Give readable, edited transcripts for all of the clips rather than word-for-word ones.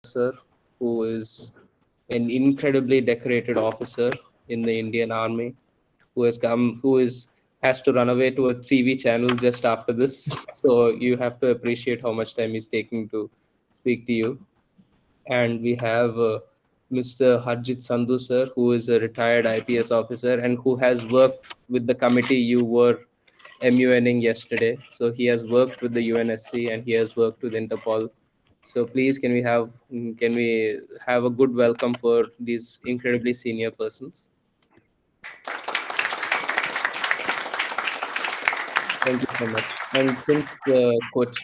sir, who is an incredibly decorated officer in the Indian Army, who has to run away to a TV channel just after this. So you have to appreciate how much time he's taking to speak to you. And we have Mr. Harjit Sandhu, sir, who is a retired IPS officer and who has worked with the committee you were MUNing yesterday. So he has worked with the UNSC and he has worked with Interpol. So please, can we have a good welcome for these incredibly senior persons? Thank you so much. And since Coach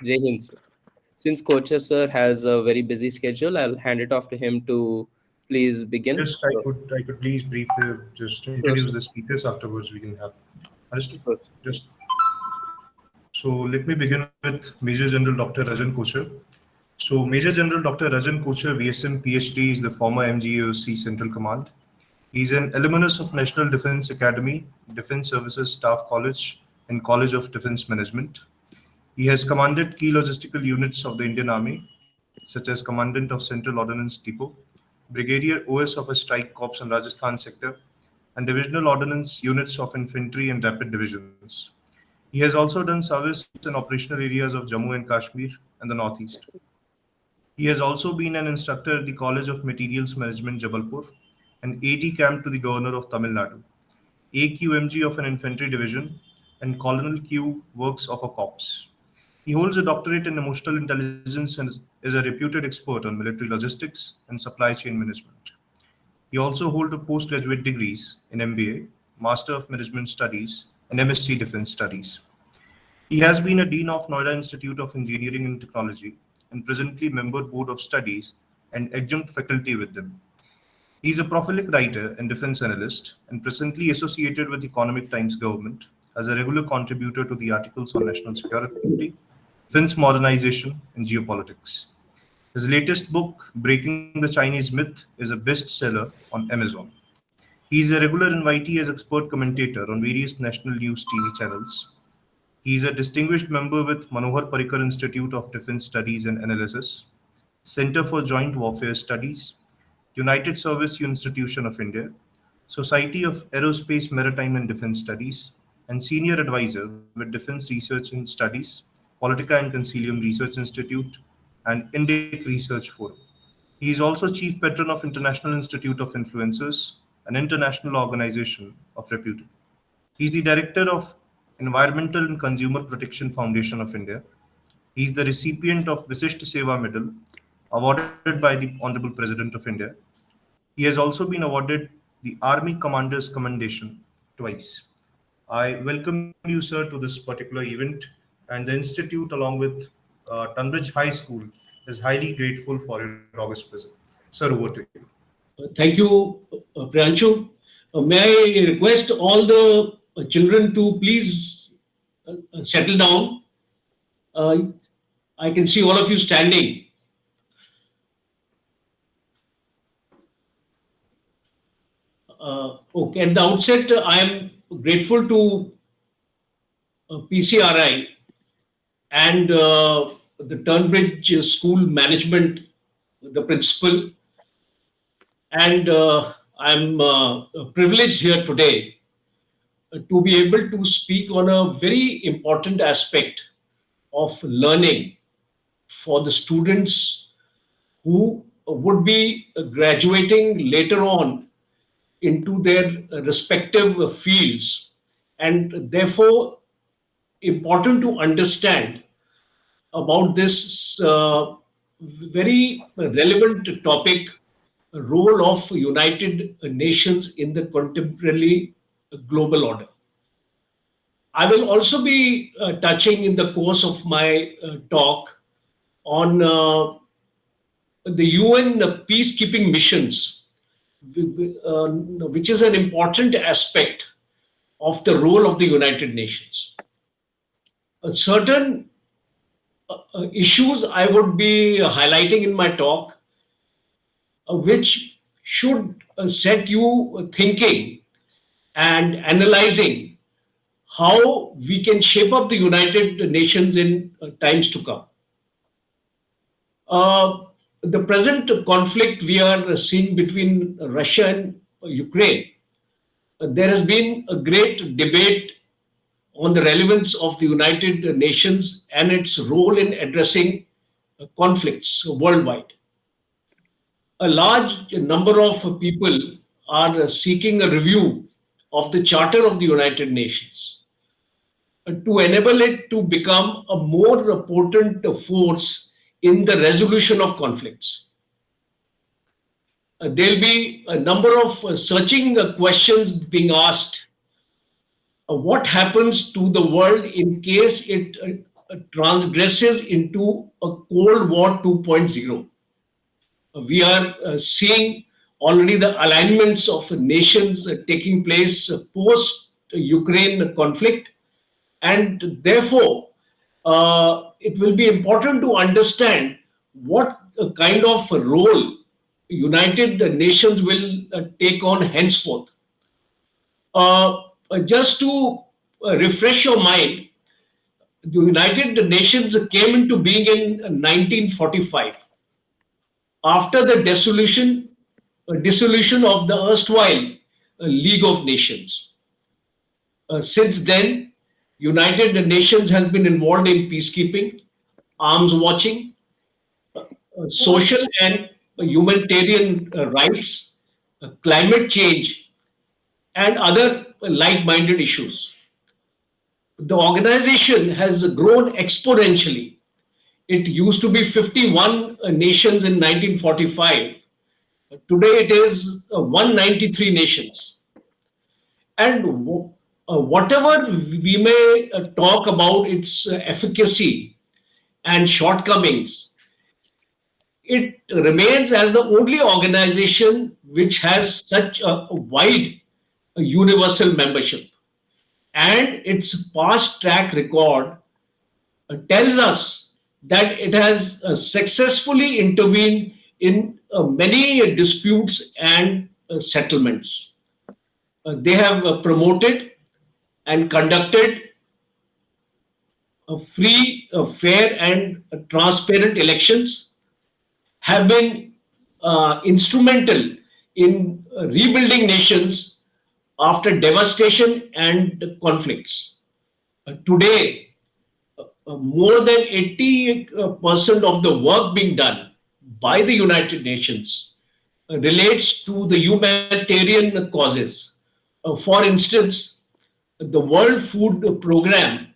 Jai Hind, sir. Since Kochhar sir has a very busy schedule, I'll hand it off to him to please begin. Just I could please just Sure, introduce sir. the speakers. Afterwards, we can have. Understood. Sure, sir. Just so let me begin with Major General Dr. Rajan Kochhar. So Major General Dr. Rajan Kochhar, VSM PhD, is the former MGAOC Central Command. He's an alumnus of National Defence Academy, Defence Services Staff College, and College of Defence Management. He has commanded key logistical units of the Indian Army, such as Commandant of Central Ordnance Depot, Brigadier OS of a Strike Corps in Rajasthan sector, and Divisional Ordnance units of Infantry and Rapid Divisions. He has also done service in operational areas of Jammu and Kashmir and the Northeast. He has also been an instructor at the College of Materials Management, Jabalpur, and AD camp to the Governor of Tamil Nadu, AQMG of an infantry division, and Colonel Q works of a corps. He holds a doctorate in emotional intelligence and is a reputed expert on military logistics and supply chain management. He also holds postgraduate degrees in MBA, Master of Management Studies, and MSc Defense Studies. He has been a Dean of Noida Institute of Engineering and Technology and presently member Board of Studies and adjunct faculty with them. He is a prolific writer and defense analyst and presently associated with Economic Times Government as a regular contributor to the articles on national security, defense modernization, and geopolitics. His latest book, Breaking the Chinese Myth, is a bestseller on Amazon. He is a regular invitee as expert commentator on various national news TV channels. He is a distinguished member with Manohar Parrikar Institute of Defense Studies and Analysis, Center for Joint Warfare Studies, United Service Institution of India, Society of Aerospace, Maritime and Defense Studies, and Senior Advisor with Defense Research and Studies, Politika and Consilium Research Institute, and Indic Research Forum. He is also Chief Patron of International Institute of Influencers, an international organization of repute. He is the Director of Environmental and Consumer Protection Foundation of India. He is the recipient of Vishisht Seva Medal, awarded by the Honorable President of India. He has also been awarded the Army Commander's Commendation twice. I welcome you, sir, to this particular event, and the Institute, along with Tunbridge High School, is highly grateful for your august presence. Sir, over to you. Thank you, Priyanshu. May I request all the children to please settle down. Uh, I can see all of you standing. Okay, at the outset, I am grateful to PCRI and the Tunbridge School Management, the principal, and I'm privileged here today to be able to speak on a very important aspect of learning for the students who would be graduating later on into their respective fields, and therefore important to understand about this very relevant topic, role of United Nations in the contemporary global order. I will also be touching in the course of my talk on the UN peacekeeping missions, which is an important aspect of the role of the United Nations. Certain issues I would be highlighting in my talk, which should set you thinking and analyzing how we can shape up the United Nations in times to come. The present conflict we are seeing between Russia and Ukraine, there has been a great debate on the relevance of the United Nations and its role in addressing conflicts worldwide. A large number of people are seeking a review of the Charter of the United Nations to enable it to become a more potent force in the resolution of conflicts. There'll be a number of searching questions being asked. What happens to the world in case it transgresses into a Cold War 2.0? We are seeing already the alignments of nations taking place post Ukraine conflict, and therefore it will be important to understand what kind of role United Nations will take on henceforth. Just to refresh your mind, the United Nations came into being in 1945 after the dissolution of the erstwhile League of Nations. Since then, United Nations has been involved in peacekeeping, arms watching, social and humanitarian rights, climate change, and other like-minded issues. The organization has grown exponentially. It used to be 51 nations in 1945. Today it is 193 nations. And whatever we may talk about its efficacy and shortcomings, it remains as the only organization which has such a wide universal membership. And its past track record tells us that it has successfully intervened in many disputes and settlements. They have promoted and conducted free, fair, and transparent elections, have been instrumental in rebuilding nations after devastation and conflicts. Today, more than 80% of the work being done by the United Nations relates to the humanitarian causes. For instance, the World Food Program,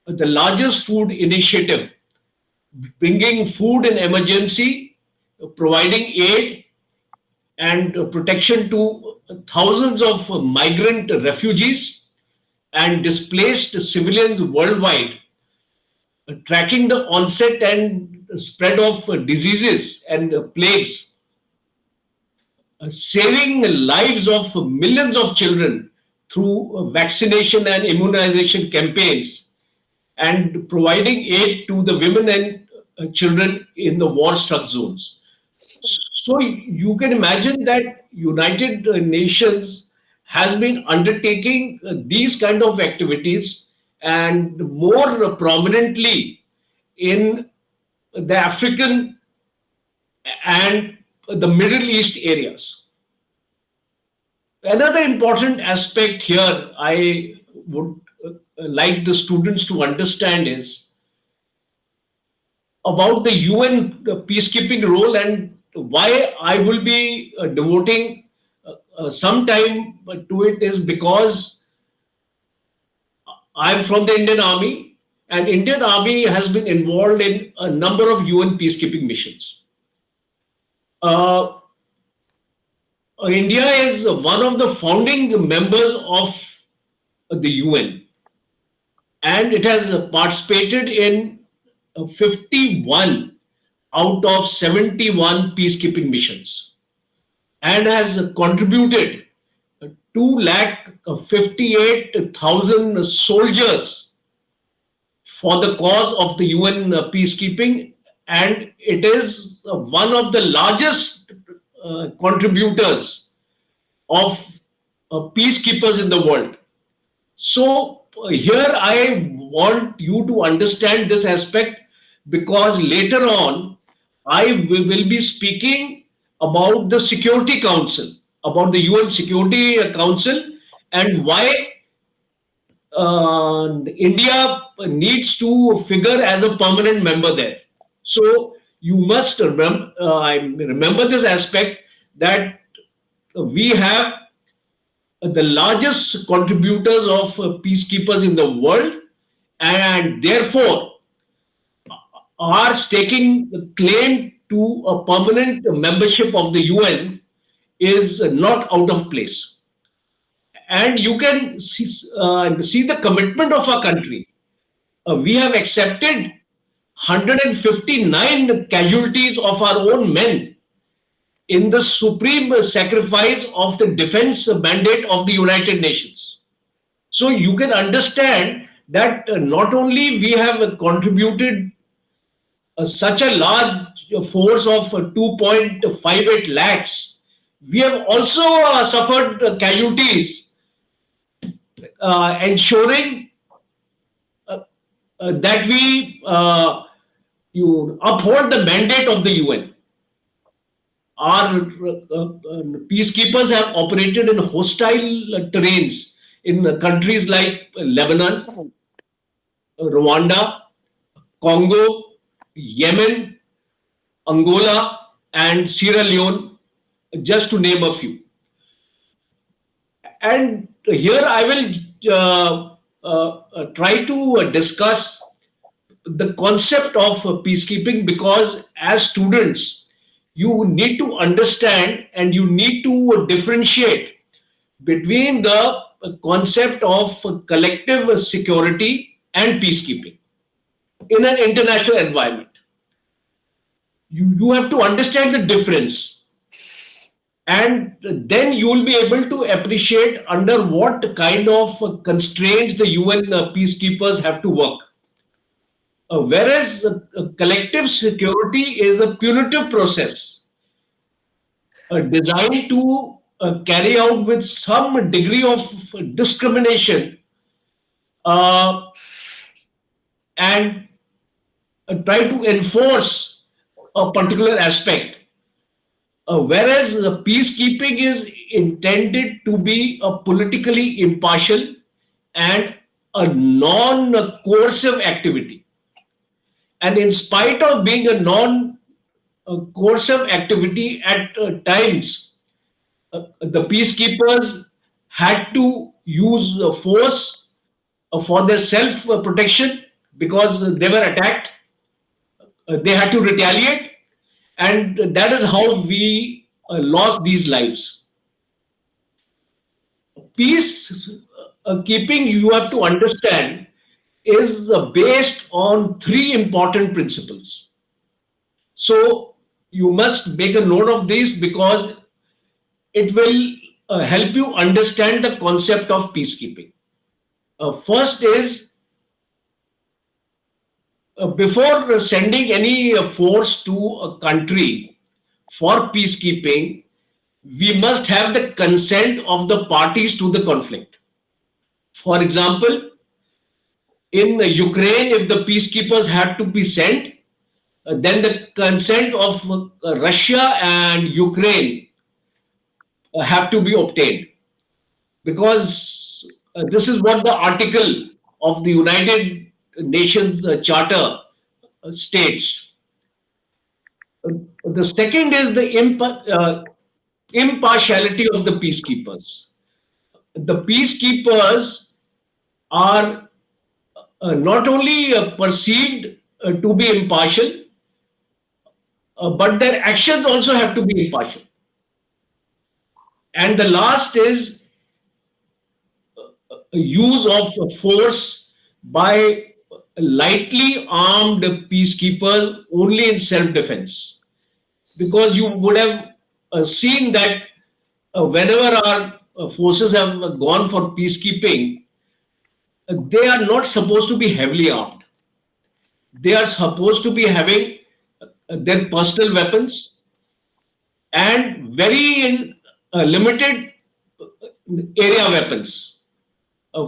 the largest food initiative, bringing food in emergency, providing aid and protection to thousands of migrant refugees and displaced civilians worldwide, tracking the onset and spread of diseases and plagues, saving lives of millions of children through vaccination and immunization campaigns, and providing aid to the women and children in the war-struck zones. So you can imagine that United Nations has been undertaking these kind of activities, and more prominently in the African and the Middle East areas. Another important aspect here I would like the students to understand is about the UN peacekeeping role, and why I will be devoting some time to it is because I'm from the Indian Army, and Indian Army has been involved in a number of UN peacekeeping missions. India is one of the founding members of the UN, and it has participated in 51 out of 71 peacekeeping missions, and has contributed 258,000 soldiers for the cause of the UN peacekeeping, and it is one of the largest contributors of peacekeepers in the world. So here I want you to understand this aspect, because later on will be speaking about the Security Council, about the UN Security Council, and why India needs to figure as a permanent member there. So you must remember this aspect, that we have the largest contributors of peacekeepers in the world, and therefore are staking claim to a permanent membership of the UN is not out of place. And you can see the commitment of our country. We have accepted 159 casualties of our own men in the supreme sacrifice of the defense mandate of the United Nations. So you can understand that not only we have contributed such a large force of 2.58 lakhs, we have also suffered casualties, ensuring that we you uphold the mandate of the UN. Our peacekeepers have operated in hostile terrains in countries like Lebanon, Rwanda, Congo, Yemen, Angola, and Sierra Leone, just to name a few. And here I will try to discuss the concept of peacekeeping, because as students, you need to understand and you need to differentiate between the concept of collective security and peacekeeping in an international environment. You have to understand the difference, and then you will be able to appreciate under what kind of constraints the UN peacekeepers have to work. Whereas collective security is a punitive process designed to carry out with some degree of discrimination and try to enforce a particular aspect. Whereas peacekeeping is intended to be a politically impartial and a non-coercive activity. And in spite of being a non-coercive activity at times, the peacekeepers had to use force for their self-protection because they were attacked. They had to retaliate, and that is how we lost these lives. Peace keeping, you have to understand, is based on three important principles. So you must make a note of this, because it will help you understand the concept of peacekeeping. First is, before sending any force to a country for peacekeeping, we must have the consent of the parties to the conflict. For example, in Ukraine, if the peacekeepers had to be sent, then the consent of Russia and Ukraine have to be obtained, because this is what the article of the United Nations Charter states. The second is the impartiality of the peacekeepers. The peacekeepers are not only perceived to be impartial, but their actions also have to be impartial. And the last is use of force by lightly armed peacekeepers only in self-defense. Because you would have seen that whenever our forces have gone for peacekeeping, they are not supposed to be heavily armed. They are supposed to be having their personal weapons and very limited area weapons.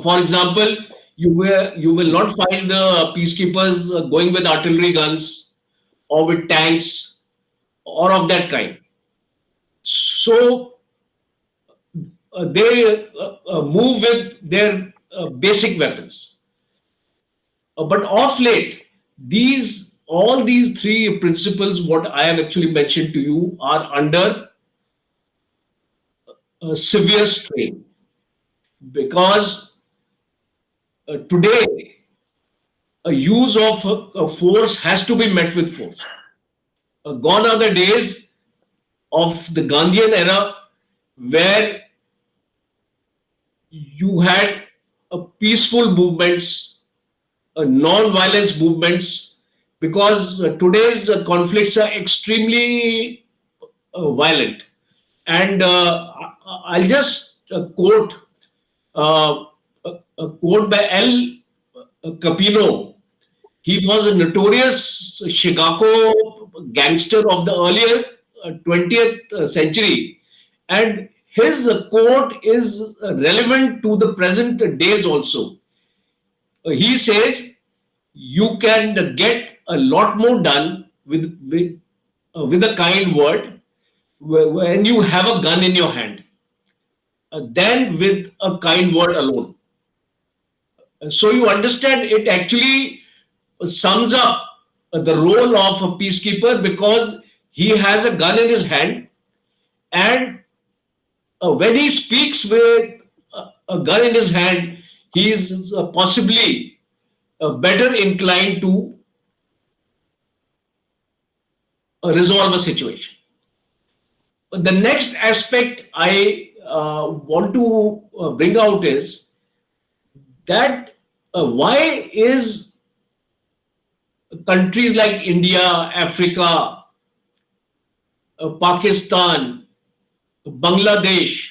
For example, you will not find the peacekeepers going with artillery guns or with tanks or of that kind. So they move with their basic weapons. But of late, all these three principles, what I have actually mentioned to you, are under severe strain because today a use of force has to be met with force. Gone are the days of the Gandhian era where you had peaceful movements, non-violence movements, because today's conflicts are extremely violent. And I'll just quote a quote by L. Capino. He was a notorious Chicago gangster of the earlier 20th century, and his quote is relevant to the present days also. He says, "You can get a lot more done with a kind word when you have a gun in your hand than with a kind word alone." So you understand, it actually sums up the role of a peacekeeper because he has a gun in his hand, and when he speaks with a gun in his hand, he is possibly better inclined to resolve a situation. The next aspect I want to bring out is that why is countries like India, Africa, Pakistan, Bangladesh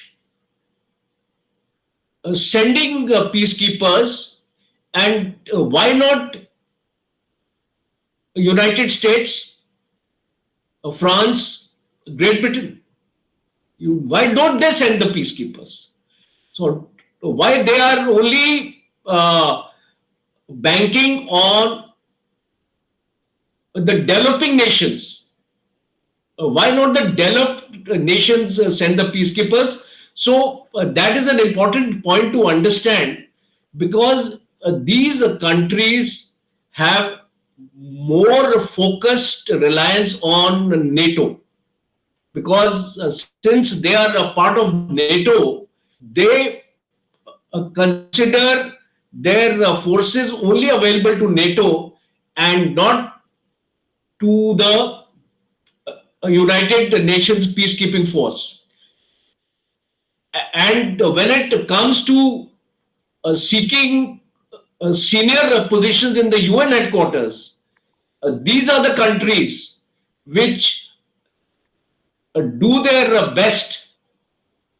sending peacekeepers, and why not United States, France, Great Britain? Why don't they send the peacekeepers? So why they are only banking on the developing nations? Why not the developed nations send the peacekeepers? So that is an important point to understand, because these countries have more focused reliance on NATO, because since they are a part of NATO, they consider their forces only available to NATO and not to the United Nations peacekeeping force. And when it comes to seeking senior positions in the UN headquarters, these are the countries which do their best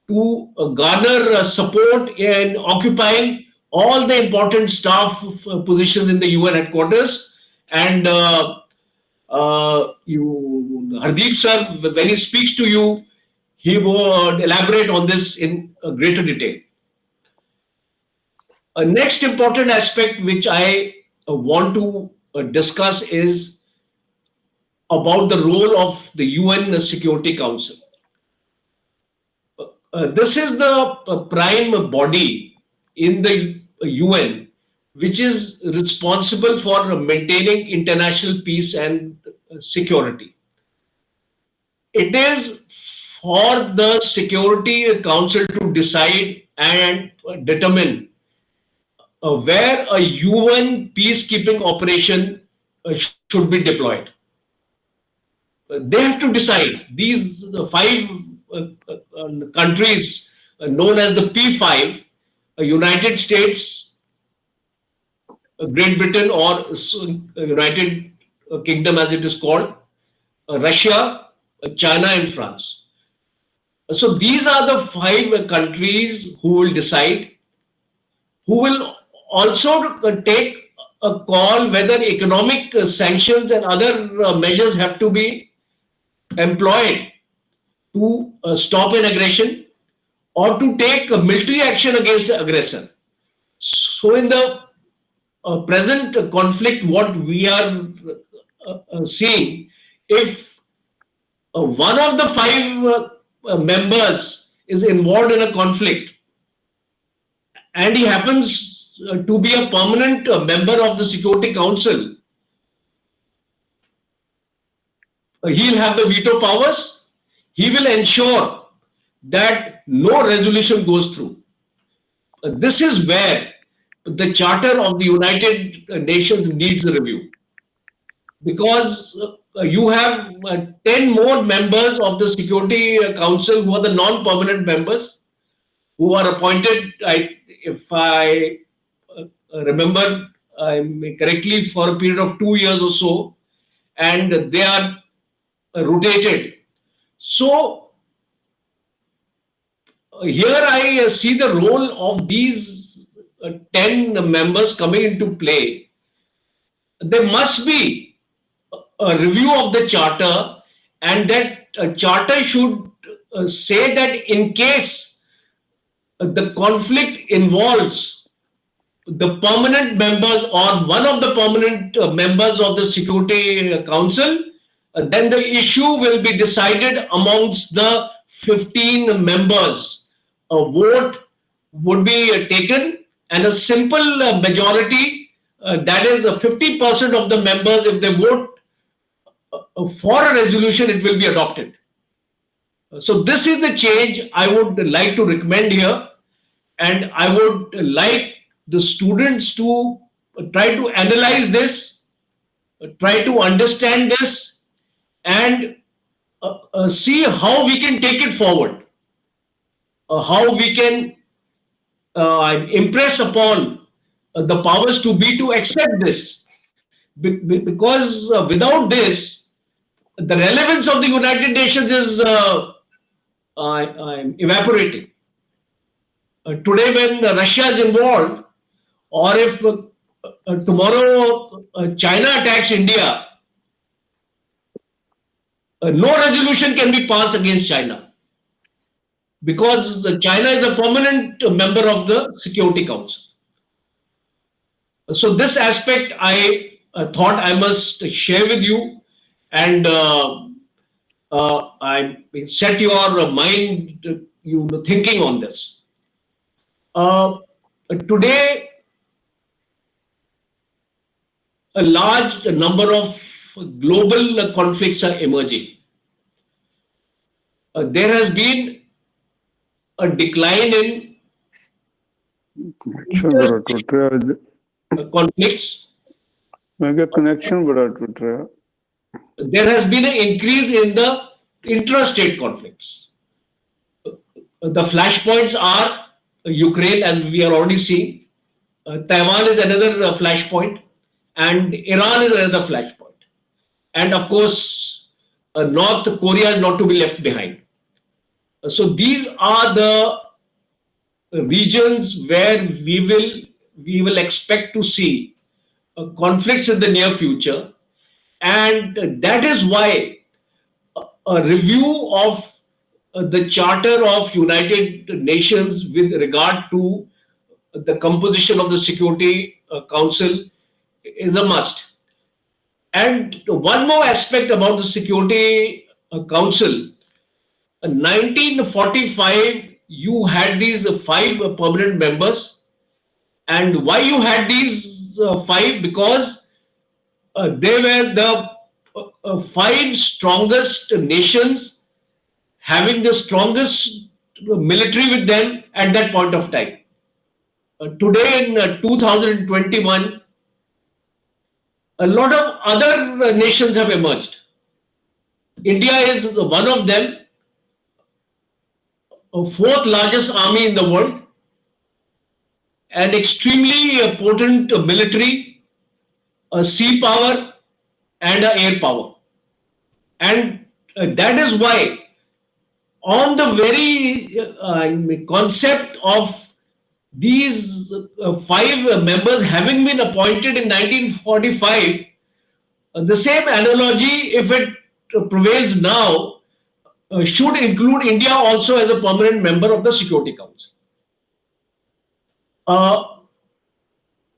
to garner support in occupying all the important staff positions in the UN headquarters. And Hardeep sir, when he speaks to you, he would elaborate on this in greater detail. A next important aspect which I want to discuss is about the role of the UN Security Council. This is the prime body in the UN which is responsible for maintaining international peace and security. It is for the Security Council to decide and determine where a UN peacekeeping operation should be deployed. They have to decide. These five countries known as the P5, United States, Great Britain, or United Kingdom as it is called, Russia, China and France. So these are the five countries who will decide, who will also take a call whether economic sanctions and other measures have to be employed to stop an aggression or to take a military action against the aggressor. So in the present conflict, what we are seeing, if one of the five members is involved in a conflict, and he happens to be a permanent member of the Security Council, he'll have the veto powers. He will ensure that no resolution goes through. This is where the Charter of the United Nations needs a review, because you have 10 more members of the Security Council who are the non-permanent members, who are appointed, if I remember correctly, for a period of 2 years or so, and they are rotated. So here I see the role of these 10 members coming into play. There must be a review of the charter, and that charter should say that in case the conflict involves the permanent members or one of the permanent members of the Security Council, then the issue will be decided amongst the 15 members. A vote would be taken, and a simple majority, that is 50% of the members, if they vote for a resolution, it will be adopted. So this is the change I would like to recommend here, and I would like the students to try to analyze this, try to understand this, and see how we can take it forward, how we can impress upon the powers to be to accept this, because without this, the relevance of the United Nations is evaporating. Today, when Russia is involved, or if tomorrow China attacks India, no resolution can be passed against China, because China is a permanent member of the Security Council. So this aspect I thought I must share with you, and I set your mind, thinking on this. Today, a large number of global conflicts are emerging. There has been a decline in conflicts. There has been an increase in the intrastate conflicts. The flashpoints are Ukraine, as we are already seeing. Taiwan is another flashpoint, and Iran is another flashpoint. And of course, North Korea is not to be left behind. So these are the regions where we will expect to see conflicts in the near future, and that is why a review of the Charter of United Nations with regard to the composition of the Security Council is a must. And one more aspect about the Security Council: in 1945, you had these five permanent members. And why you had these five? Because they were the five strongest nations, having the strongest military with them at that point of time. Today, in 2021, a lot of other nations have emerged. India is one of them, fourth largest army in the world, an extremely potent military, a sea power, and an air power. And that is why, on the very concept of these five members having been appointed in 1945, the same analogy, if it prevails now, should include India also as a permanent member of the Security Council.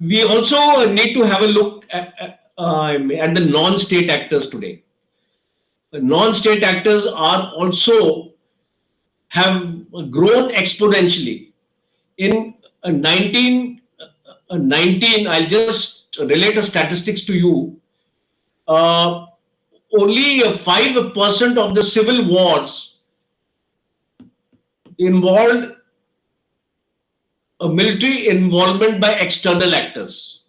We also need to have a look at the non-state actors today. non-state actors are also have grown exponentially. In 1919, I'll just relate a statistics to you. Uh, Only 5% of the civil wars involved a military involvement by external actors.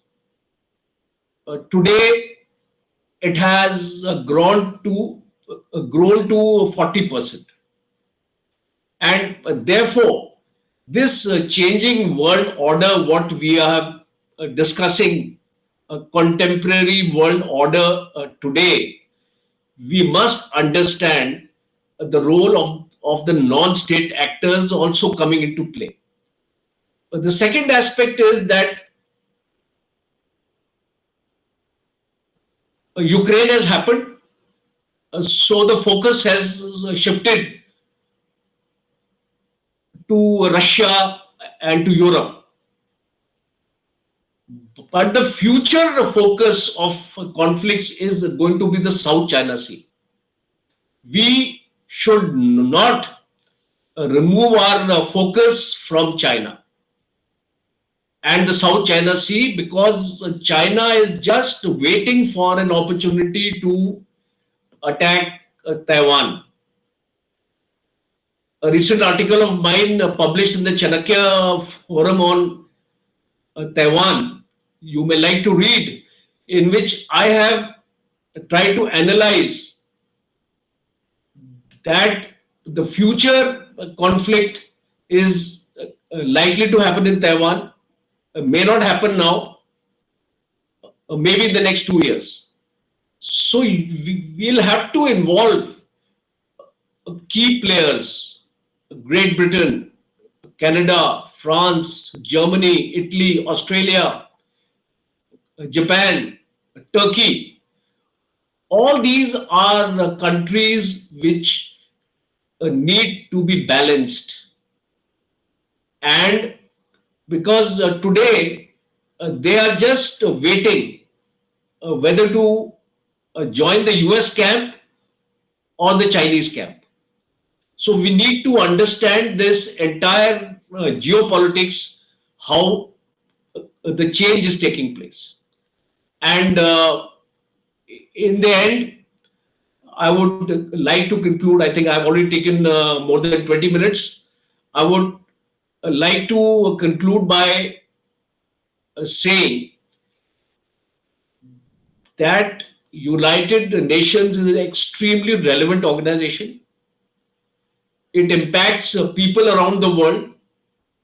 Today, it has grown to 40%, and therefore, this changing world order, what we are discussing, a contemporary world order today, we must understand the role of the non-state actors also coming into play. The second aspect is that Ukraine has happened, so the focus has shifted to Russia and to Europe. But the future focus of conflicts is going to be the South China Sea. We should not remove our focus from China and the South China Sea, because China is just waiting for an opportunity to attack Taiwan. A recent article of mine published in the Chanakya forum on Taiwan, you may like to read, in which I have tried to analyze that the future conflict is likely to happen in Taiwan, may not happen now, maybe in the next 2 years. So we'll have to involve key players, Great Britain, Canada, France, Germany, Italy, Australia, Japan, Turkey. All these are countries which need to be balanced. And because today they are just waiting whether to join the US camp or the Chinese camp. So we need to understand this entire geopolitics, how the change is taking place. And in the end, I would like to conclude. I think I've already taken more than 20 minutes. I would like to conclude by saying that United Nations is an extremely relevant organization. It impacts people around the world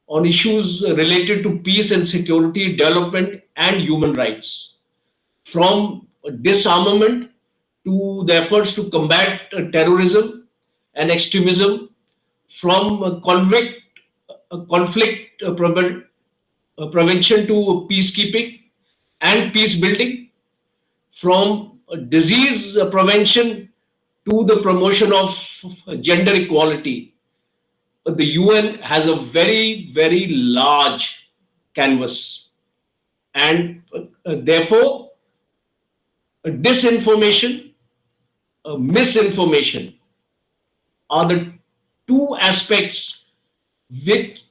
on issues related to peace and security, development, and human rights. From disarmament to the efforts to combat terrorism and extremism, from conflict prevention to peacekeeping and peace building, from disease prevention to the promotion of gender equality. The UN has a very, very large canvas, and therefore, disinformation, misinformation are the two aspects which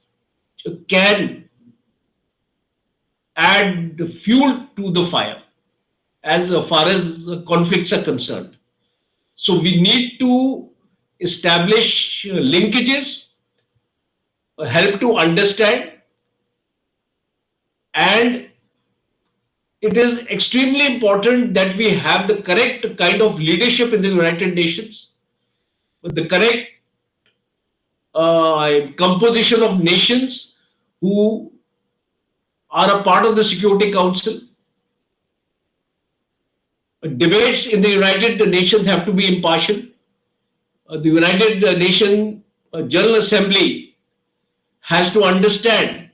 can add fuel to the fire as far as conflicts are concerned. So we need to establish linkages, help to understand, and it is extremely important that we have the correct kind of leadership in the United Nations, with the correct composition of nations who are a part of the Security Council. Debates in the United Nations have to be impartial. The United Nations General Assembly has to understand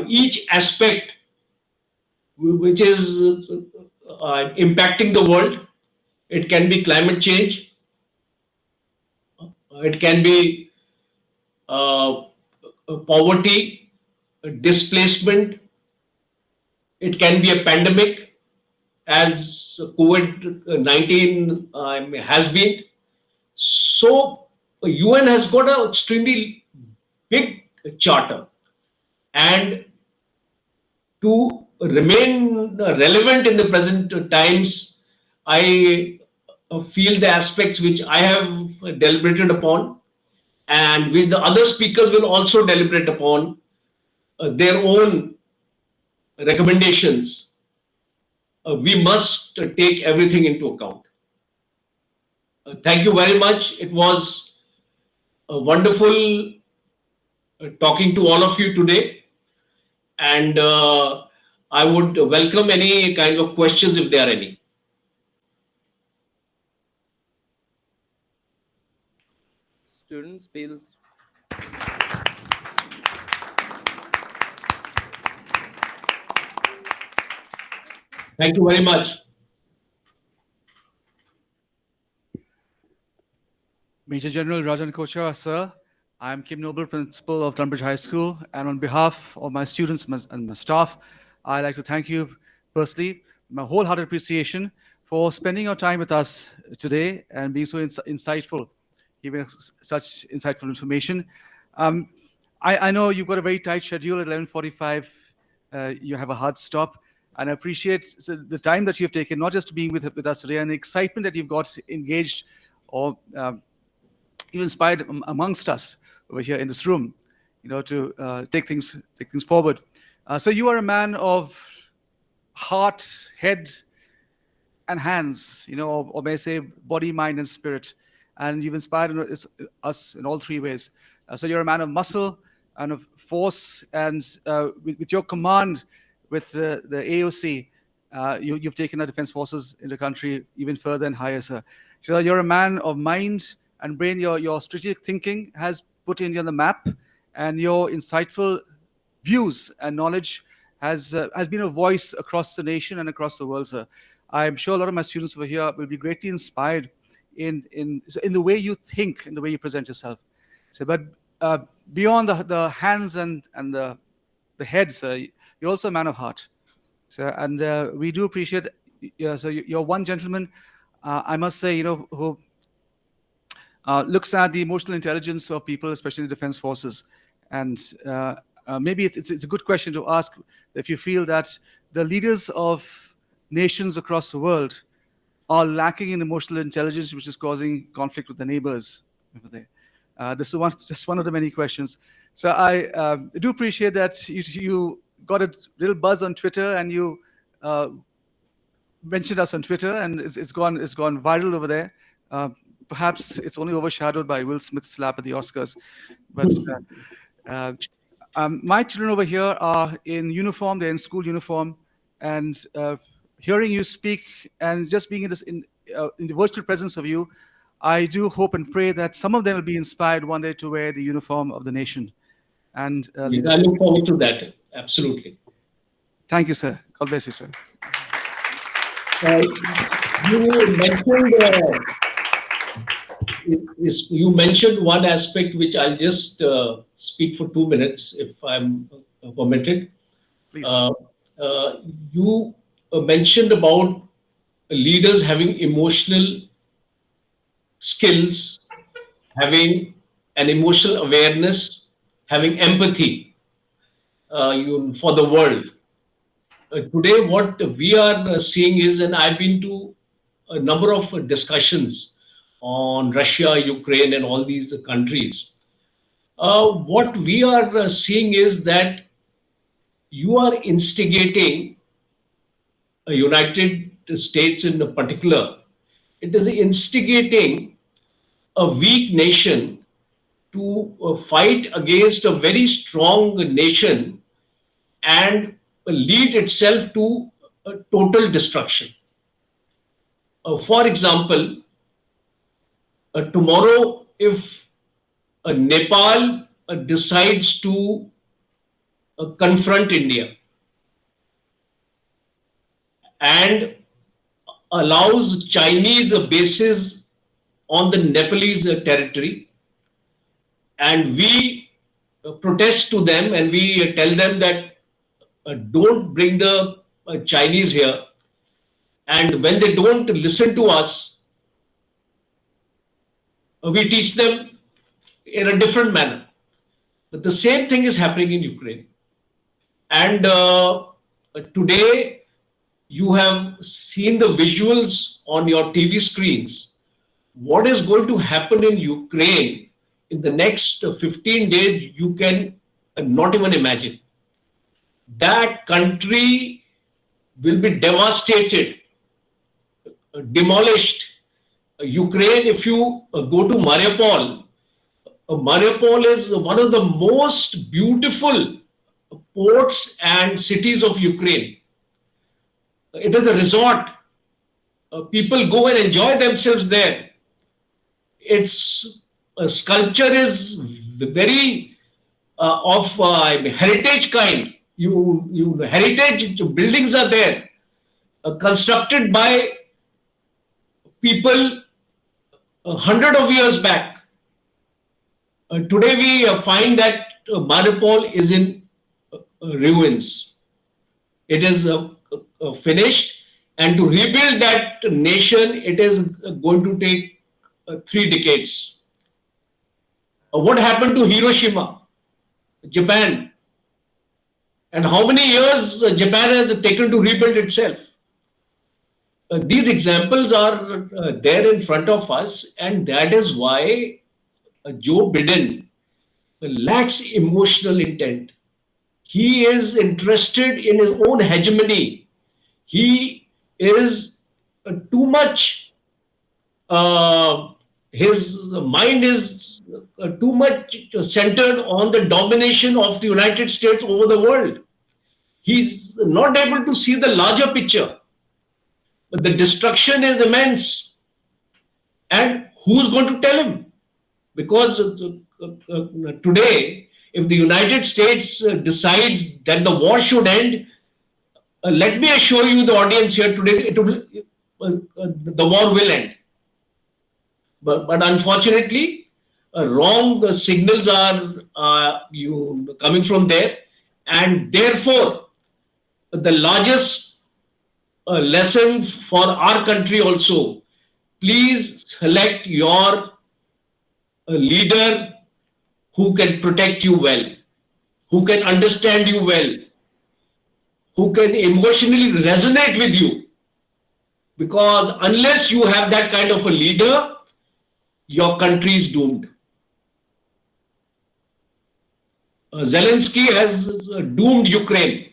each aspect which is impacting the world. It can be climate change, it can be poverty, displacement, it can be a pandemic, as COVID-19 has been. So UN has got an extremely big charter, and to remain relevant in the present times, I feel the aspects which I have deliberated upon, and with the other speakers will also deliberate upon their own recommendations. We must take everything into account. Thank you very much. It was wonderful talking to all of you today, and I would welcome any kind of questions if there are any. Students, feel. Thank you very much. Major General Rajan Kochhar, sir. I'm Kim Noble, Principal of Tunbridge High School, and on behalf of my students and my staff, I'd like to thank you personally, my wholehearted appreciation for spending your time with us today and being so insightful, giving us such insightful information. I know you've got a very tight schedule at 11:45. You have a hard stop, and I appreciate the time that you've taken, not just being with us today, and the excitement that you've got engaged or even inspired amongst us over here in this room, to take things forward. So you are a man of heart, head, and hands, or may I say body, mind, and spirit. And you've inspired us in all three ways. So you're a man of muscle and of force, and with your command with the AOC, you've taken our defense forces in the country even further and higher, sir. So you're a man of mind and brain. Your strategic thinking has put India on the map, and your insightful views and knowledge has been a voice across the nation and across the world, sir. I'm sure a lot of my students over here will be greatly inspired in the way you think, in the way you present yourself. So, but beyond the hands and the head, sir, you're also a man of heart. So, and we do appreciate. So you're one gentleman, I must say, who looks at the emotional intelligence of people, especially the defense forces. And maybe it's a good question to ask if you feel that the leaders of nations across the world are lacking in emotional intelligence, which is causing conflict with the neighbors over there. This is just one of the many questions. So I do appreciate that you got a little buzz on Twitter, and you mentioned us on Twitter, and it's gone viral over there. Perhaps it's only overshadowed by Will Smith's slap at the Oscars. But my children over here are in uniform, they're in school uniform, and hearing you speak and just being in the virtual presence of you, I do hope and pray that some of them will be inspired one day to wear the uniform of the nation. And I look forward to that. Absolutely. Thank you, sir. God bless you, sir. You mentioned one aspect which I'll just speak for 2 minutes, if I'm permitted. Please. You mentioned about leaders having emotional skills, having an emotional awareness, having empathy for the world. Today, what we are seeing is, and I've been to a number of discussions on Russia, Ukraine, and all these countries. What we are seeing is that you are instigating United States in particular. It is instigating a weak nation to fight against a very strong nation and lead itself to total destruction. For example, tomorrow, if Nepal decides to confront India and allows Chinese bases on the Nepalese territory, and we protest to them and we tell them that don't bring the Chinese here, And when they don't listen to us, we teach them in a different manner. But the same thing is happening in Ukraine. And today, you have seen the visuals on your TV screens. What is going to happen in Ukraine in the next 15 days, you can not even imagine. That country will be devastated, demolished. Ukraine, if you go to Mariupol, Mariupol is one of the most beautiful ports and cities of Ukraine. It is a resort. People go and enjoy themselves there. Its sculpture is very of heritage kind. You heritage buildings are there, constructed by people 100 of years back. Today we find that Mariupol is in ruins. It is finished, and to rebuild that nation, it is going to take 3 decades. What happened to Hiroshima, Japan? And how many years Japan has taken to rebuild itself? These examples are there in front of us, and that is why Joe Biden lacks emotional intent. He is interested in his own hegemony. He is too much, his mind is too much centered on the domination of the United States over the world. He's not able to see the larger picture. But the destruction is immense. And who's going to tell him? Because today, if the United States decides that the war should end, let me assure you, the audience here today, the war will end. But unfortunately, wrong signals are coming from there, and therefore, the largest lesson for our country also: please select your leader who can protect you well, who can understand you well, who can emotionally resonate with you. Because unless you have that kind of a leader, your country is doomed. Zelensky has doomed Ukraine.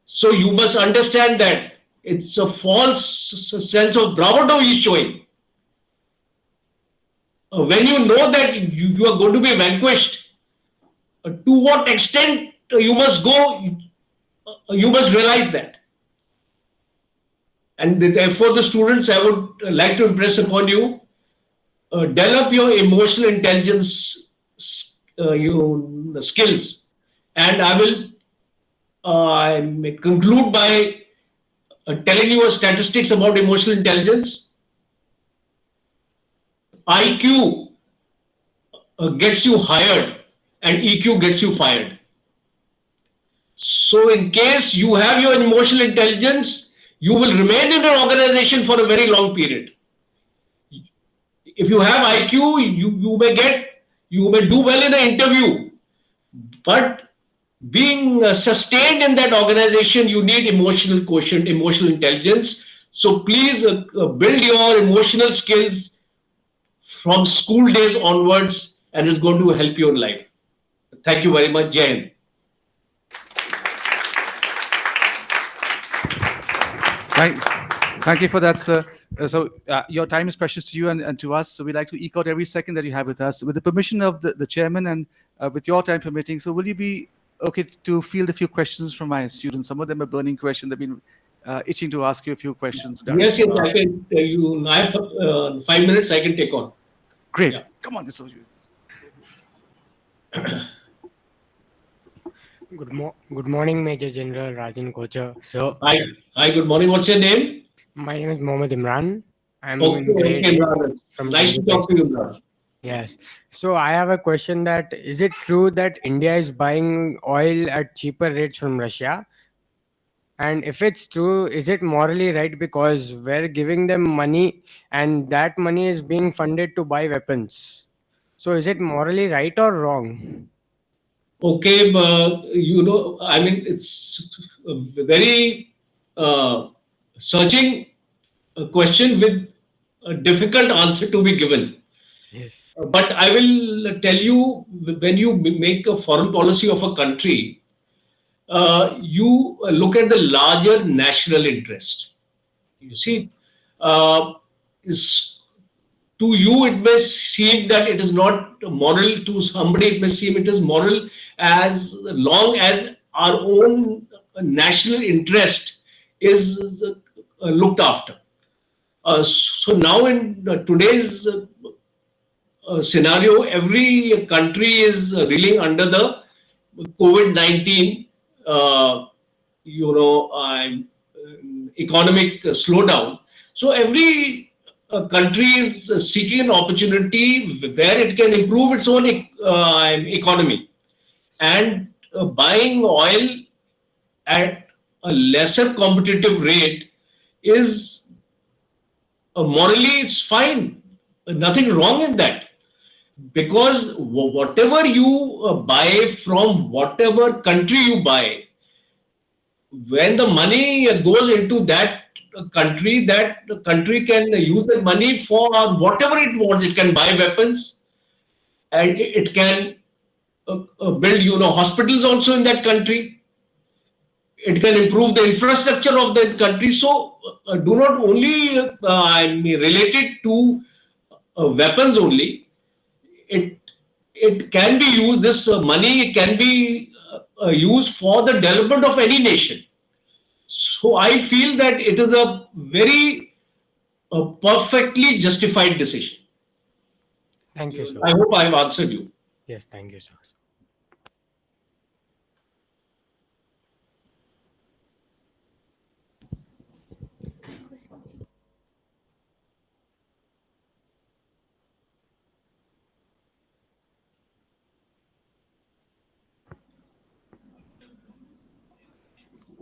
So you must understand that it's a false sense of bravado he's showing. When you know that you are going to be vanquished, to what extent you must go, you must realize that. And therefore, the students, I would like to impress upon you, develop your emotional intelligence skills. And I will conclude by telling you a statistics about emotional intelligence. IQ gets you hired and EQ gets you fired. So in case you have your emotional intelligence, you will remain in an organization for a very long period. If you have IQ, you may do well in an interview, but being sustained in that organization, you need emotional quotient, emotional intelligence. So please build your emotional skills from school days onwards, and it's going to help you in life. Thank you very much. Jai Hind. Thank you for that, sir. So your time is precious to you and to us. So we'd like to eke out every second that you have with us. With the permission of the chairman and with your time permitting, so will you be okay to field a few questions from my students? Some of them are burning questions. They've been itching to ask you a few questions. Yes, I can tell you. I have 5 minutes I can take on. Great. Yeah. Come on, this is you. Good morning, Major General Rajan Kochhar, sir. Hi, good morning. What's your name? My name is Mohammed Imran. I'm Okay, in grade eight Imran. from Nice to talk to you, Imran. Yes. So I have a question that is it true that India is buying oil at cheaper rates from Russia? And if it's true, is it morally right? Because we're giving them money and that money is being funded to buy weapons. So is it morally right or wrong? Okay, I mean, it's a very searching question with a difficult answer to be given. Yes. But I will tell you, when you make a foreign policy of a country, you look at the larger national interest. You see, uh, is to you it may seem that it is not moral, to somebody it may seem it is moral, as long as our own national interest is looked after. So now in today's scenario, every country is reeling under the COVID-19, uh, economic slowdown. So every country is seeking an opportunity where it can improve its own economy, and buying oil at a lesser competitive rate is morally it's fine. Nothing wrong in that, because whatever you buy from whatever country you buy, when the money goes into that country, that country can use the money for whatever it wants. It can buy weapons, and it can build, hospitals also in that country. It can improve the infrastructure of the country. So do not only I mean, relate it to weapons only. It can be used, this money can be used for the development of any nation. So I feel that it is a very perfectly justified decision. Thank you, sir. I hope I have answered you. Yes, thank you, sir.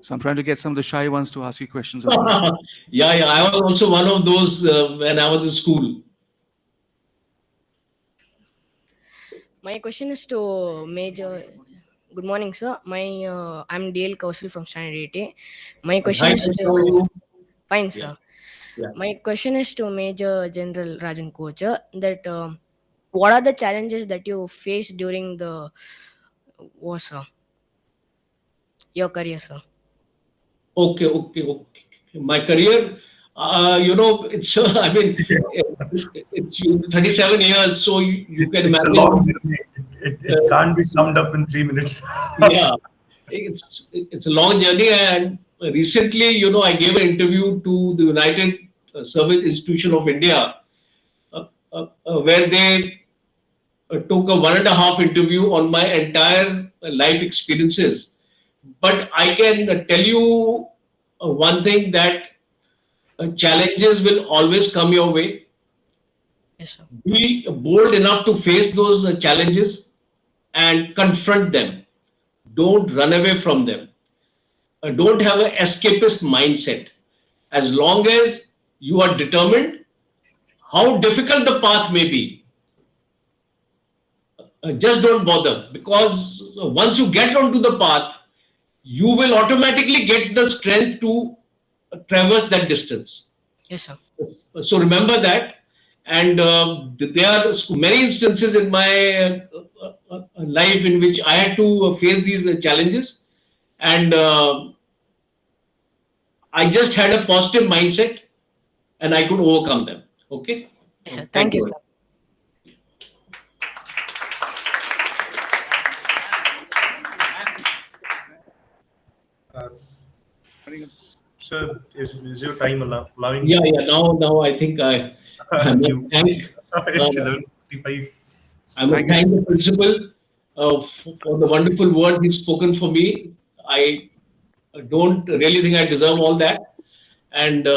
So I'm trying to get some of the shy ones to ask you questions as well. Yeah. I was also one of those when I was in school. My question is to Major. Good morning, sir. I'm DL Kaushal from Standard 80. My question Hi, is how are to you? fine, Yeah. sir. Yeah. My question is to Major General Rajan Kochhar, that what are the challenges that you faced during the war, sir? Your career, sir. Okay. My career, it's I mean, it's 37 years, so you can It's a long imagine. journey. It can't be summed up in 3 minutes. Yeah, it's a long journey, and recently, I gave an interview to the United Service Institution of India, where they took a 1.5 interview on my entire life experiences. But I can tell you one thing, that challenges will always come your way. Yes, sir. Be bold enough to face those challenges and confront them. Don't run away from them. Don't have an escapist mindset. As long as you are determined, how difficult the path may be, just don't bother, because once you get onto the path, you will automatically get the strength to traverse that distance. Yes, sir. So remember that. And there are many instances in my life in which I had to face these challenges, and I just had a positive mindset, and I could overcome them. Okay. Yes, sir. Thank Thank you, you. sir. Uh, Sir, is your time allowing? Yeah. Now I think I must You. thank. It's Uh, 11:55. I must thank the principal for the wonderful words he's spoken for me. I don't really think I deserve all that, and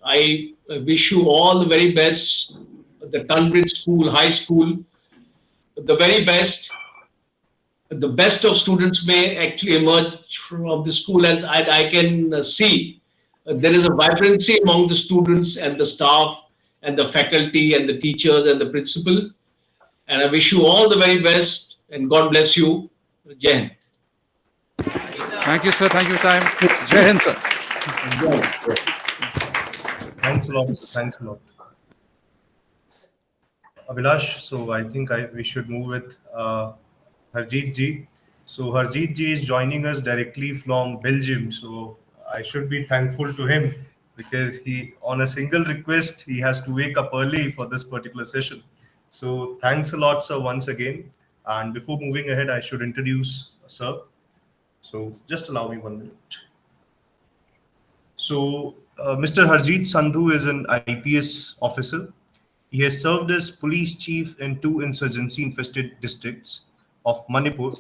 I wish you all the very best. The Tunbridge School, High School, the very best. the best of students may actually emerge from the school. As I can see, there is a vibrancy among the students and the staff and the faculty and the teachers and the principal. And I wish you all the very best and God bless you. Jai Hind. Thank you, sir. Thank you for your time. Jai Hind, sir. Thanks a lot. Thanks a lot. Abhilash, so I think we should move with Harjit ji. So Harjit ji is joining us directly from Belgium. So I should be thankful to him because he, on a single request, he has to wake up early for this particular session. So thanks a lot, sir, once again. And before moving ahead, I should introduce sir. So just allow me 1 minute. So Mr. Harjit Sandhu is an IPS officer. He has served as police chief in 2 insurgency-infested districts of Manipur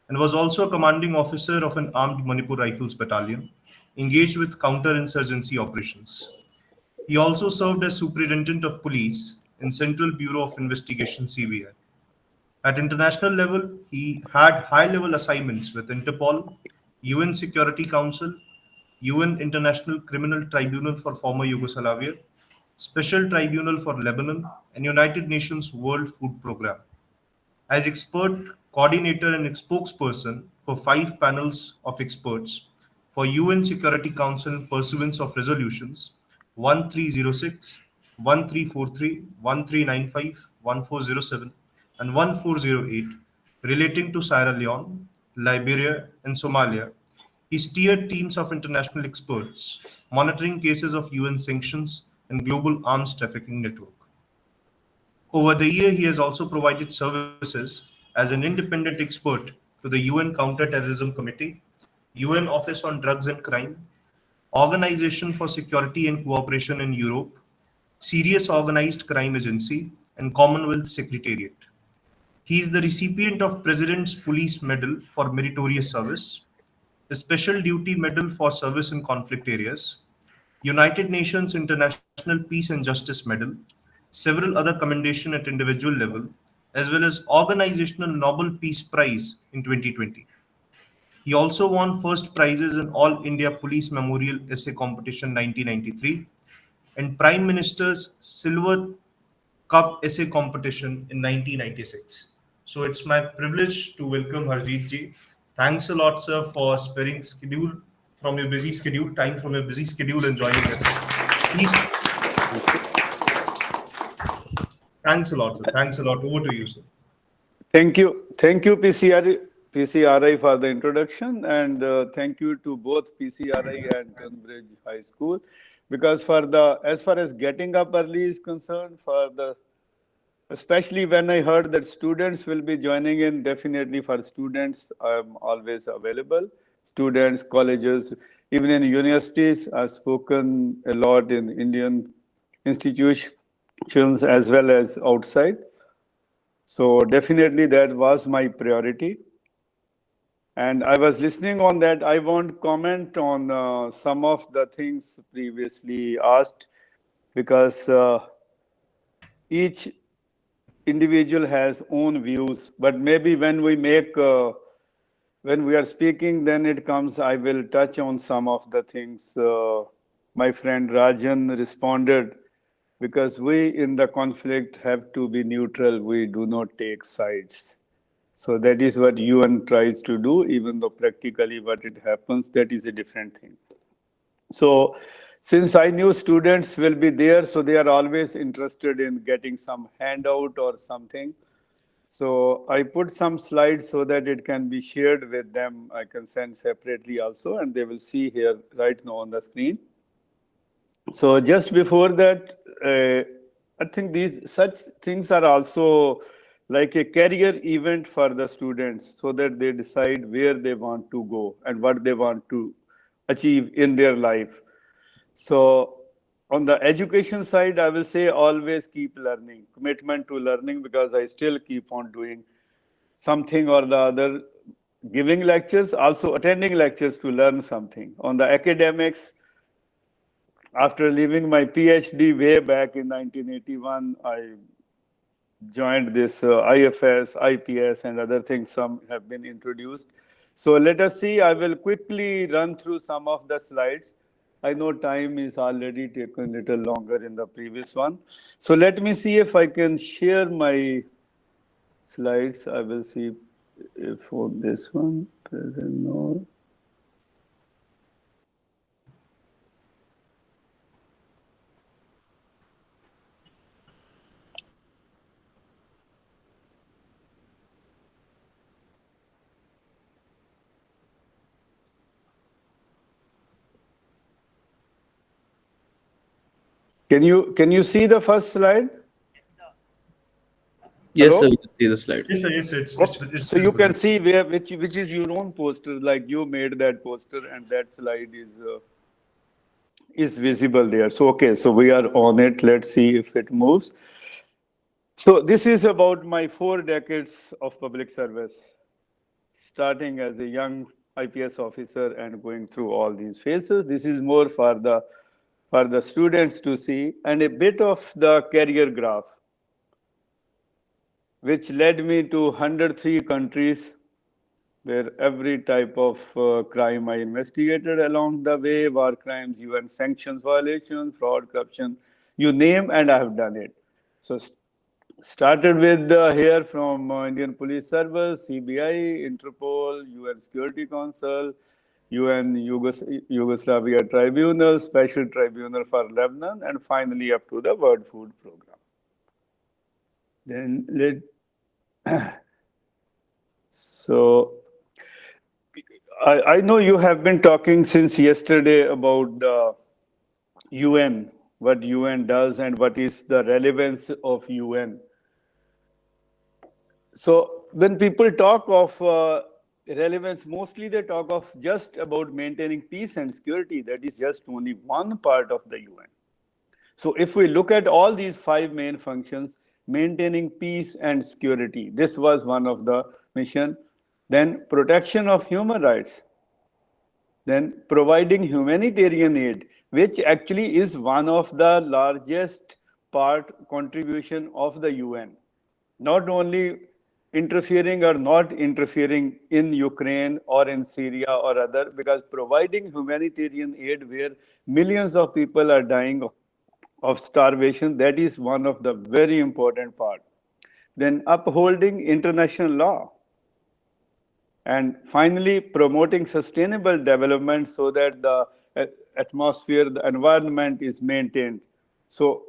and was also a commanding officer of an armed Manipur Rifles battalion engaged with counter-insurgency operations. He also served as superintendent of police in Central Bureau of Investigation (CBI). At international level, he had high-level assignments with Interpol, UN Security Council, UN International Criminal Tribunal for former Yugoslavia, Special Tribunal for Lebanon, and United Nations World Food Programme. As expert coordinator and spokesperson for 5 panels of experts for UN Security Council in pursuance of resolutions 1306, 1343, 1395, 1407, and 1408 relating to Sierra Leone, Liberia, and Somalia, he steered teams of international experts monitoring cases of UN sanctions and global arms trafficking network. Over the year, he has also provided services as an independent expert to the UN Counter-Terrorism Committee, UN Office on Drugs and Crime, Organization for Security and Cooperation in Europe, Serious Organized Crime Agency, and Commonwealth Secretariat. He is the recipient of President's Police Medal for Meritorious Service, the Special Duty Medal for Service in Conflict Areas, United Nations International Peace and Justice Medal, several other commendations at individual level, as well as Organizational Nobel Peace Prize in 2020. He also won first prizes in All India Police Memorial Essay Competition 1993 and Prime Minister's Silver Cup Essay Competition in 1996. So it's my privilege to welcome Harjit ji. Thanks a lot, sir, for sparing time from your busy schedule and joining us. Please. Thanks a lot, sir. Thanks a lot. Over to you, sir. Thank you, PCRI for the introduction, and thank you to both PCRI and Tunbridge High School, because as far as getting up early is concerned, especially when I heard that students will be joining in, definitely for students, I'm always available. Students, colleges, even in universities, I've spoken a lot in Indian institutions as well as outside. So definitely that was my priority. And I was listening on that. I won't comment on some of the things previously asked, because each individual has own views. But maybe when we are speaking, then it comes, I will touch on some of the things my friend Rajan responded, because we in the conflict have to be neutral. We do not take sides. So that is what UN tries to do, even though practically what it happens, that is a different thing. So since I knew students will be there, so they are always interested in getting some handout or something. So I put some slides so that it can be shared with them. I can send separately also, and they will see here right now on the screen. So just before that, I think such things are also like a career event for the students, so that they decide where they want to go and what they want to achieve in their life. So on the education side, I will say always keep learning, commitment to learning, because I still keep on doing something or the other, giving lectures, also attending lectures to learn something. On the academics, after leaving my PhD way back in 1981, I joined this IFS, IPS, and other things. Some have been introduced. So let us see. I will quickly run through some of the slides. I know time is already taken a little longer in the previous one. So let me see if I can share my slides. I will see if on this one, present, no. Can you see the first slide? Yes, Hello? sir, we can see the slide. Yes, sir. Yes, sir. It's So you visible. can see which is your own poster, like you made that poster, and that slide is visible there. So okay, so we are on it. Let's see if it moves. So this is about my 4 decades of public service, starting as a young IPS officer and going through all these phases. This is more for the students to see, and a bit of the career graph, which led me to 103 countries, where every type of crime I investigated along the way, war crimes, UN sanctions violations, fraud, corruption, you name, and I have done it. So started with here from Indian Police Service, CBI, Interpol, UN Security Council, UN Yugoslavia Tribunal, Special Tribunal for Lebanon, and finally up to the World Food Program. Then so I know you have been talking since yesterday about the UN, what UN does and what is the relevance of UN. So when people talk of relevance, mostly they talk of just about maintaining peace and security. That is just only one part of the UN. So if we look at all these 5 main functions, maintaining peace and security, this was one of the mission. Then protection of human rights. Then providing humanitarian aid, which actually is one of the largest contribution of the UN. Not only interfering or not interfering in Ukraine or in Syria or other, because providing humanitarian aid where millions of people are dying of starvation, that is one of the very important part. Then upholding international law. And finally, promoting sustainable development so that the atmosphere, the environment is maintained. So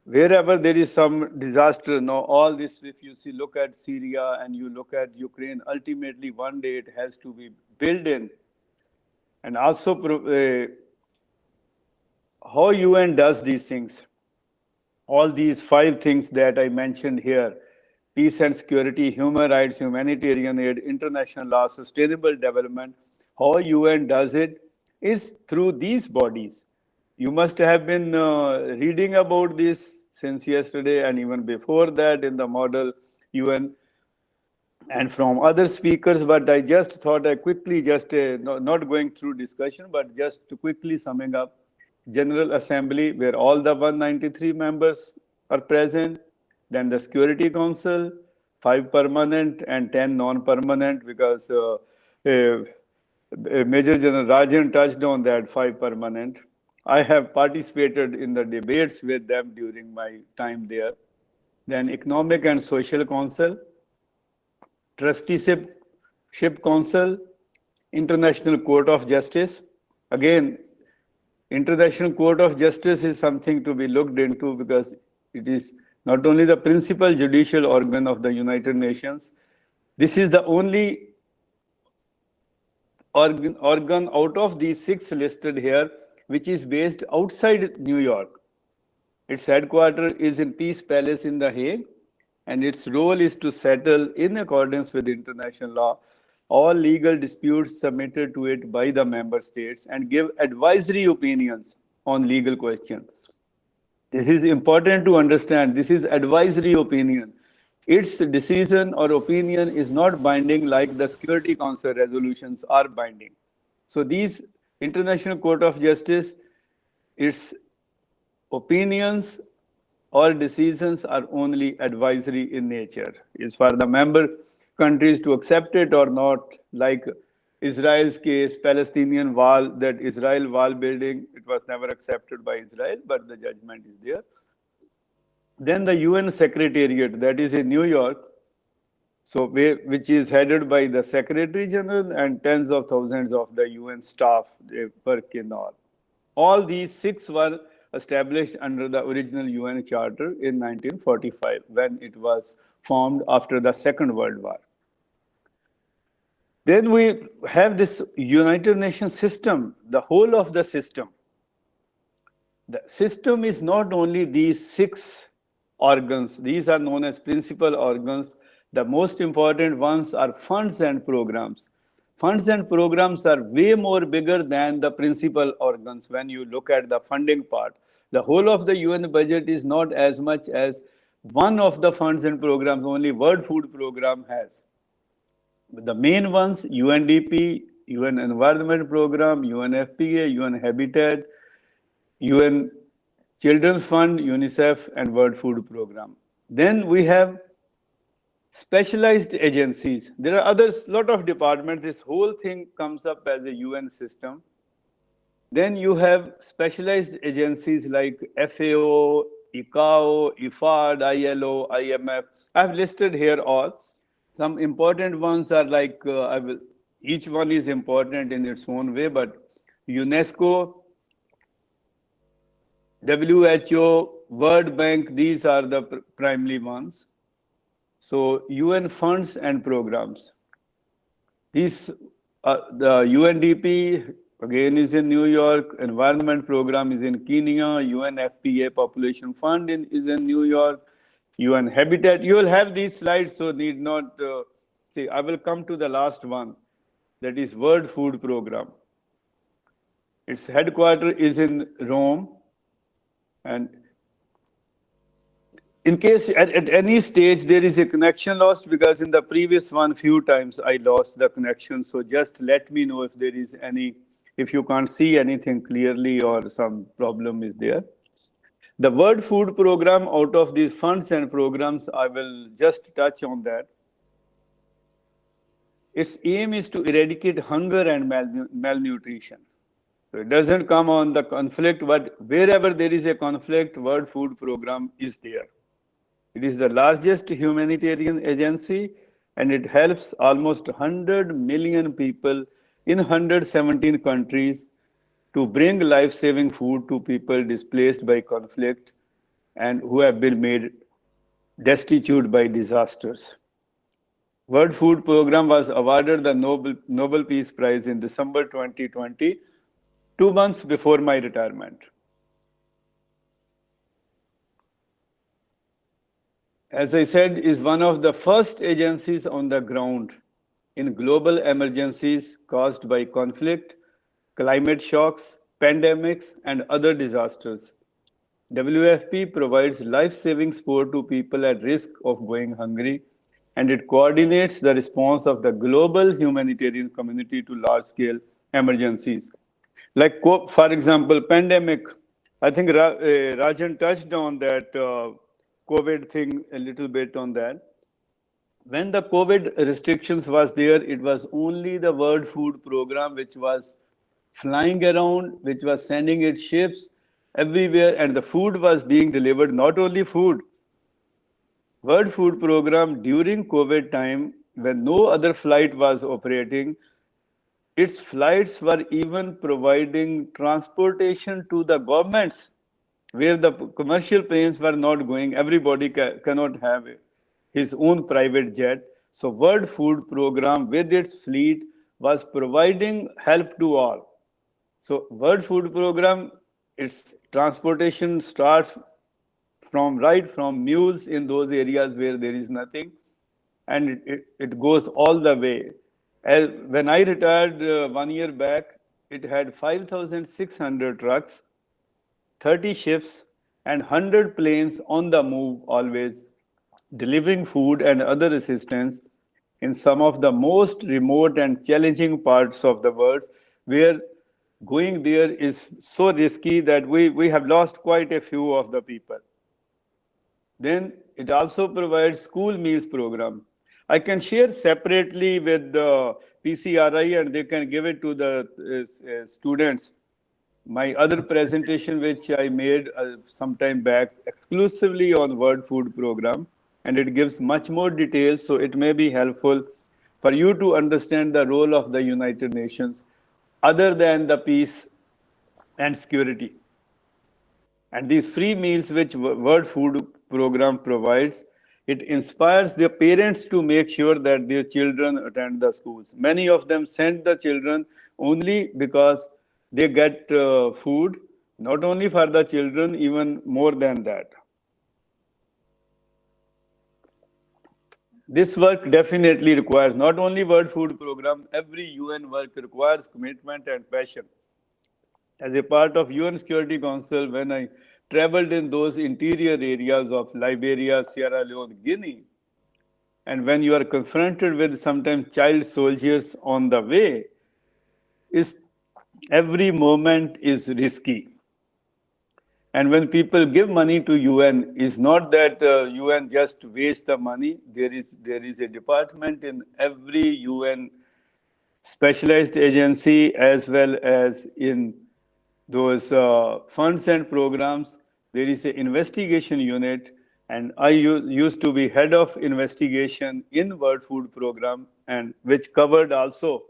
wherever there is some disaster, now all this, if you see, look at Syria and you look at Ukraine, ultimately one day it has to be built in. And also how UN does these things. All these 5 things that I mentioned here: peace and security, human rights, humanitarian aid, international law, sustainable development. How UN does it is through these bodies. You must have been reading about this since yesterday and even before that in the model UN and from other speakers, but I just thought I quickly, just not going through discussion, but just quickly summing up. General Assembly, where all the 193 members are present. Then the Security Council, 5 permanent and 10 non-permanent, because Major General Rajan touched on that 5 permanent. I have participated in the debates with them during my time there. Then Economic and Social Council, Trusteeship Council, International Court of Justice. Again, International Court of Justice is something to be looked into because it is not only the principal judicial organ of the United Nations, this is the only organ out of these 6 listed here, which is based outside New York. Its headquarters is in Peace Palace in The Hague, and its role is to settle, in accordance with international law, all legal disputes submitted to it by the member states and give advisory opinions on legal questions. This is important to understand. This is advisory opinion. Its decision or opinion is not binding like the Security Council resolutions are binding. So these International Court of Justice, its opinions All decisions are only advisory in nature. It's for the member countries to accept it or not, like Israel's case, Palestinian wall, that Israel wall building, it was never accepted by Israel, but the judgment is there. Then the UN Secretariat, that is in New York, so which is headed by the Secretary General and tens of thousands of the UN staff, they work in all. All these 6 were established under the original UN Charter in 1945 when it was formed after the Second World War. Then we have this United Nations system, the whole of the system. The system is not only these 6 organs, these are known as principal organs. The most important ones are funds and programs. Funds and programs are way more bigger than the principal organs when you look at the funding part. The whole of the UN budget is not as much as one of the funds and programs, only World Food Program has. But the main ones, UNDP, UN Environment Program, UNFPA, UN Habitat, UN Children's Fund, UNICEF, and World Food Program. Then we have specialized agencies. There are others, lot of departments. This whole thing comes up as a UN system. Then you have specialized agencies like FAO, ICAO, IFAD, ILO, IMF. I've listed here all. Some important ones are like, each one is important in its own way, but UNESCO, WHO, World Bank, these are the primary ones. So UN funds and programs. These, the UNDP, again, is in New York. Environment Program is in Kenya. UNFPA Population Fund is in New York. UN Habitat. You will have these slides, so need not see. I will come to the last one. That is World Food Program. Its headquarters is in Rome. And in case at any stage there is a connection lost, because in the previous one, few times I lost the connection. So just let me know if there is any, if you can't see anything clearly or some problem is there. The World Food Program, out of these funds and programs, I will just touch on that. Its aim is to eradicate hunger and malnutrition. So it doesn't come on the conflict, but wherever there is a conflict, World Food Program is there. It is the largest humanitarian agency, and it helps almost 100 million people in 117 countries to bring life-saving food to people displaced by conflict and who have been made destitute by disasters. World Food Program was awarded the Nobel Peace Prize in December 2020, 2 months before my retirement. As I said, is one of the first agencies on the ground in global emergencies caused by conflict, climate shocks, pandemics, and other disasters. WFP provides life-saving support to people at risk of going hungry, and it coordinates the response of the global humanitarian community to large-scale emergencies. Like, for example, pandemic, I think Rajan touched on that COVID thing a little bit on that. When the COVID restrictions was there, it was only the World Food Program which was flying around, which was sending its ships everywhere, and the food was being delivered, not only food. World Food Program during COVID time, when no other flight was operating, its flights were even providing transportation to the governments where the commercial planes were not going. Everybody cannot have his own private jet. So World Food Program with its fleet was providing help to all. So World Food Program, its transportation starts from mules in those areas where there is nothing, and it goes all the way. When I retired 1 year back, it had 5,600 trucks, 30 ships, and 100 planes on the move always, delivering food and other assistance in some of the most remote and challenging parts of the world, where going there is so risky that we have lost quite a few of the people. Then it also provides school meals program. I can share separately with the PCRI and they can give it to the students. My other presentation, which I made some time back, exclusively on World Food Program, and it gives much more details, so it may be helpful for you to understand the role of the United Nations other than the peace and security. And these free meals which World Food Program provides, it inspires their parents to make sure that their children attend the schools. Many of them send the children only because they get food, not only for the children, even more than that. This work definitely requires not only World Food Program, every UN work requires commitment and passion. As a part of UN Security Council, when I traveled in those interior areas of Liberia, Sierra Leone, Guinea, and when you are confronted with sometimes child soldiers on the way, every moment is risky. And when people give money to UN, it's not that UN just wastes the money. There is a department in every UN specialized agency as well as in those funds and programs. There is an investigation unit, and I used to be head of investigation in World Food Program, and which covered also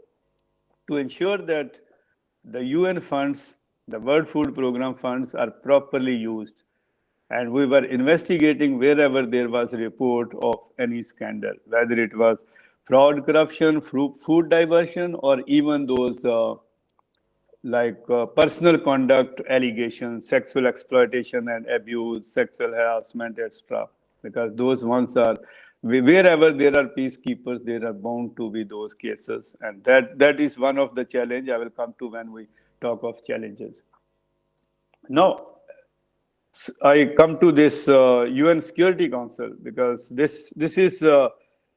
to ensure that the UN funds, the World Food Program funds are properly used. And we were investigating wherever there was a report of any scandal, whether it was fraud, corruption, food diversion, or even those personal conduct allegations, sexual exploitation and abuse, sexual harassment, etc. Because those ones are, wherever there are peacekeepers, there are bound to be those cases. And that is one of the challenge I will come to when we talk of challenges. Now, I come to this UN Security Council because this is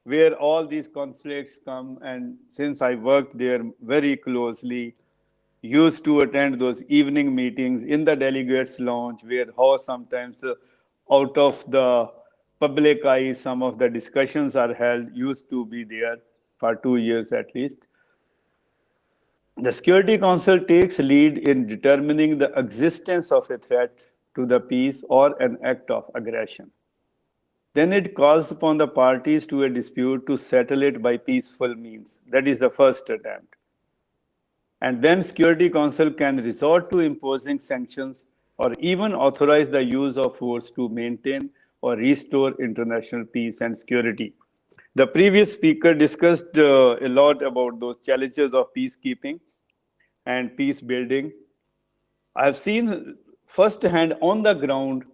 where all these conflicts come. And since I worked there very closely, used to attend those evening meetings in the delegates lounge where how sometimes out of the public eye some of the discussions are held, used to be there for 2 years at least. The Security Council takes lead in determining the existence of a threat to the peace or an act of aggression. Then it calls upon the parties to a dispute to settle it by peaceful means. That is the first attempt. And then Security Council can resort to imposing sanctions or even authorize the use of force to maintain or restore international peace and security. The previous speaker discussed a lot about those challenges of peacekeeping and peace building. I have seen firsthand on the ground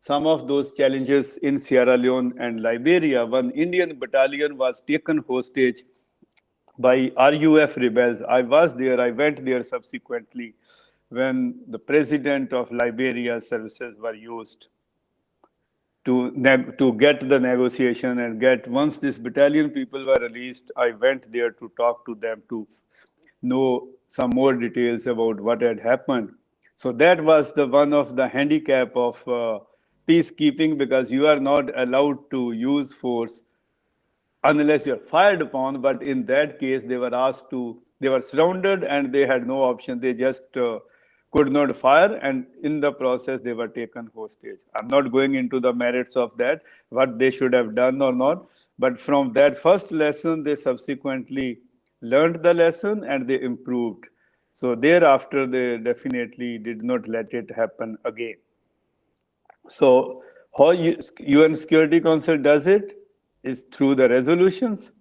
some of those challenges in Sierra Leone and Liberia. One Indian battalion was taken hostage by RUF rebels. I was there, I went there subsequently when the president of Liberia's services were used to get the negotiation and once this battalion people were released, I went there to talk to them to know some more details about what had happened. So that was one of the handicap of peacekeeping, because you are not allowed to use force unless you're fired upon. But in that case, they were surrounded and they had no option. They just could not fire, and in the process, they were taken hostage. I'm not going into the merits of that, what they should have done or not. But from that first lesson, they subsequently learned the lesson and they improved. So thereafter, they definitely did not let it happen again. So how UN Security Council does it is through the resolutions.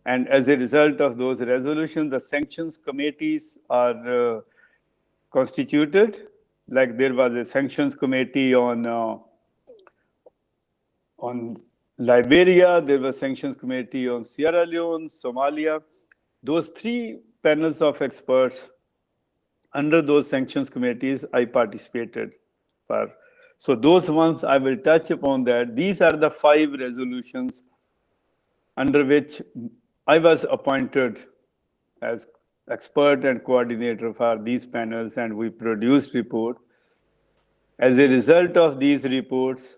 And as a result of those resolutions, the sanctions committees are constituted. Like there was a sanctions committee on Liberia, there was sanctions committee on Sierra Leone, Somalia. Those 3 panels of experts under those sanctions committees, I participated for. So those ones I will touch upon that. These are the 5 resolutions under which I was appointed as expert and coordinator for these panels, and we produced report. As a result of these reports,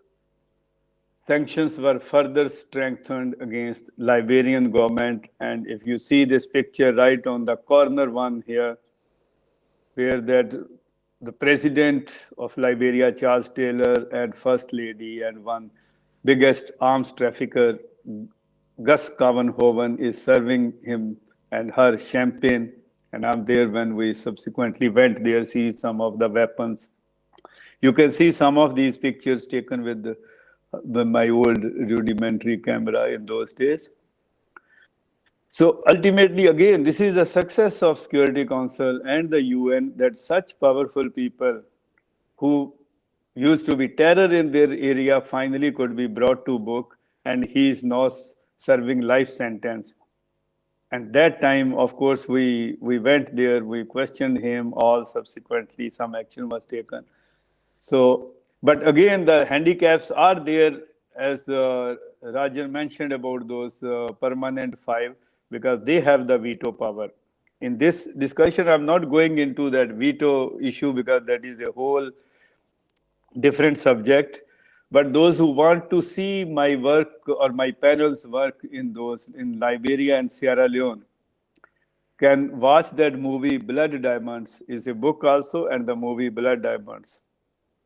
sanctions were further strengthened against Liberian government. And if you see this picture right on the corner one here, where that the president of Liberia, Charles Taylor, and First Lady, and one biggest arms trafficker, Gus Kavanhoven, is serving him and her champagne. And I'm there when we subsequently went there, see some of the weapons. You can see some of these pictures taken with my old rudimentary camera in those days. So ultimately, again, this is the success of Security Council and the UN, that such powerful people who used to be terror in their area finally could be brought to book, and he is now serving life sentence. And that time, of course, we went there, we questioned him, all subsequently some action was taken. So, but again, the handicaps are there, as Rajan mentioned about those permanent 5, because they have the veto power. In this discussion, I'm not going into that veto issue because that is a whole different subject. But those who want to see my work or my panel's work in Liberia and Sierra Leone can watch that movie Blood Diamonds. Is a book also, and the movie Blood Diamonds.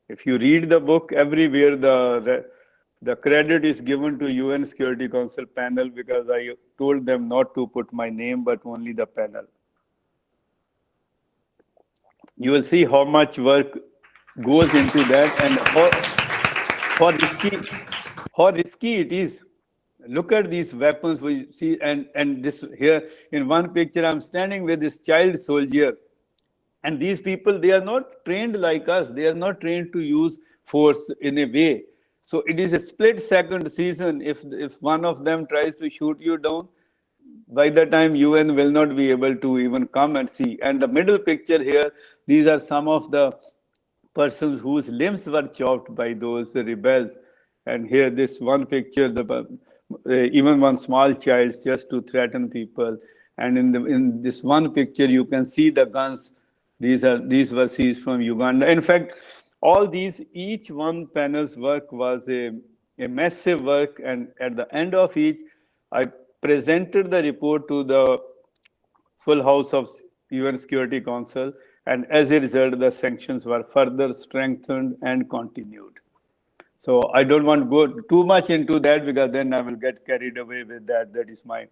If you read the book, everywhere the credit is given to UN Security Council panel, because I told them not to put my name, but only the panel. You will see how much work goes into that, and how risky it is. Look at these weapons we see, and this here in one picture, I'm standing with this child soldier. And these people, they are not trained like us. They are not trained to use force in a way. So it is a split-second decision. If one of them tries to shoot you down, by the time UN will not be able to even come and see. And the middle picture here, these are some of the persons whose limbs were chopped by those rebels. And here, this one picture, even one small child just to threaten people. And in this one picture, you can see the guns. These were seized from Uganda. In fact, all these, each one panel's work was a massive work, and at the end of each, I presented the report to the full house of UN Security Council, and as a result, the sanctions were further strengthened and continued. So I don't want to go too much into that, because then I will get carried away with that. That is my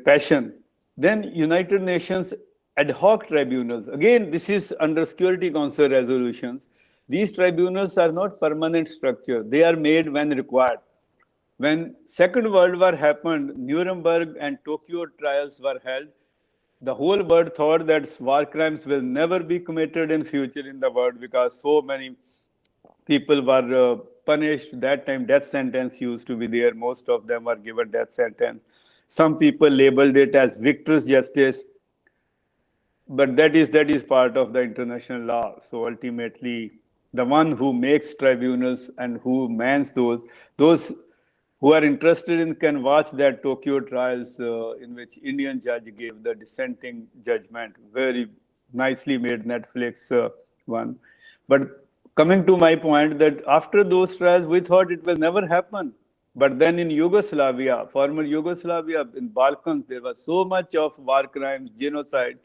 passion. Then United Nations ad hoc tribunals. Again, this is under Security Council resolutions. These tribunals are not permanent structure. They are made when required. When Second World War happened, Nuremberg and Tokyo trials were held. The whole world thought that war crimes will never be committed in future in the world, because so many people were punished. That time, death sentence used to be there. Most of them were given death sentence. Some people labeled it as victor's justice. But that is part of the international law. So ultimately, the one who makes tribunals and who mans those who are interested in can watch that Tokyo trials in which Indian judge gave the dissenting judgment. Very nicely made Netflix one. But coming to my point, that after those trials, we thought it will never happen. But then in Yugoslavia, former Yugoslavia, in Balkans, there was so much of war crimes, genocide,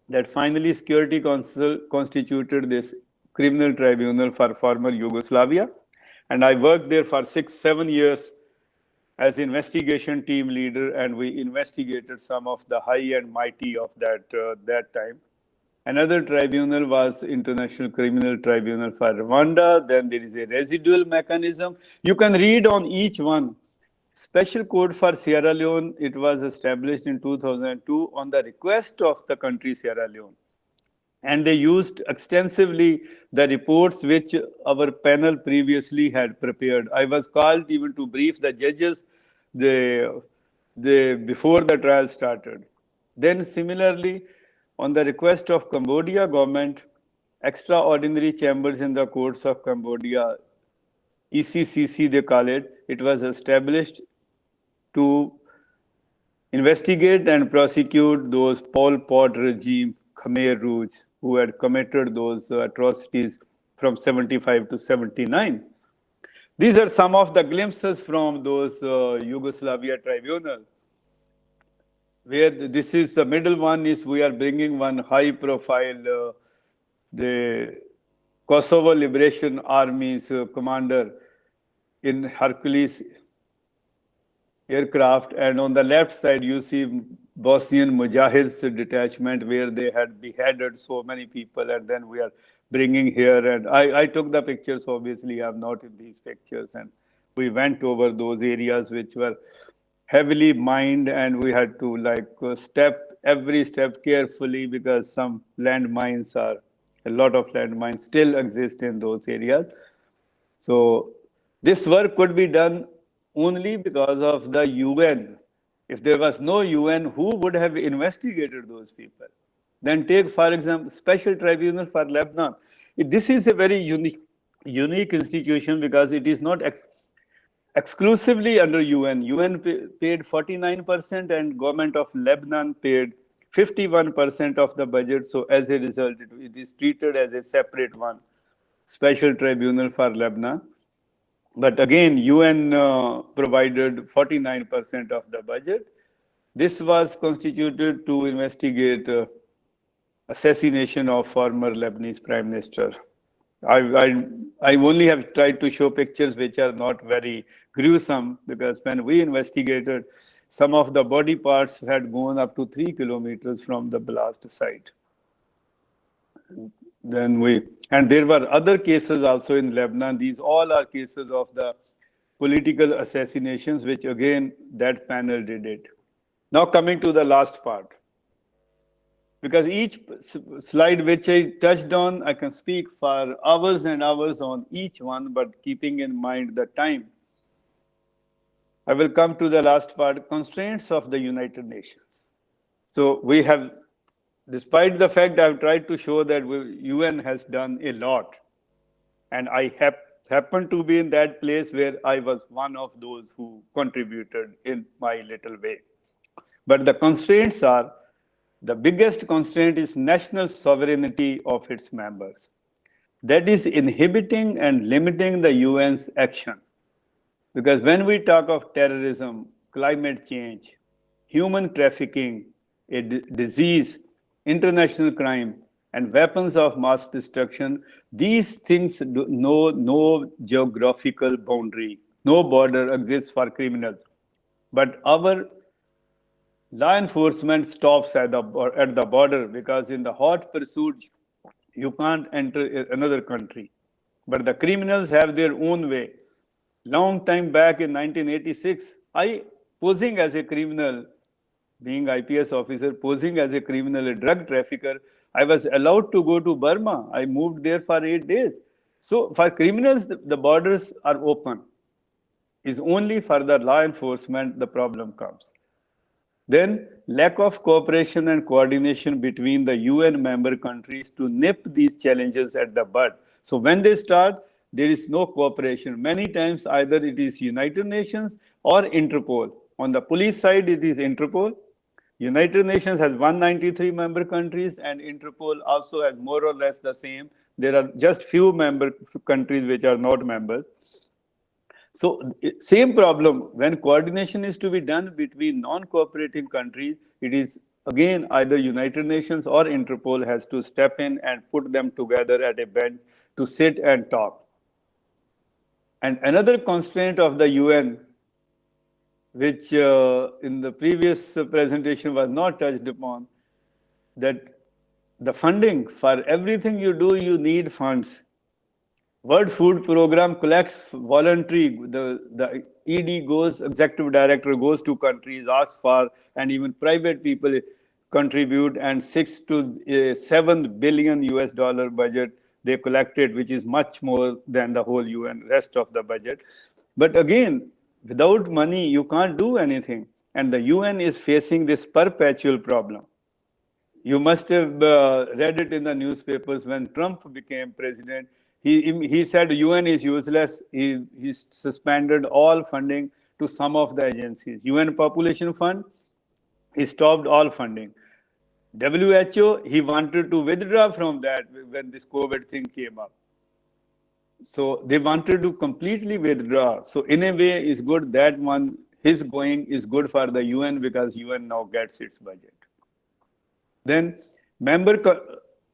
that finally Security Council constituted this criminal tribunal for former Yugoslavia. And I worked there for 6-7 years as investigation team leader, and we investigated some of the high and mighty of that time. Another tribunal was International Criminal Tribunal for Rwanda. Then there is a residual mechanism. You can read on each one. Special Code for Sierra Leone, it was established in 2002 on the request of the country Sierra Leone. And they used extensively the reports which our panel previously had prepared. I was called even to brief the judges before the trial started. Then similarly, on the request of Cambodia government, extraordinary chambers in the courts of Cambodia, ECCC they call it, it was established to investigate and prosecute those Pol Pot regime, Khmer Rouge, who had committed those atrocities from 75 to 79. These are some of the glimpses from those Yugoslavia tribunal, where this is the middle one is we are bringing one high profile, the Kosovo Liberation Army's commander in Hercules aircraft, and on the left side you see Bosnian Mujahids detachment where they had beheaded so many people, and then we are bringing here. And I took the pictures, obviously I'm not in these pictures, and we went over those areas which were heavily mined, and we had to every step carefully because some landmines are, a lot of landmines still exist in those areas. So this work could be done only because of the UN. If there was no UN, who would have investigated those people? Then take, for example, Special Tribunal for Lebanon. This is a very unique institution because it is not exclusively under UN. UN paid 49% and government of Lebanon paid 51% of the budget. So as a result, it is treated as a separate one, Special Tribunal for Lebanon. But again, UN provided 49% of the budget. This was constituted to investigate assassination of former Lebanese Prime Minister. I only have tried to show pictures which are not very gruesome, because when we investigated, some of the body parts had gone up to 3 kilometers from the blast site. And there were other cases also in Lebanon. These all are cases of the political assassinations, which again, that panel did it. Now coming to the last part. Because each slide which I touched on, I can speak for hours and hours on each one, but keeping in mind the time. I will come to the last part, constraints of the United Nations. So we have, despite the fact I've tried to show that UN has done a lot, and I happened to be in that place where I was one of those who contributed in my little way. But the constraints are, the biggest constraint is national sovereignty of its members. That is inhibiting and limiting the UN's action. Because when we talk of terrorism, climate change, human trafficking, a disease, international crime, and weapons of mass destruction, these things know no geographical boundary. No border exists for criminals. But our law enforcement stops at the border, because in the hot pursuit, you can't enter another country. But the criminals have their own way. Long time back in 1986, I, posing as a criminal, being IPS officer, posing as a criminal, a drug trafficker, I was allowed to go to Burma. I moved there for 8 days. So for criminals, the borders are open. It's only for the law enforcement the problem comes. Then lack of cooperation and coordination between the UN member countries to nip these challenges at the bud. So when they start, there is no cooperation. Many times either it is United Nations or Interpol. On the police side, it is Interpol. United Nations has 193 member countries, and Interpol also has more or less the same. There are just few member countries which are not members. So same problem, when coordination is to be done between non-cooperating countries, it is again either United Nations or Interpol has to step in and put them together at a bench to sit and talk. And another constraint of the UN, which in the previous presentation was not touched upon, that the funding, for everything you do, you need funds. World Food Program collects voluntary, the ED goes, executive director goes to countries, asks for, and even private people contribute, and 6 to 7 billion US dollar budget they collected, which is much more than the whole UN, rest of the budget. But again, without money, you can't do anything. And the UN is facing this perpetual problem. You must have read it in the newspapers when Trump became president. He said UN is useless. He suspended all funding to some of the agencies. UN Population Fund, he stopped all funding. WHO, he wanted to withdraw from that when this COVID thing came up. So they wanted to completely withdraw. So in a way, it's good that one, his going is good for the UN because UN now gets its budget. Then member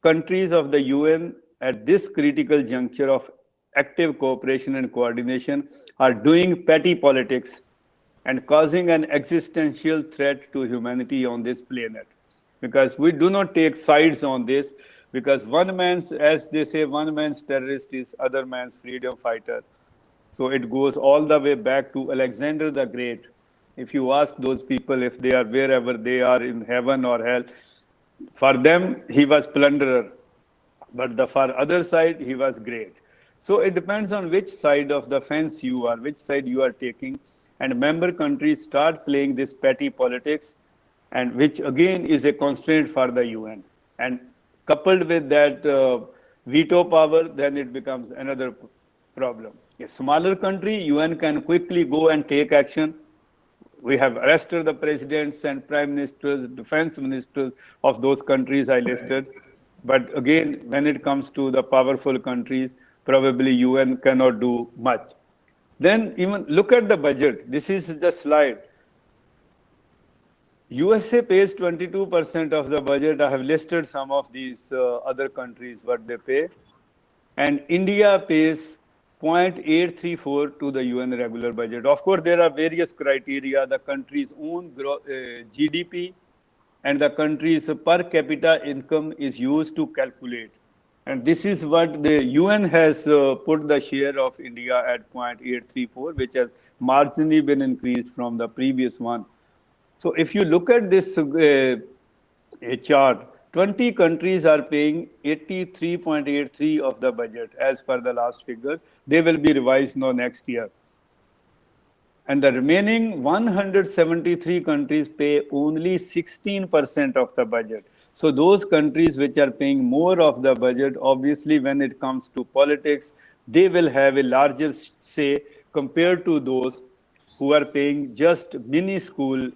countries of the UN at this critical juncture of active cooperation and coordination are doing petty politics and causing an existential threat to humanity on this planet. Because we do not take sides on this, because one man's, as they say, one man's terrorist is other man's freedom fighter. So it goes all the way back to Alexander the Great. If you ask those people if they are wherever they are in heaven or hell, for them, he was plunderer. But for other side, he was great. So it depends on which side of the fence you are, which side you are taking. And member countries start playing this petty politics, and which again is a constraint for the UN. And coupled with that veto power, then it becomes another problem. A smaller country, UN can quickly go and take action. We have arrested the presidents and prime ministers, defense ministers of those countries I listed. But again, when it comes to the powerful countries, probably UN cannot do much. Then even look at the budget. This is the slide. USA pays 22% of the budget. I have listed some of these other countries, what they pay. And India pays 0.834 to the UN regular budget. Of course, there are various criteria, the country's own GDP and the country's per capita income is used to calculate. And this is what the UN has put the share of India at 0.834, which has marginally been increased from the previous one. So if you look at this chart, 20 countries are paying 83.83 of the budget as per the last figure. They will be revised now next year. And the remaining 173 countries pay only 16% of the budget. So those countries which are paying more of the budget, obviously when it comes to politics, they will have a larger say compared to those who are paying just minuscule,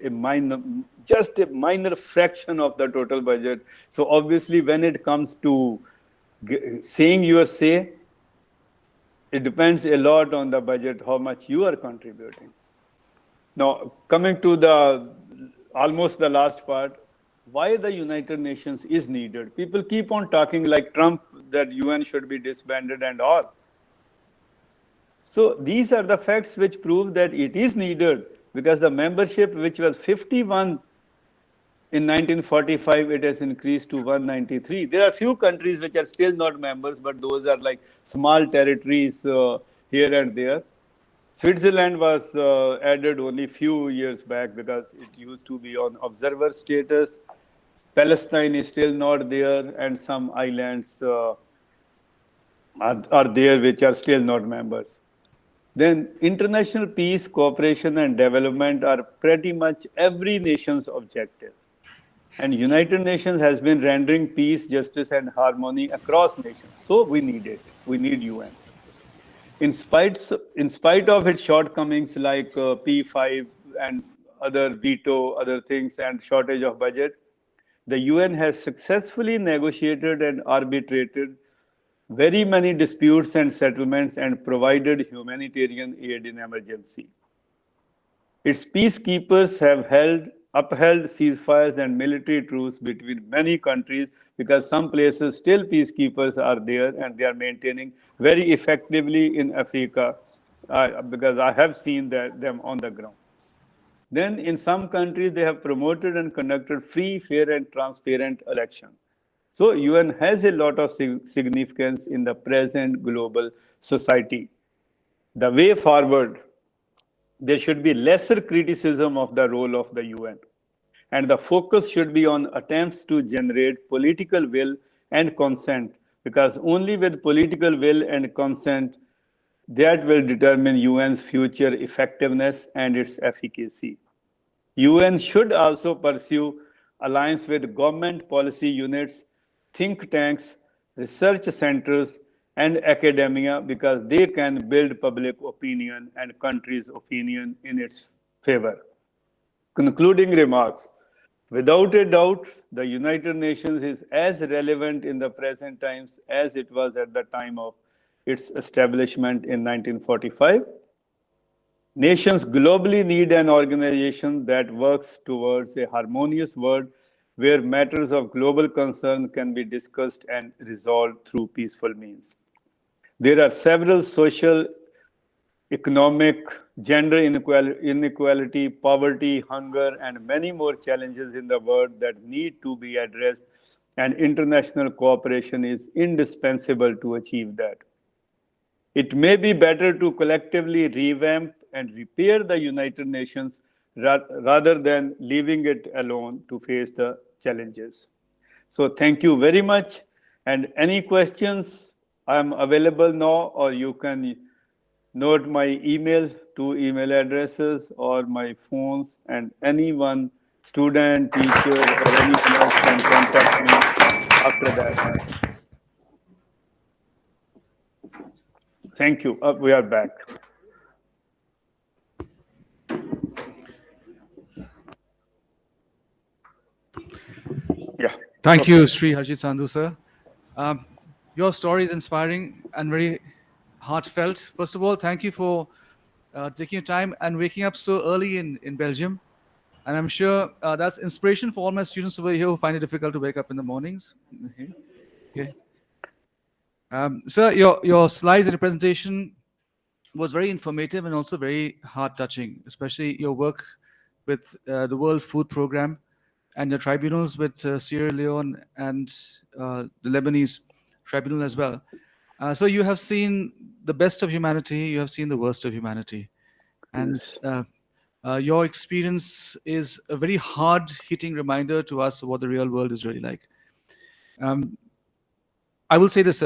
just a minor fraction of the total budget. So obviously when it comes to saying your say, it depends a lot on the budget, how much you are contributing. Now, coming to the almost the last part, why the United Nations is needed. People keep on talking like Trump that UN should be disbanded and all. So these are the facts which prove that it is needed, because the membership, which was 51 in 1945, it has increased to 193. There are few countries which are still not members, but those are like small territories here and there. Switzerland was added only few years back because it used to be on observer status. Palestine is still not there, and some islands are there which are still not members. Then international peace, cooperation, and development are pretty much every nation's objective. And United Nations has been rendering peace, justice, and harmony across nations. So we need it. We need UN. In spite of its shortcomings like P5 and other veto, other things, and shortage of budget, the UN has successfully negotiated and arbitrated very many disputes and settlements and provided humanitarian aid in emergency. Its peacekeepers have upheld ceasefires and military truce between many countries, because some places still peacekeepers are there and they are maintaining very effectively in Africa, because I have seen them on the ground. Then in some countries, they have promoted and conducted free, fair, and transparent elections. So UN has a lot of significance in the present global society. The way forward, there should be lesser criticism of the role of the UN. And the focus should be on attempts to generate political will and consent, because only with political will and consent, that will determine UN's future effectiveness and its efficacy. UN should also pursue alliance with government policy units, think tanks, research centers, and academia, because they can build public opinion and countries' opinion in its favor. Concluding remarks. Without a doubt, the United Nations is as relevant in the present times as it was at the time of its establishment in 1945. Nations globally need an organization that works towards a harmonious world where matters of global concern can be discussed and resolved through peaceful means. There are several social, economic, gender inequality, poverty, hunger, and many more challenges in the world that need to be addressed, and international cooperation is indispensable to achieve that. It may be better to collectively revamp and repair the United Nations rather than leaving it alone to face the challenges. So thank you very much. And any questions, I'm available now, or you can note my email, 2 email addresses, or my phones, and anyone, student, teacher, or anyone else can contact me after that. Thank you. We are back. Yeah. Thank you, Shri, Harjit, Sandhu, sir. Your story is inspiring and very heartfelt. First of all, thank you for taking your time and waking up so early in Belgium. And I'm sure that's inspiration for all my students over here who find it difficult to wake up in the mornings. Okay. Sir, your slides and your presentation was very informative and also very heart-touching, especially your work with the World Food Programme and your tribunals with Sierra Leone and the Lebanese tribunal as well. So you have seen the best of humanity, you have seen the worst of humanity. And your experience is a very hard-hitting reminder to us of what the real world is really like. I will say this,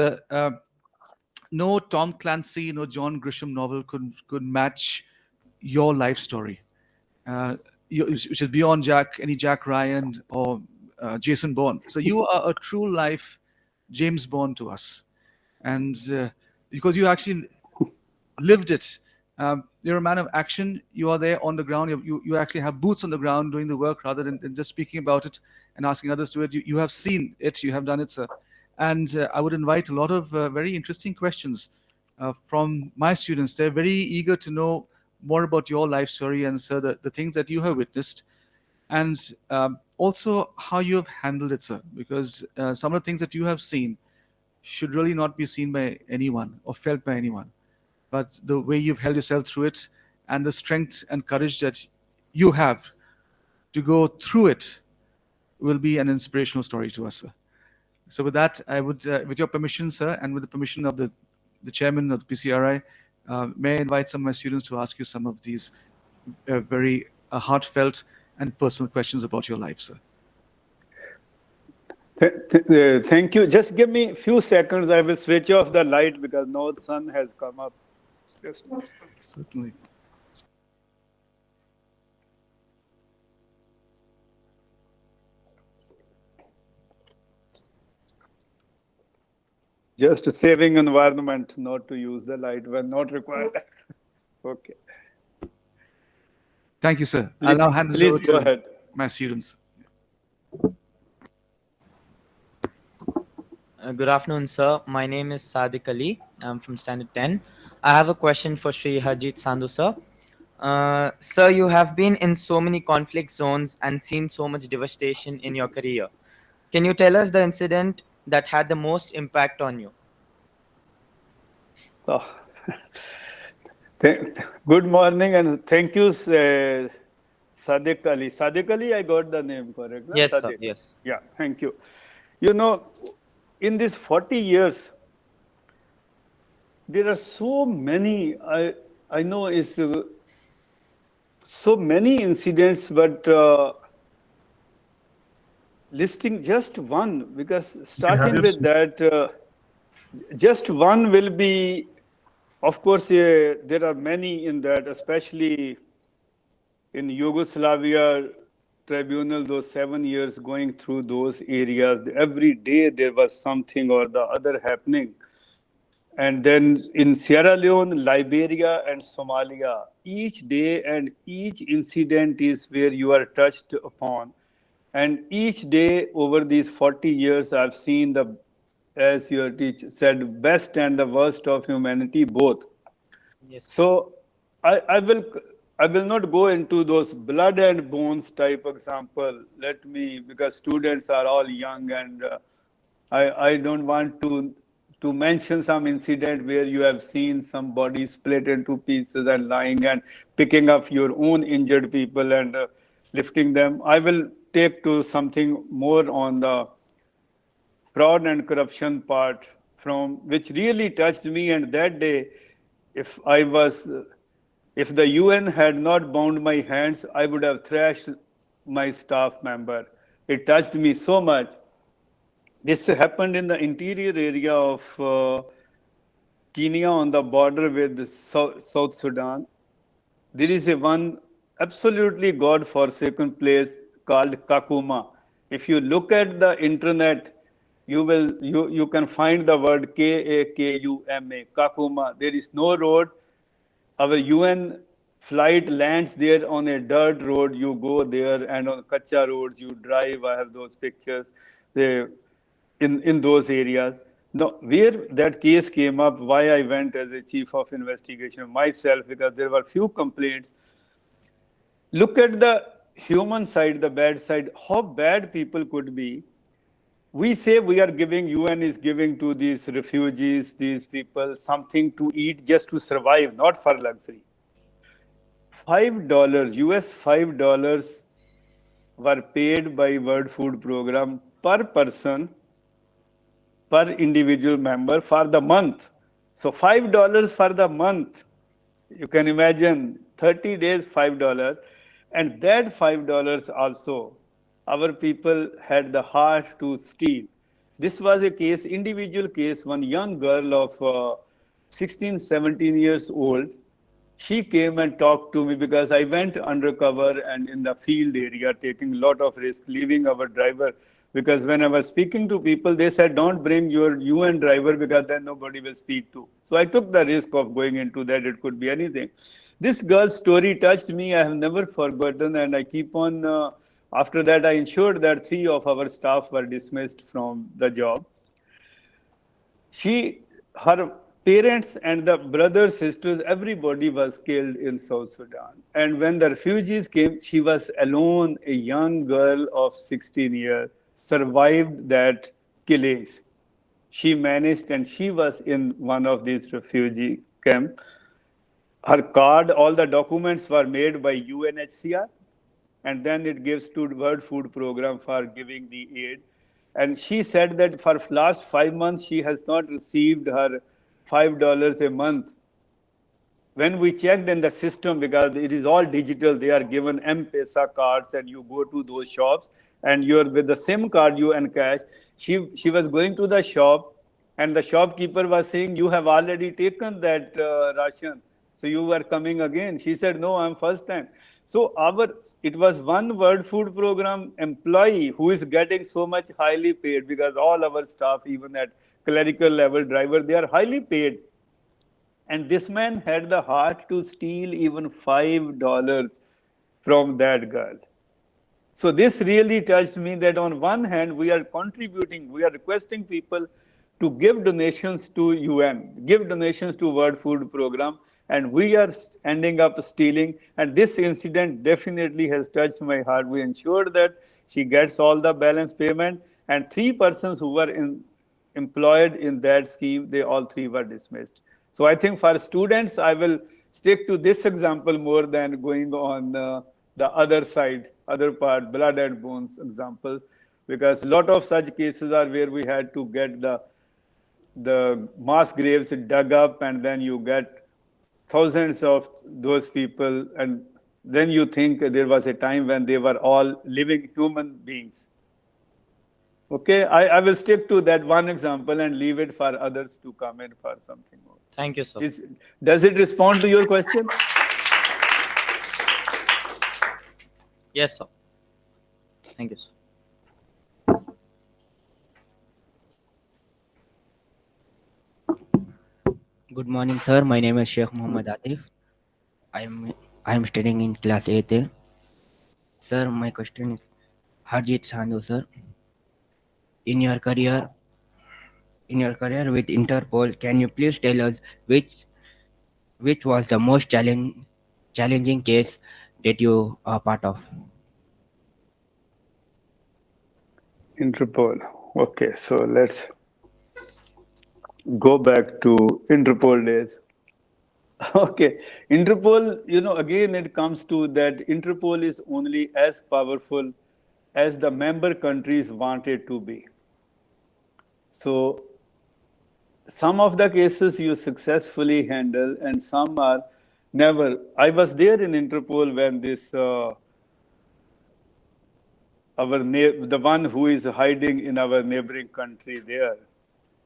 no Tom Clancy, no John Grisham novel could match your life story, which is beyond any Jack Ryan or Jason Bourne. So you are a true life James Bond to us. And because you actually lived it. You're a man of action. You are there on the ground. You actually have boots on the ground doing the work rather than just speaking about it and asking others to do it. You have seen it. You have done it, sir. And I would invite a lot of very interesting questions from my students. They're very eager to know more about your life story and, sir, the things that you have witnessed. And also how you have handled it, sir. Because some of the things that you have seen should really not be seen by anyone or felt by anyone. But the way you've held yourself through it and the strength and courage that you have to go through it will be an inspirational story to us, sir. So with that, I would, with your permission, sir, and with the permission of the chairman of the PCRI, may I invite some of my students to ask you some of these very heartfelt and personal questions about your life, sir. Thank you. Just give me a few seconds. I will switch off the light because now the sun has come up. Yes. Certainly. Just saving environment, not to use the light when not required. Okay. Thank you, sir. I'll now hand it over to my students. Good afternoon, sir. My name is Sadiq Ali. I'm from Standard 10. I have a question for Shri Harjit Sandhu, sir. Sir, you have been in so many conflict zones and seen so much devastation in your career. Can you tell us the incident that had the most impact on you? Oh. Good morning and thank you, Sadiq Ali. Sadiq Ali, I got the name correct? Yes, Sadiq. sir. Yes. Yeah, thank you. You know, in these 40 years, there are so many, I know it's so many incidents, but listing just one, because starting with that, just one will be, of course, there are many in that, especially in Yugoslavia tribunal, those 7 years going through those areas. Every day there was something or the other happening. And then in Sierra Leone, Liberia, and Somalia, each day and each incident is where you are touched upon. And each day over these 40 years, I've seen the as your teacher said, best and the worst of humanity, both. Yes. So I will not go into those blood and bones type example. Let me, because students are all young, and I don't want to mention some incident where you have seen some body split into pieces and lying and picking up your own injured people and lifting them. I will take to something more on the fraud and corruption part, from which really touched me. And that day, if I was, if the UN had not bound my hands, I would have thrashed my staff member. It touched me so much. This happened in the interior area of Kenya, on the border with South Sudan. There is a one absolutely God-forsaken place called Kakuma. If you look at the internet, you can find the word Kakuma, Kakuma. There is no road. Our UN flight lands there on a dirt road. You go there, and on kacha roads you drive. I have those pictures. In those areas. Now, where that case came up, why I went as a chief of investigation myself, because there were few complaints. Look at the human side, the bad side, how bad people could be. We say we are giving, UN is giving to these refugees, these people, something to eat just to survive, not for luxury. $5, US $5 were paid by World Food Program per person, per individual member for the month. So $5 for the month. You can imagine 30 days, $5. And that $5 also, our people had the heart to steal. This was a case, individual case, one young girl of 16, 17 years old. She came and talked to me because I went undercover and in the field area, taking a lot of risk, leaving our driver. Because when I was speaking to people, they said, don't bring your UN driver because then nobody will speak to. So I took the risk of going into that. It could be anything. This girl's story touched me. I have never forgotten. And I keep on, after that, I ensured that 3 of our staff were dismissed from the job. Her parents and the brothers, sisters, everybody was killed in South Sudan. And when the refugees came, she was alone, a young girl of 16 years, survived that killings. She managed, and she was in one of these refugee camps. Her card, all the documents were made by UNHCR, and then it gives to the World Food Program for giving the aid. And she said that for last 5 months, she has not received her $5 a month. When we checked in the system, because it is all digital, they are given M-Pesa cards, and you go to those shops, and you're with the SIM card, you encash. She was going to the shop, and the shopkeeper was saying, you have already taken that ration, so you were coming again. She said, no, I'm first time. So it was one World Food Program employee who is getting so much highly paid, because all our staff, even at clerical level driver, they are highly paid. And this man had the heart to steal even $5 from that girl. So this really touched me, that on one hand, we are contributing, we are requesting people to give donations to UN, give donations to World Food Program, and we are ending up stealing. And this incident definitely has touched my heart. We ensured that she gets all the balance payment, and 3 persons who were employed in that scheme, they all 3 were dismissed. So I think for students, I will stick to this example more than going on the other side, other part, blood and bones examples, because a lot of such cases are where we had to get the mass graves dug up, and then you get thousands of those people, and then you think there was a time when they were all living human beings. Okay, I will stick to that one example and leave it for others to come in for something more. Thank you, sir. Does it respond to your question? Yes, sir. Thank you, sir. Good morning, sir. My name is Sheikh Muhammad Atif. I am studying in class 8. Sir, my question is Harjit Sandhu, sir. In your career, in your career with Interpol, can you please tell us which was the most challenging case that you are part of? Interpol. Okay, so let's go back to Interpol days. Okay, Interpol, again, it comes to that Interpol is only as powerful as the member countries want it to be. So, some of the cases you successfully handle, and some are never. I was there in Interpol when this, the one who is hiding in our neighboring country there,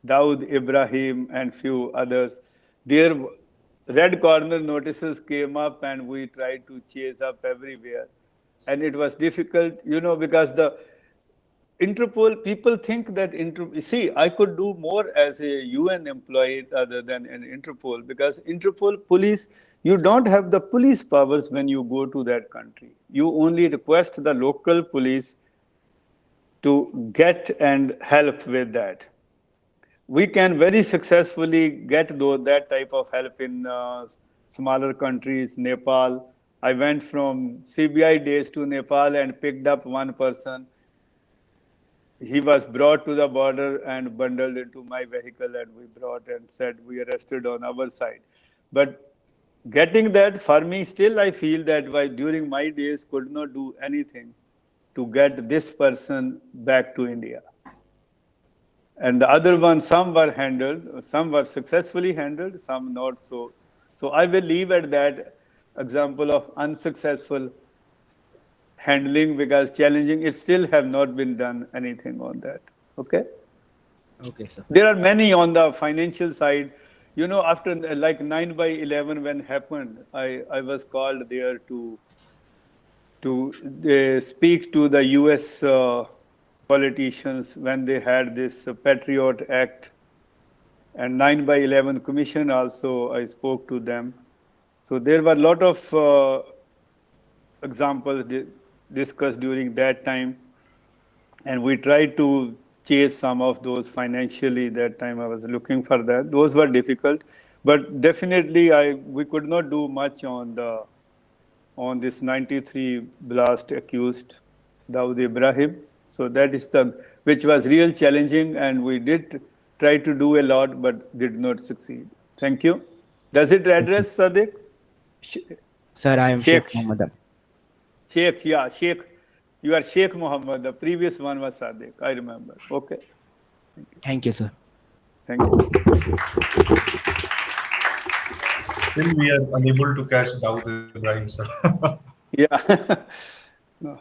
Daud Ibrahim and few others, their red corner notices came up and we tried to chase up everywhere. And it was difficult, because the Interpol, people think that see, I could do more as a UN employee other than an Interpol, because Interpol police, you don't have the police powers when you go to that country. You only request the local police to get and help with that. We can very successfully get that type of help in smaller countries, Nepal. I went from CBI days to Nepal and picked up one person. He was brought to the border and bundled into my vehicle, and we brought and said we arrested on our side. But getting that, for me, still I feel that during my days could not do anything to get this person back to India. And the other one, some were handled, some were successfully handled, some not so. So I will leave at that example of unsuccessful handling, because challenging, it still have not been done anything on that. Okay? Okay, sir. There are many on the financial side. After like 9/11 when happened, I was called there to speak to the US politicians when they had this Patriot Act and 9/11 Commission also, I spoke to them. So there were a lot of examples discussed during that time. And we tried to chase some of those financially. That time I was looking for that. Those were difficult. But definitely we could not do much on this 93 blast accused Dawood Ibrahim. So that is which was real challenging, and we did try to do a lot, but did not succeed. Thank you. Does it address Sadiq? Sir, I am Sheikh Mohammed. Sheikh, yeah, Sheikh. You are Sheikh Mohammed. The previous one was Sadiq. I remember. Okay. Thank you, sir. Thank you. Still, we are unable to catch Dawood Ibrahim, sir. Yeah. No.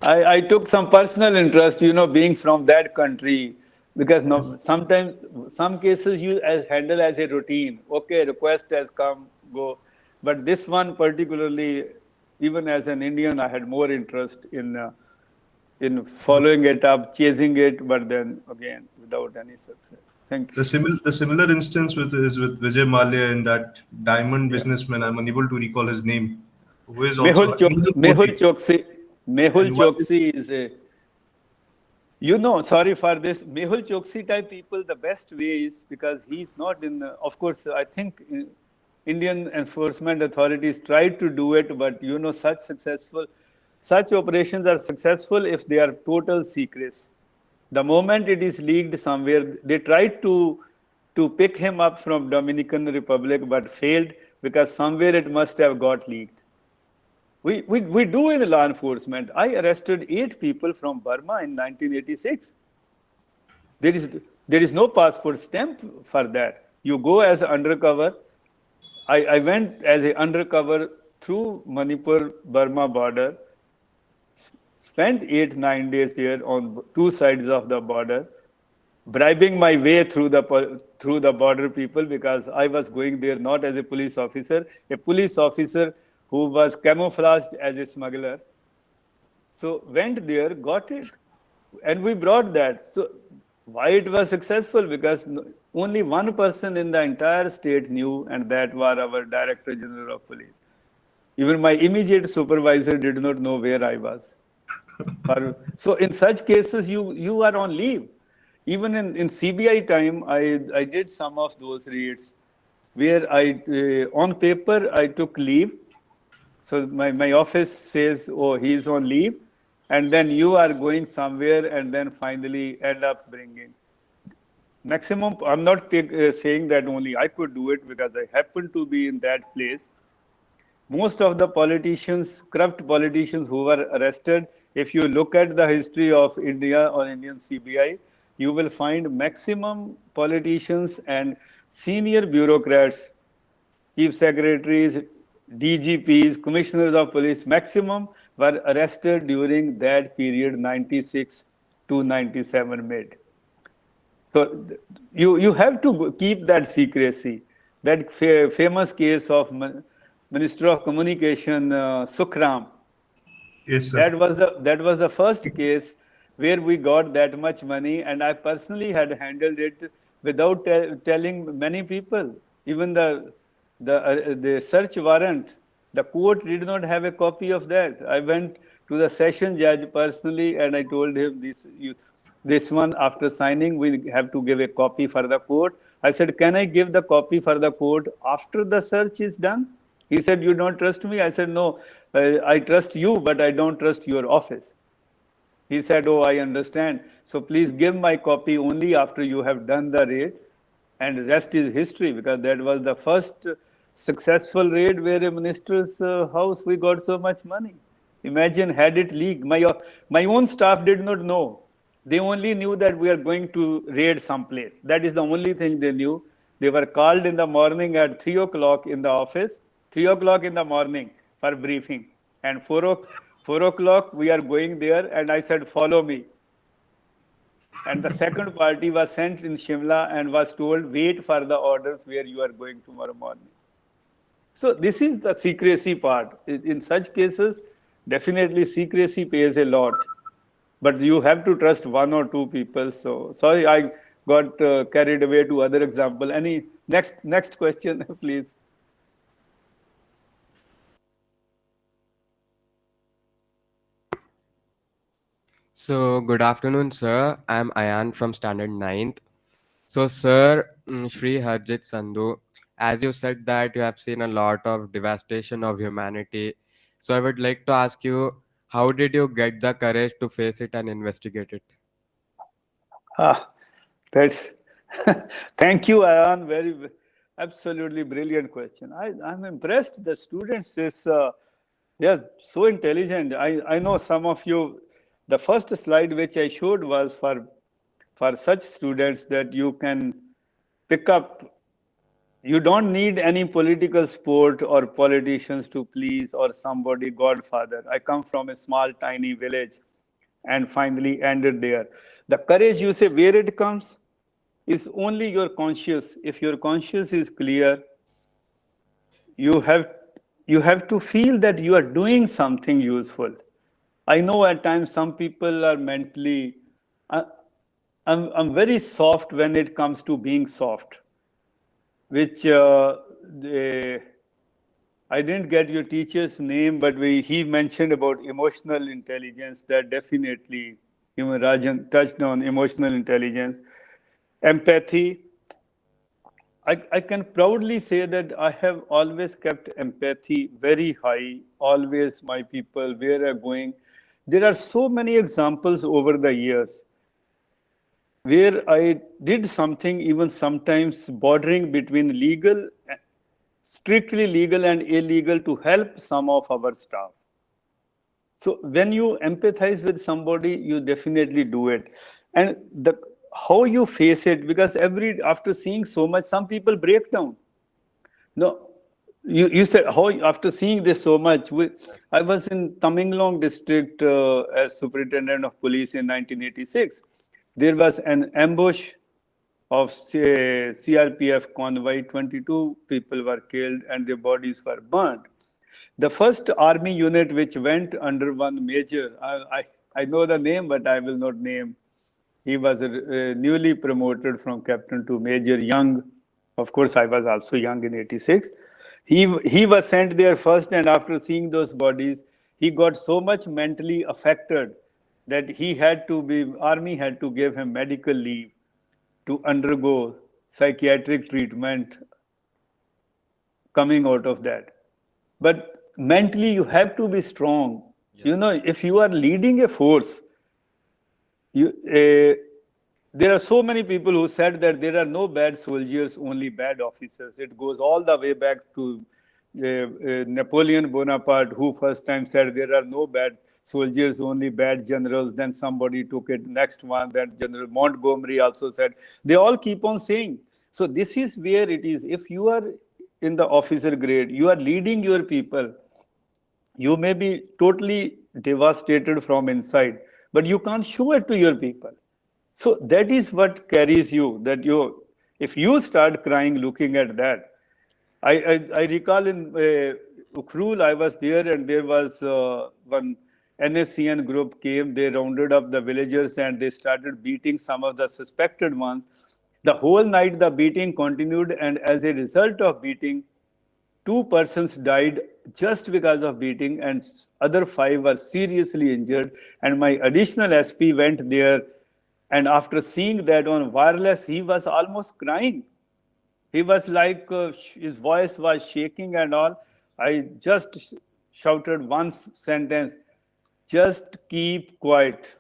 I took some personal interest, being from that country, because sometimes, some cases you handle as a routine. Okay, request has come, go. But this one particularly, even as an Indian, I had more interest in following it up, chasing it, but then again, without any success. Thank you. The similar instance is with Vijay Mallya and that diamond businessman. I'm unable to recall his name. Who is also Mehul Choksi. Mehul Choksi is a, sorry for this, Mehul Choksi type people, the best way is because he's not in, of course, I think Indian enforcement authorities tried to do it, but such operations are successful if they are total secrets. The moment it is leaked somewhere, they tried to pick him up from Dominican Republic, but failed because somewhere it must have got leaked. We do in law enforcement. I arrested 8 people from Burma in 1986. There is no passport stamp for that. You go as undercover. I went as an undercover through Manipur-Burma border, spent 8-9 days there on 2 sides of the border, bribing my way through the border people, because I was going there not as a police officer who was camouflaged as a smuggler. So went there, got it, and we brought that. So why it was successful? Because only one person in the entire state knew, and that was our Director General of Police. Even my immediate supervisor did not know where I was. So in such cases, you are on leave. Even in CBI time, I did some of those raids where on paper, I took leave. So my office says, oh, he's on leave. And then you are going somewhere and then finally end up bringing. Maximum, I'm not saying that only I could do it because I happen to be in that place. Most of the politicians, corrupt politicians who were arrested, if you look at the history of India or Indian CBI, you will find maximum politicians and senior bureaucrats, chief secretaries, DGPs, commissioners of police, maximum were arrested during that period, 96 to 97 mid. So you have to keep that secrecy. That famous case of Minister of Communication Sukhram. Yes, sir. That was the first case where we got that much money, and I personally had handled it without telling many people. Even the search warrant, the court did not have a copy of that. I went to the session judge personally, and I told him this one, after signing, we have to give a copy for the court. I said, can I give the copy for the court after the search is done? He said, you don't trust me? I said, no, I trust you, but I don't trust your office. He said, oh, I understand. So please give my copy only after you have done the raid. And rest is history, because that was the first successful raid where a minister's house we got so much money. Imagine had it leaked. My own staff did not know. They only knew that we are going to raid someplace. That is the only thing they knew. They were called in the morning at 3 o'clock in the office, 3 o'clock in the morning for briefing. And 4 o'clock, we are going there. And I said, follow me. And the second party was sent in Shimla and was told, wait for the orders where you are going tomorrow morning. So this is the secrecy part. In such cases, definitely secrecy pays a lot. But you have to trust one or two people. So sorry, I got carried away to other example. Any next question, please. So, good afternoon, sir. I'm Ayan from Standard 9th. So, sir, Shri, Harjit, Sandhu, as you said that you have seen a lot of devastation of humanity. So, I would like to ask you, how did you get the courage to face it and investigate it? That's thank you, Ayan. Very absolutely brilliant question. I'm impressed. The students is so intelligent. I know some of you. The first slide which I showed was for such students that you can pick up. You don't need any political sport or politicians to please or somebody godfather. I come from a small, tiny village and finally ended there. The courage, you say, where it comes is only your conscience. If your conscience is clear, you have to feel that you are doing something useful. I know at times some people are mentally, I'm very soft when it comes to being soft, which I didn't get your teacher's name, but he mentioned about emotional intelligence. That definitely, even Rajan touched on emotional intelligence. Empathy. I can proudly say that I have always kept empathy very high. Always my people, where I'm going. There are so many examples over the years where I did something even sometimes bordering between legal, strictly legal and illegal to help some of our staff. So when you empathize with somebody, you definitely do it. And how you face it, because after seeing so much, some people break down. No, you said how after seeing this so much. I was in Tamenglong district as superintendent of police in 1986. There was an ambush of CRPF convoy. 22 people were killed and their bodies were burned. The first army unit which went under one major, I know the name, but I will not name. He was newly promoted from captain to major, young. Of course, I was also young in 86. He was sent there first, and after seeing those bodies, he got so much mentally affected that army had to give him medical leave. to undergo psychiatric treatment coming out of that. But mentally, you have to be strong. Yes. You know, if you are leading a force, there are so many people who said that there are no bad soldiers, only bad officers. It goes all the way back to Napoleon Bonaparte, who first time said there are no bad soldiers, only bad generals. Then somebody took it, next one, then General Montgomery also said. They all keep on saying. So this is where it is. If you are in the officer grade, you are leading your people, you may be totally devastated from inside, but you can't show it to your people. So that is what carries you, that if you start crying looking at that. I recall in Ukhrul, I was there, and there was one NSCN group came, they rounded up the villagers and they started beating some of the suspected ones. The whole night the beating continued, and as a result of beating, 2 persons died just because of beating, and other 5 were seriously injured. And my additional SP went there, and after seeing that on wireless, he was almost crying. He was like, his voice was shaking and all. I just shouted one sentence, just keep quiet.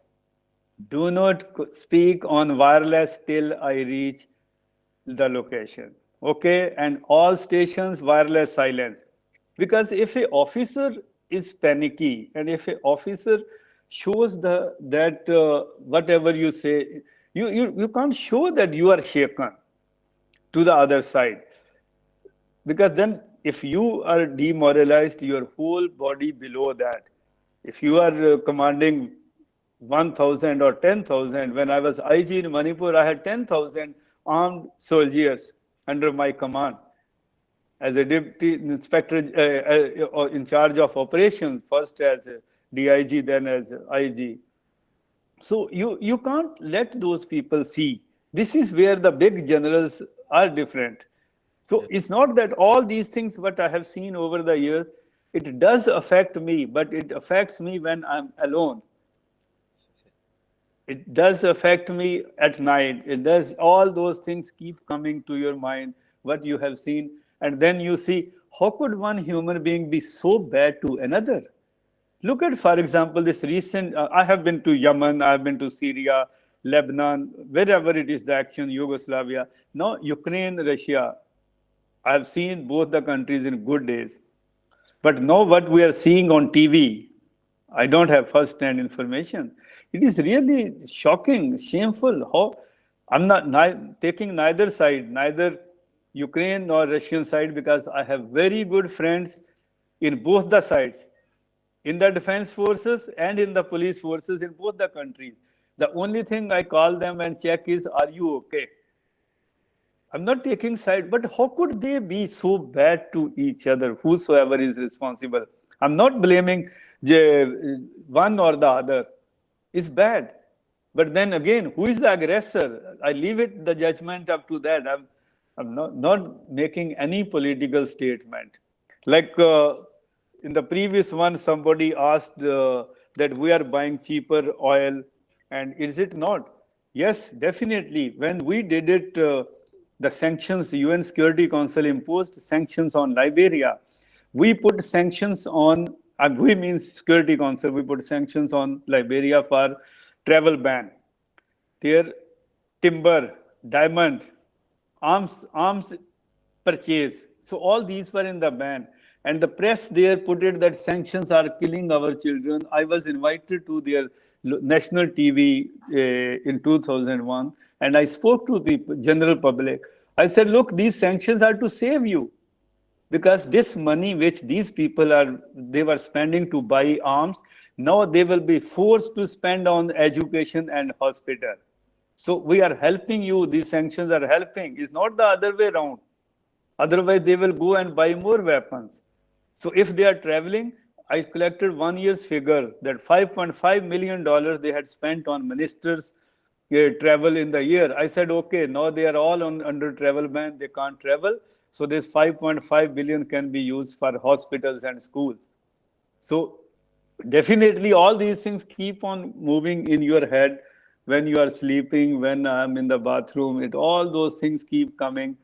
Do not speak on wireless till I reach the location. Okay, and all stations wireless silence. Because if an officer is panicky, and if an officer shows that whatever you say, you can't show that you are shaken to the other side. Because then if you are demoralized, your whole body below that. If you are commanding 1,000 or 10,000, when I was IG in Manipur, I had 10,000 armed soldiers under my command as a deputy inspector in charge of operations, first as DIG, then as IG. So you can't let those people see. This is where the big generals are different. So it's not that all these things what I have seen over the years, it does affect me, but it affects me when I'm alone. It does affect me at night. It does, all those things keep coming to your mind, what you have seen. And then you see, how could one human being be so bad to another? Look at, for example, this recent, I have been to Yemen, I have been to Syria, Lebanon, wherever it is the action, Yugoslavia. Now, Ukraine, Russia, I have seen both the countries in good days. But now what we are seeing on TV, I don't have first-hand information. It is really shocking, shameful. How I'm not taking neither side, neither Ukraine nor Russian side, because I have very good friends in both the sides, in the defense forces and in the police forces in both the countries. The only thing I call them and check is, are you okay? I'm not taking side, but how could they be so bad to each other, whosoever is responsible? I'm not blaming one or the other. It's bad. But then again, who is the aggressor? I leave it, the judgment up to that. I'm not making any political statement. Like in the previous one, somebody asked that we are buying cheaper oil, and is it not? Yes, definitely. When we did it, the sanctions, the UN Security Council imposed sanctions on Liberia. We put sanctions on, and we means Security Council, we put sanctions on Liberia for travel ban. Their timber, diamond, arms purchase. So all these were in the ban. And the press there put it that sanctions are killing our children. I was invited to their national TV in 2001, and I spoke to the general public. I said, look, these sanctions are to save you, because this money which these people they were spending to buy arms, now they will be forced to spend on education and hospital. So we are helping you. These sanctions are helping. It's not the other way around. Otherwise, they will go and buy more weapons. So if they are traveling, I collected 1 year's figure that $5.5 million they had spent on ministers' travel in the year. I said, okay, now they are all under travel ban. They can't travel. So this 5.5 billion can be used for hospitals and schools. So definitely all these things keep on moving in your head. when you are sleeping, when I'm in the bathroom, all those things keep coming,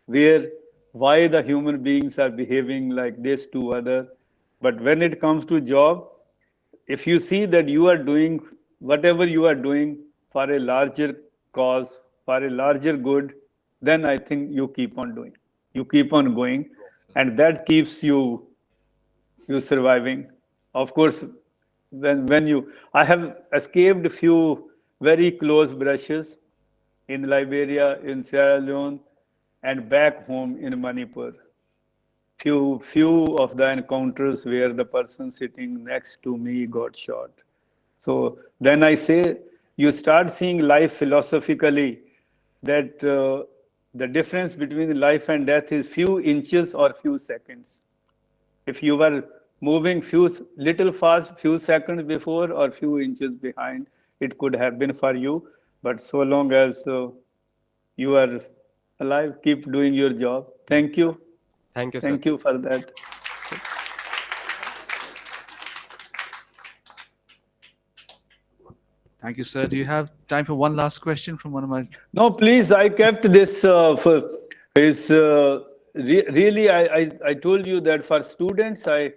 why the human beings are behaving like this to other. But when it comes to job, if you see that you are doing whatever you are doing for a larger cause, for a larger good, then I think you keep on doing. You keep on going, and that keeps you surviving. Of course, when I have escaped a few very close brushes in Liberia, in Sierra Leone, and back home in Manipur. Few of the encounters where the person sitting next to me got shot. So then I say, you start seeing life philosophically, that the difference between life and death is few inches or few seconds. If you were moving little fast, few seconds before or few inches behind, it could have been for you. But so long as you are alive, keep doing your job. Thank you. Thank you, sir. Thank you for that. Thank you, sir. Do you have time for one last question from one of my... No, please, I kept this for his. Really, I told you that for students, I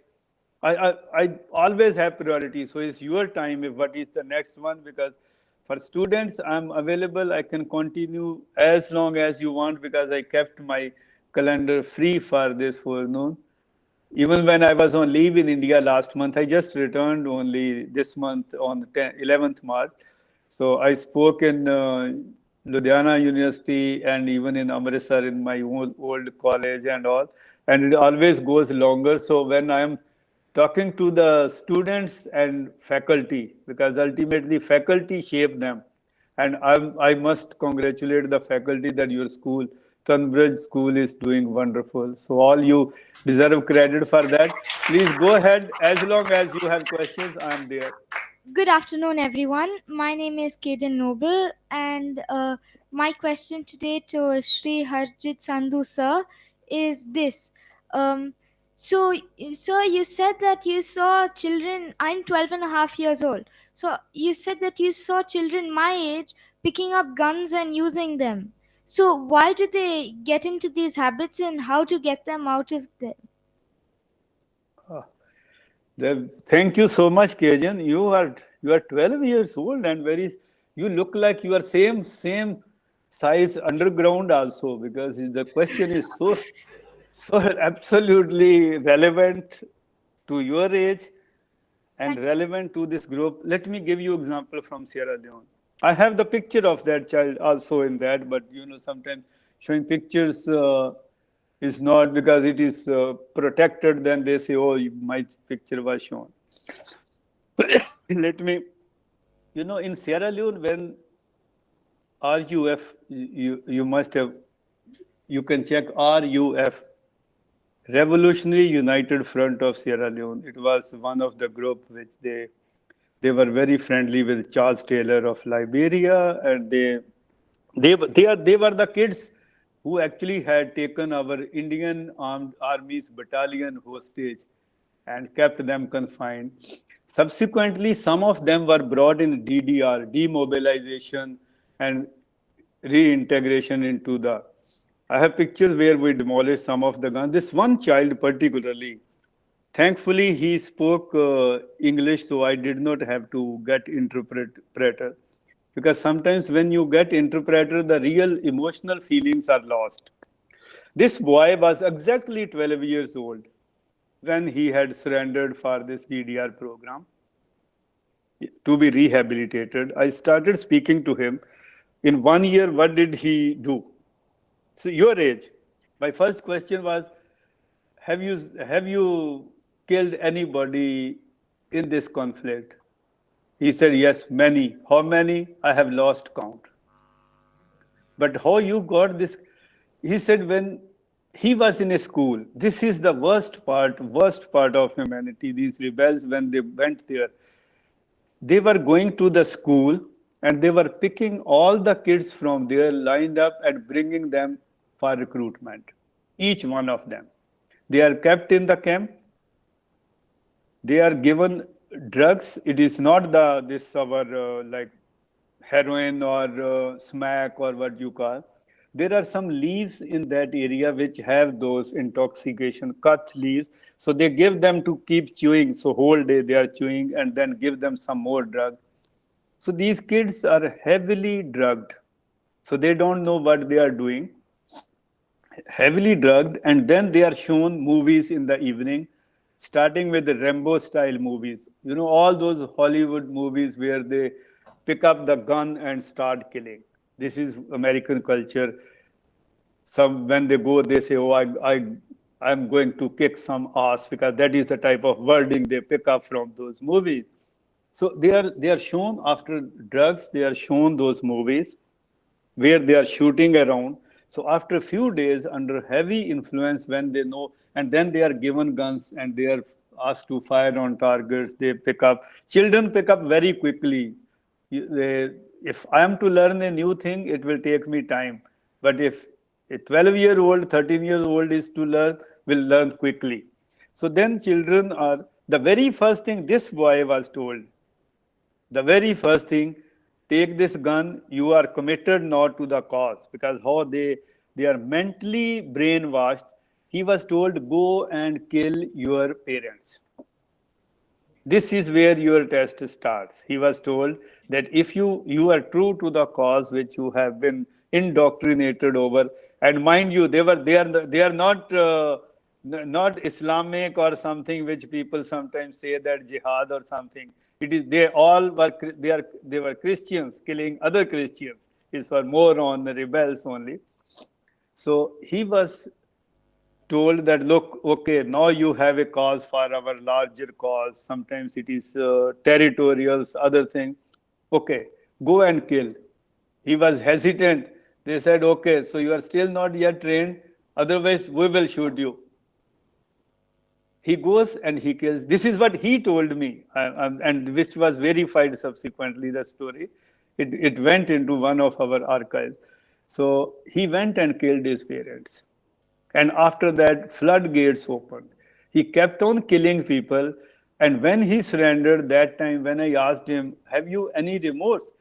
always have priority. So it's your time. What is the next one? Because for students, I'm available. I can continue as long as you want because I kept my calendar free for this forenoon. Even when I was on leave in India last month, I just returned only this month on 11th March. So I spoke in Ludhiana University and even in Amritsar in my old college and all. And it always goes longer. So when I'm talking to the students and faculty, because ultimately faculty shape them. And I must congratulate the faculty that your school, Tunbridge School, is doing wonderful. So all you deserve credit for that. Please go ahead. As long as you have questions, I'm there. Good afternoon, everyone. My name is Kaden Noble, and my question today to Shri Harjit Sandhu sir is this. So, sir, you said that you saw children. I'm 12 and a half years old. So, you said that you saw children my age picking up guns and using them. So, why did they get into these habits and how to get them out of them? Thank you so much, Kajan. You are 12 years old and you look like you are same size underground also, because the question is so absolutely relevant to your age and relevant to this group. Let me give you example from Sierra Leone. I have the picture of that child also in that, but sometimes showing pictures is not, because it is protected, then they say, oh, my picture was shown. Let me, in Sierra Leone, when RUF, you must have, you can check RUF, Revolutionary United Front of Sierra Leone. It was one of the group which they were very friendly with Charles Taylor of Liberia, and they were the kids who actually had taken our Indian Armed Armies battalion hostage and kept them confined. Subsequently, some of them were brought in DDR, demobilization and reintegration into the... I have pictures where we demolished some of the guns. This one child particularly, thankfully, he spoke English, so I did not have to get interpreter. Because sometimes when you get interpreter, the real emotional feelings are lost. This boy was exactly 12 years old when he had surrendered for this DDR program to be rehabilitated. I started speaking to him. In 1 year, what did he do? So your age. My first question was, have you killed anybody in this conflict? He said, yes, many. How many? I have lost count. But how you got this? He said, when he was in a school, this is the worst part of humanity, these rebels, when they went there. They were going to the school and they were picking all the kids from there, lined up and bringing them for recruitment. Each one of them. They are kept in the camp. They are given drugs. It is not our like heroin or smack or what you call, there are some leaves in that area which have those intoxication, cut leaves. So they give them to keep chewing. So whole day they are chewing and then give them some more drug. So these kids are heavily drugged. So they don't know what they are doing. Heavily drugged, and then they are shown movies in the evening, starting with the Rambo style movies. You know, all those Hollywood movies where they pick up the gun and start killing. This is American culture. Some when they go, they say, "Oh, I'm going to kick some ass," because that is the type of wording they pick up from those movies. So they are shown after drugs. They are shown those movies where they are shooting around. So after a few days, under heavy influence, when they know, and then they are given guns and they are asked to fire on targets, they pick up. Children pick up very quickly. If I am to learn a new thing, it will take me time. But if a 12-year-old, 13-year-old is to learn, will learn quickly. So then children are, the very first thing this boy was told, the very first thing, take this gun, you are committed not to the cause, because how they are mentally brainwashed. He was told, go and kill your parents. This is where your test starts. He was told that if you are true to the cause which you have been indoctrinated over, and mind you, they are not Islamic or something which people sometimes say that jihad or something. It is they were Christians killing other Christians. These were more on the rebels only. So he was told that, look, okay, now you have a cause for our larger cause. Sometimes it is territorial, other thing. Okay, go and kill. He was hesitant. They said, okay, so you are still not yet trained. Otherwise, we will shoot you. He goes and he kills. This is what he told me, and which was verified subsequently, the story. It went into one of our archives. So he went and killed his parents. And after that, floodgates opened. He kept on killing people. And when he surrendered, that time when I asked him, have you any remorse?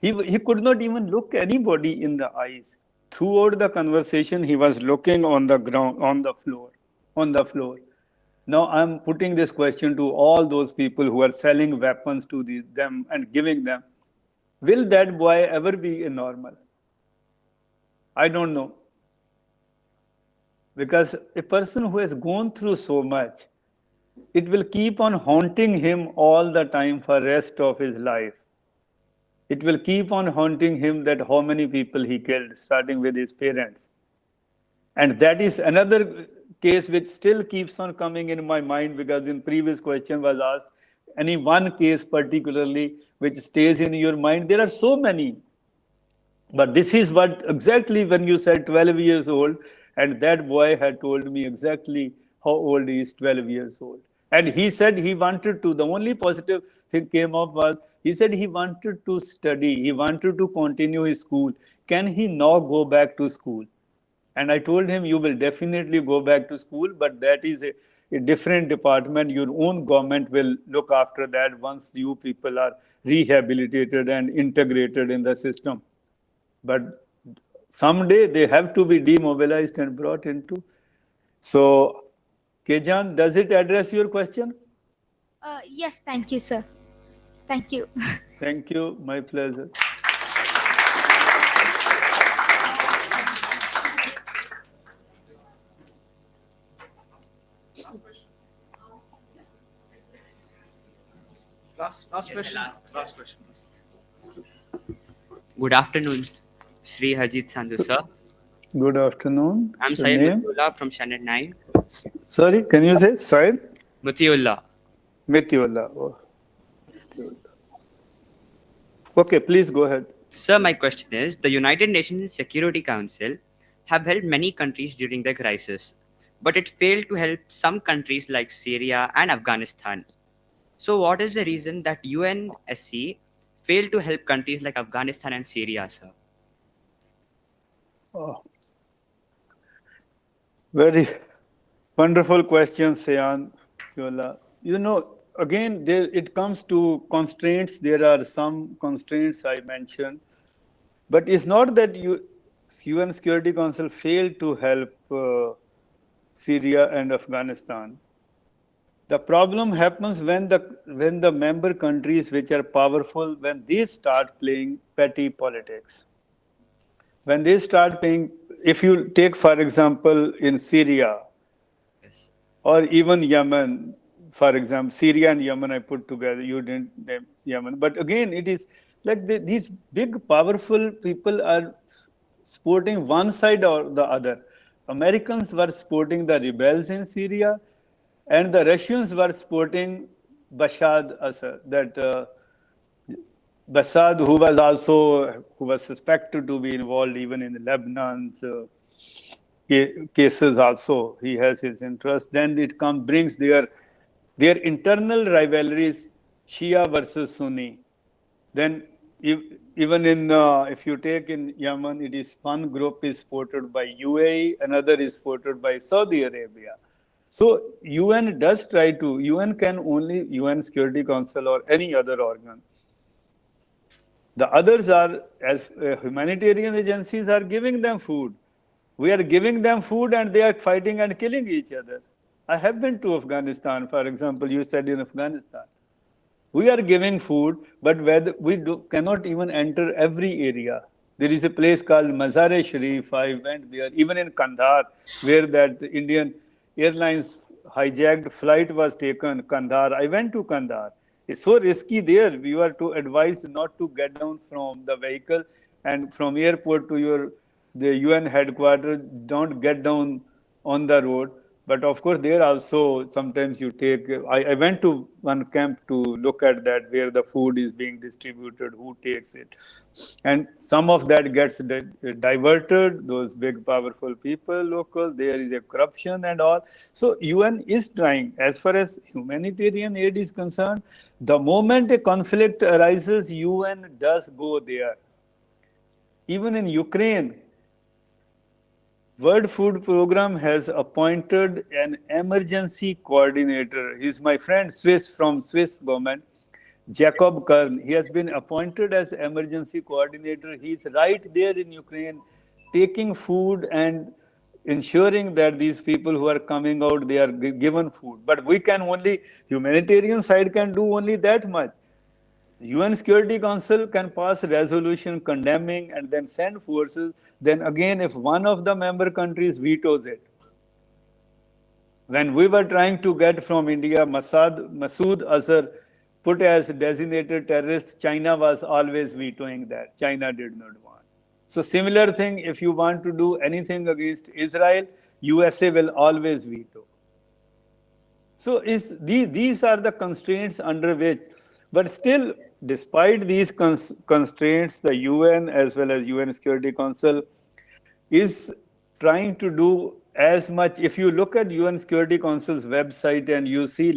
He could not even look anybody in the eyes. Throughout the conversation, he was looking on the ground, on the floor. Now I'm putting this question to all those people who are selling weapons to them and giving them. Will that boy ever be a normal? I don't know. Because a person who has gone through so much, it will keep on haunting him all the time for the rest of his life. It will keep on haunting him that how many people he killed, starting with his parents. And that is another case which still keeps on coming in my mind, because in previous question was asked, any one case particularly which stays in your mind? There are so many. But this is what exactly when you said 12 years old, and that boy had told me exactly how old he is, 12 years old. And he said he wanted to, the only positive thing came up was, he said he wanted to study, he wanted to continue his school. Can he now go back to school? And I told him, you will definitely go back to school, but that is a different department. Your own government will look after that once you people are rehabilitated and integrated in the system. But someday they have to be demobilized and brought into. So, Kejan, does it address your question? Yes, thank you, sir. Thank you. Thank you. My pleasure. Last question. Last question. Good afternoon, Shri Harjit Sandhu, sir. Good afternoon. I'm Your Syed name? Mutiullah from Standard 9. Sorry, can you say Syed? Mutiullah. Mitiullah. Oh. Okay, please go ahead. Sir, my question is, the United Nations Security Council have helped many countries during the crisis, but it failed to help some countries like Syria and Afghanistan. So what is the reason that UNSC failed to help countries like Afghanistan and Syria, sir? Oh. Very wonderful question, Sayan. You know, again, it comes to constraints. There are some constraints I mentioned, but it's not that UN Security Council failed to help Syria and Afghanistan. The problem happens when the member countries which are powerful, when they start playing petty politics. When they start playing, if you take, for example, in Syria, Yes. or even Yemen, for example, Syria and Yemen I put together, you didn't name Yemen. But again, it is like these big, powerful people are supporting one side or the other. Americans were supporting the rebels in Syria, and the Russians were supporting Bashar Assad, that Bashar, who was suspected to be involved even in Lebanon's cases also. He has his interest. Then it brings their internal rivalries, Shia versus Sunni. Then even in if you take in Yemen, it is one group is supported by UAE, another is supported by Saudi Arabia. So UN does try to. UN can only UN Security Council or any other organ. The others are, as humanitarian agencies, are giving them food. We are giving them food and they are fighting and killing each other. I have been to Afghanistan, for example, you said in Afghanistan. We are giving food, but cannot even enter every area. There is a place called Mazar-e Sharif. I went there, even in Kandahar, where that Indian Airlines hijacked flight was taken, Kandahar. I went to Kandahar. It's so risky there. You are advised not to get down from the vehicle, and from airport to the UN headquarters, don't get down on the road. But of course, there also sometimes you take. I went to one camp to look at that, where the food is being distributed, who takes it, and some of that gets diverted. Those big powerful people, local, there is a corruption and all. So UN is trying. As far as humanitarian aid is concerned, the moment a conflict arises, UN does go there. Even in Ukraine, World Food Program has appointed an emergency coordinator. He's my friend from Swiss government, Jacob Kern. He has been appointed as emergency coordinator. He's right there in Ukraine, taking food and ensuring that these people who are coming out, they are given food. But we can only, humanitarian side can do only that much. UN Security Council can pass resolution condemning and then send forces. Then again, if one of the member countries vetoes it. When we were trying to get from India Masood Azhar put as designated terrorist, China was always vetoing that. China did not want. So similar thing, if you want to do anything against Israel, USA will always veto. So these are the constraints under which, but still, despite these constraints, the UN as well as UN Security Council is trying to do as much. If you look at UN Security Council's website and you see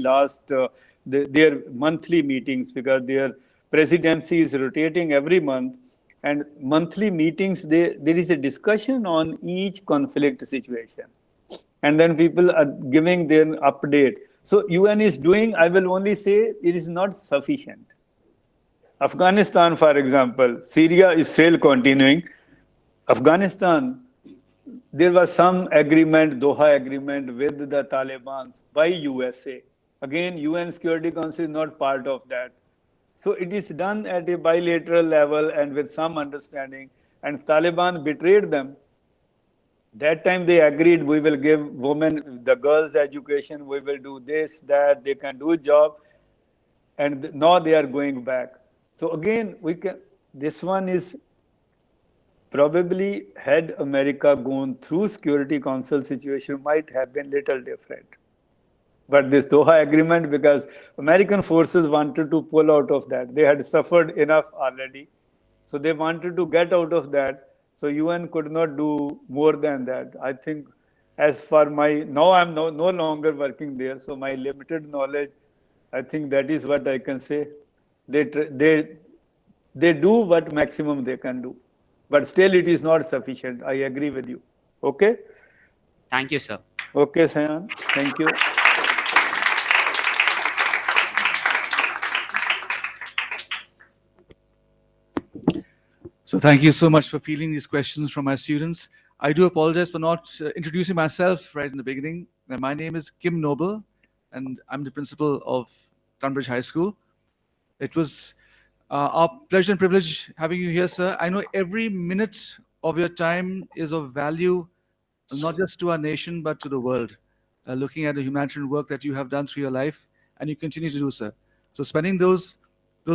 their monthly meetings, because their presidency is rotating every month, and monthly meetings, there is a discussion on each conflict situation. And then people are giving their update. So UN is doing, I will only say, it is not sufficient. Afghanistan, for example, Syria is still continuing. Afghanistan, there was some agreement, Doha agreement with the Taliban by USA. Again, UN Security Council is not part of that. So it is done at a bilateral level and with some understanding. And Taliban betrayed them. That time they agreed, we will give women, the girls education, we will do this, that, they can do job. And now they are going back. So again, this one is probably, had America gone through Security Council situation, might have been little different. But this Doha agreement, because American forces wanted to pull out of that. They had suffered enough already. So they wanted to get out of that. So UN could not do more than that. I think as for now I'm no longer working there. So my limited knowledge, I think that is what I can say. They do what maximum they can do. But still it is not sufficient. I agree with you. Okay? Thank you, sir. Okay, Sayan. Thank you. So thank you so much for fielding these questions from my students. I do apologize for not introducing myself right in the beginning. My name is Kim Noble, and I'm the principal of Tunbridge High School. It was our pleasure and privilege having you here, sir. I know every minute of your time is of value, not just to our nation, but to the world. Looking at the humanitarian work that you have done through your life, and you continue to do, sir. So spending those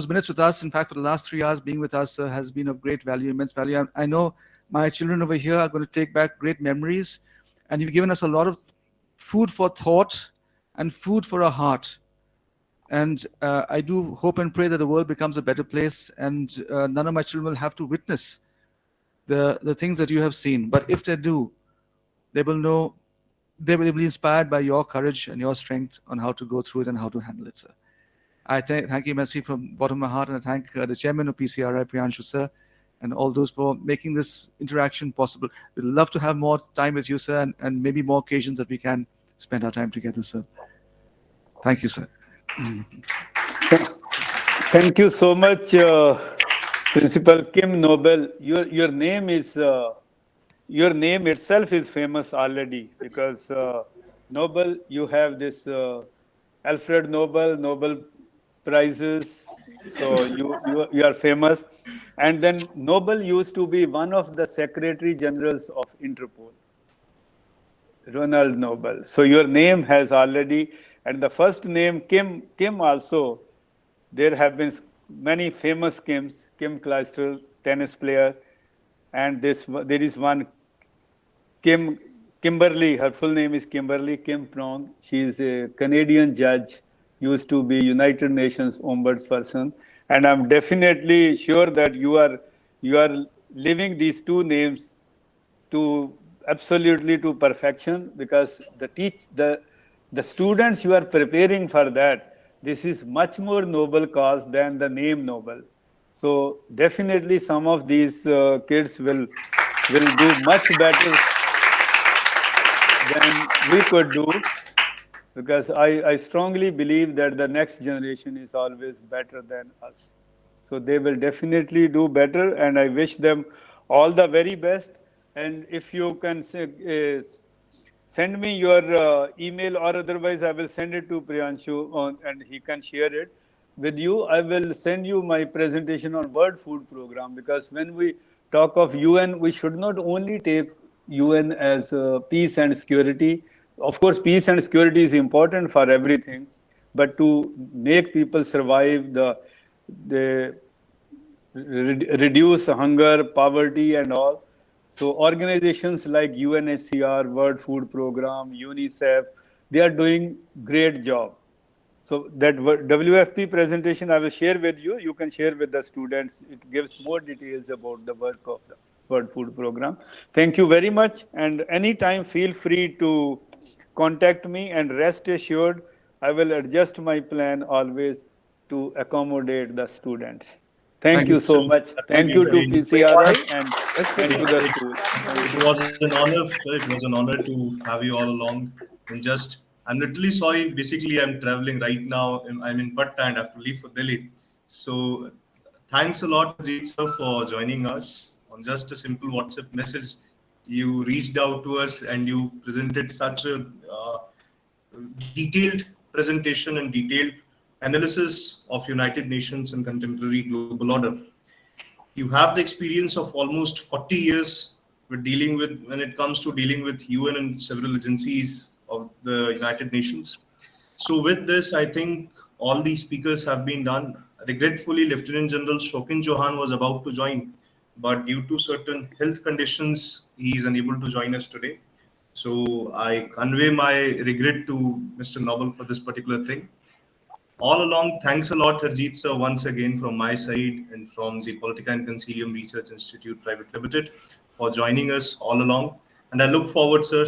minutes with us, in fact, for the last 3 hours being with us, sir, has been of great value, immense value. I know my children over here are going to take back great memories, and you've given us a lot of food for thought and food for our heart. And I do hope and pray that the world becomes a better place, and none of my children will have to witness the things that you have seen. But if they do, they will know, they will be inspired by your courage and your strength on how to go through it and how to handle it, sir. I thank you immensely from the bottom of my heart, and I thank the chairman of PCRI, Priyanshu sir, and all those for making this interaction possible. We'd love to have more time with you, sir, and maybe more occasions that we can spend our time together, sir. Thank you, sir. Thank you so much, Principal Kim Noble. Your name is your name itself is famous already, because Nobel, you have this Alfred Nobel prizes, so you are famous. And then Nobel used to be one of the Secretary Generals of Interpol, Ronald Noble. So your name has already, and the first name Kim also, there have been many famous Kims, Kim Clijsters, tennis player, and there is one Kimberly, her full name is Kimberly Kim Prong. She is a Canadian judge, used to be United Nations ombudsperson. And I'm definitely sure that you are living these two names to absolutely to perfection, because the students you are preparing for that, this is much more noble cause than the name Nobel. So definitely some of these kids will do much better than we could do, because I strongly believe that the next generation is always better than us. So they will definitely do better, and I wish them all the very best. And if you can send me your email, or otherwise I will send it to Priyanshu and he can share it with you. I will send you my presentation on World Food Program, because when we talk of UN, we should not only take UN as peace and security. Of course, peace and security is important for everything, but to make people survive, reduce hunger, poverty, and all. So organizations like UNSCR, World Food Program, UNICEF, they are doing great job. So that WFP presentation I will share with you. You can share with the students. It gives more details about the work of the World Food Program. Thank you very much. And anytime feel free to contact me, and rest assured, I will adjust my plan always to accommodate the students. Thank you so much. Thank you to PCRI and to the school. It was an honor. It was an honor to have you all along. And I'm literally sorry. Basically, I'm traveling right now. I'm in Patna and I have to leave for Delhi. So, thanks a lot, Harjit sir, for joining us on just a simple WhatsApp message. You reached out to us and you presented such a detailed presentation and detailed analysis of United Nations and contemporary global order. You have the experience of almost 40 years with when it comes to dealing with UN and several agencies of the United Nations. So with this, I think all these speakers have been done. Regretfully, Lieutenant General Shokin Johan was about to join, but due to certain health conditions, he is unable to join us today. So I convey my regret to Mr. Noble for this particular thing. All along, thanks a lot, Harjit sir, once again from my side and from the Politika and Consolium Research Institute Private Limited for joining us all along. And I look forward, sir,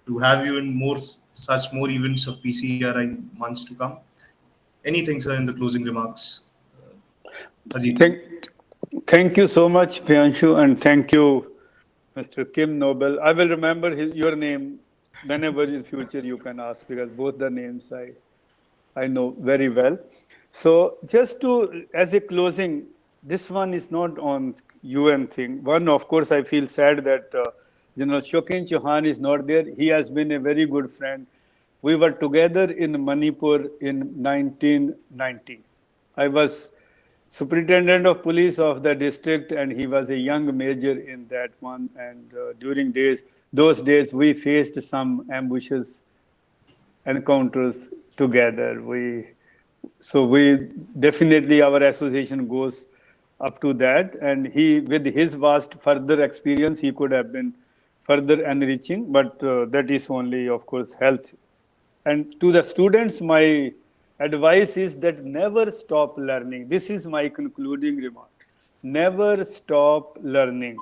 to have you in more events of PCRI months to come. Anything, sir, in the closing remarks? Harjit. Thank you so much, Priyanshu, and thank you, Mr. Kim Noble. I will remember your name whenever in future you can ask, because both the names I know very well. So just as a closing, this one is not on UN thing. One, of course, I feel sad that General Shokin Chauhan is not there. He has been a very good friend. We were together in Manipur in 1990. I was superintendent of police of the district, and he was a young major in that one. And during those days, we faced some ambushes encounters together. So we definitely, our association goes up to that, and he, with his vast further experience, he could have been further enriching, but that is only, of course, health. And to the students, my advice is that never stop learning. This is my concluding remark. Never stop learning.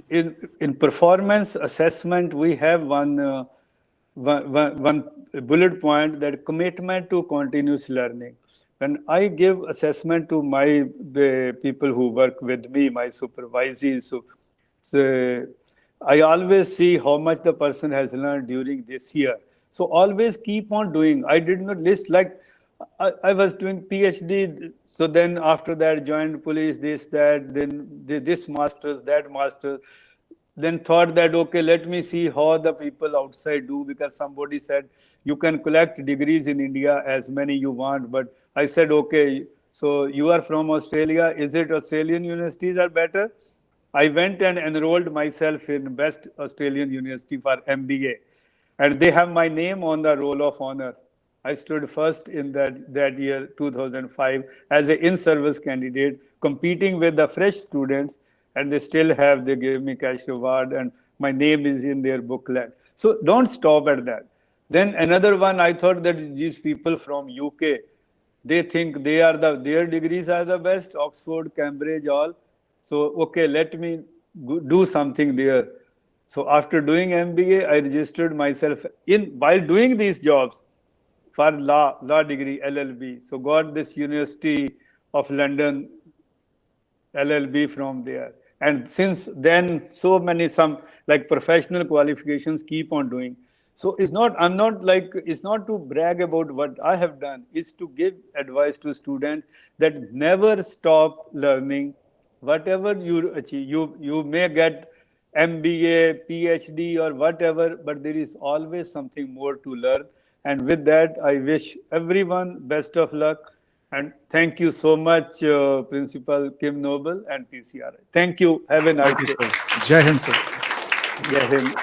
In performance assessment, we have one bullet point, that commitment to continuous learning. When I give assessment to the people who work with me, my supervisees, so I always see how much the person has learned during this year. So always keep on doing. I did not list, like I was doing PhD, so then after that joined police, this, that, then this masters, that master. Then thought that, okay, let me see how the people outside do, because somebody said you can collect degrees in India as many you want. But I said, okay, so you are from Australia, is it Australian universities are better? I went and enrolled myself in best Australian university for MBA. And they have my name on the roll of honor. I stood first in that year, 2005, as an in-service candidate, competing with the fresh students, and they gave me cash reward, and my name is in their booklet. So don't stop at that. Then another one, I thought that these people from UK, they think their degrees are the best, Oxford, Cambridge, all. So, okay, let me do something there. So after doing MBA, I registered myself while doing these jobs for law degree, LLB. So got this University of London LLB from there. And since then, so many, some like professional qualifications keep on doing. So it's not to brag about what I have done, it's to give advice to students that never stop learning. Whatever you achieve, you may get MBA, PhD, or whatever, but there is always something more to learn. And with that, I wish everyone best of luck. And thank you so much, Principal Kim Noble and PCRI. Thank you. Have a nice day. Jai Hind, sir. Jai Hind.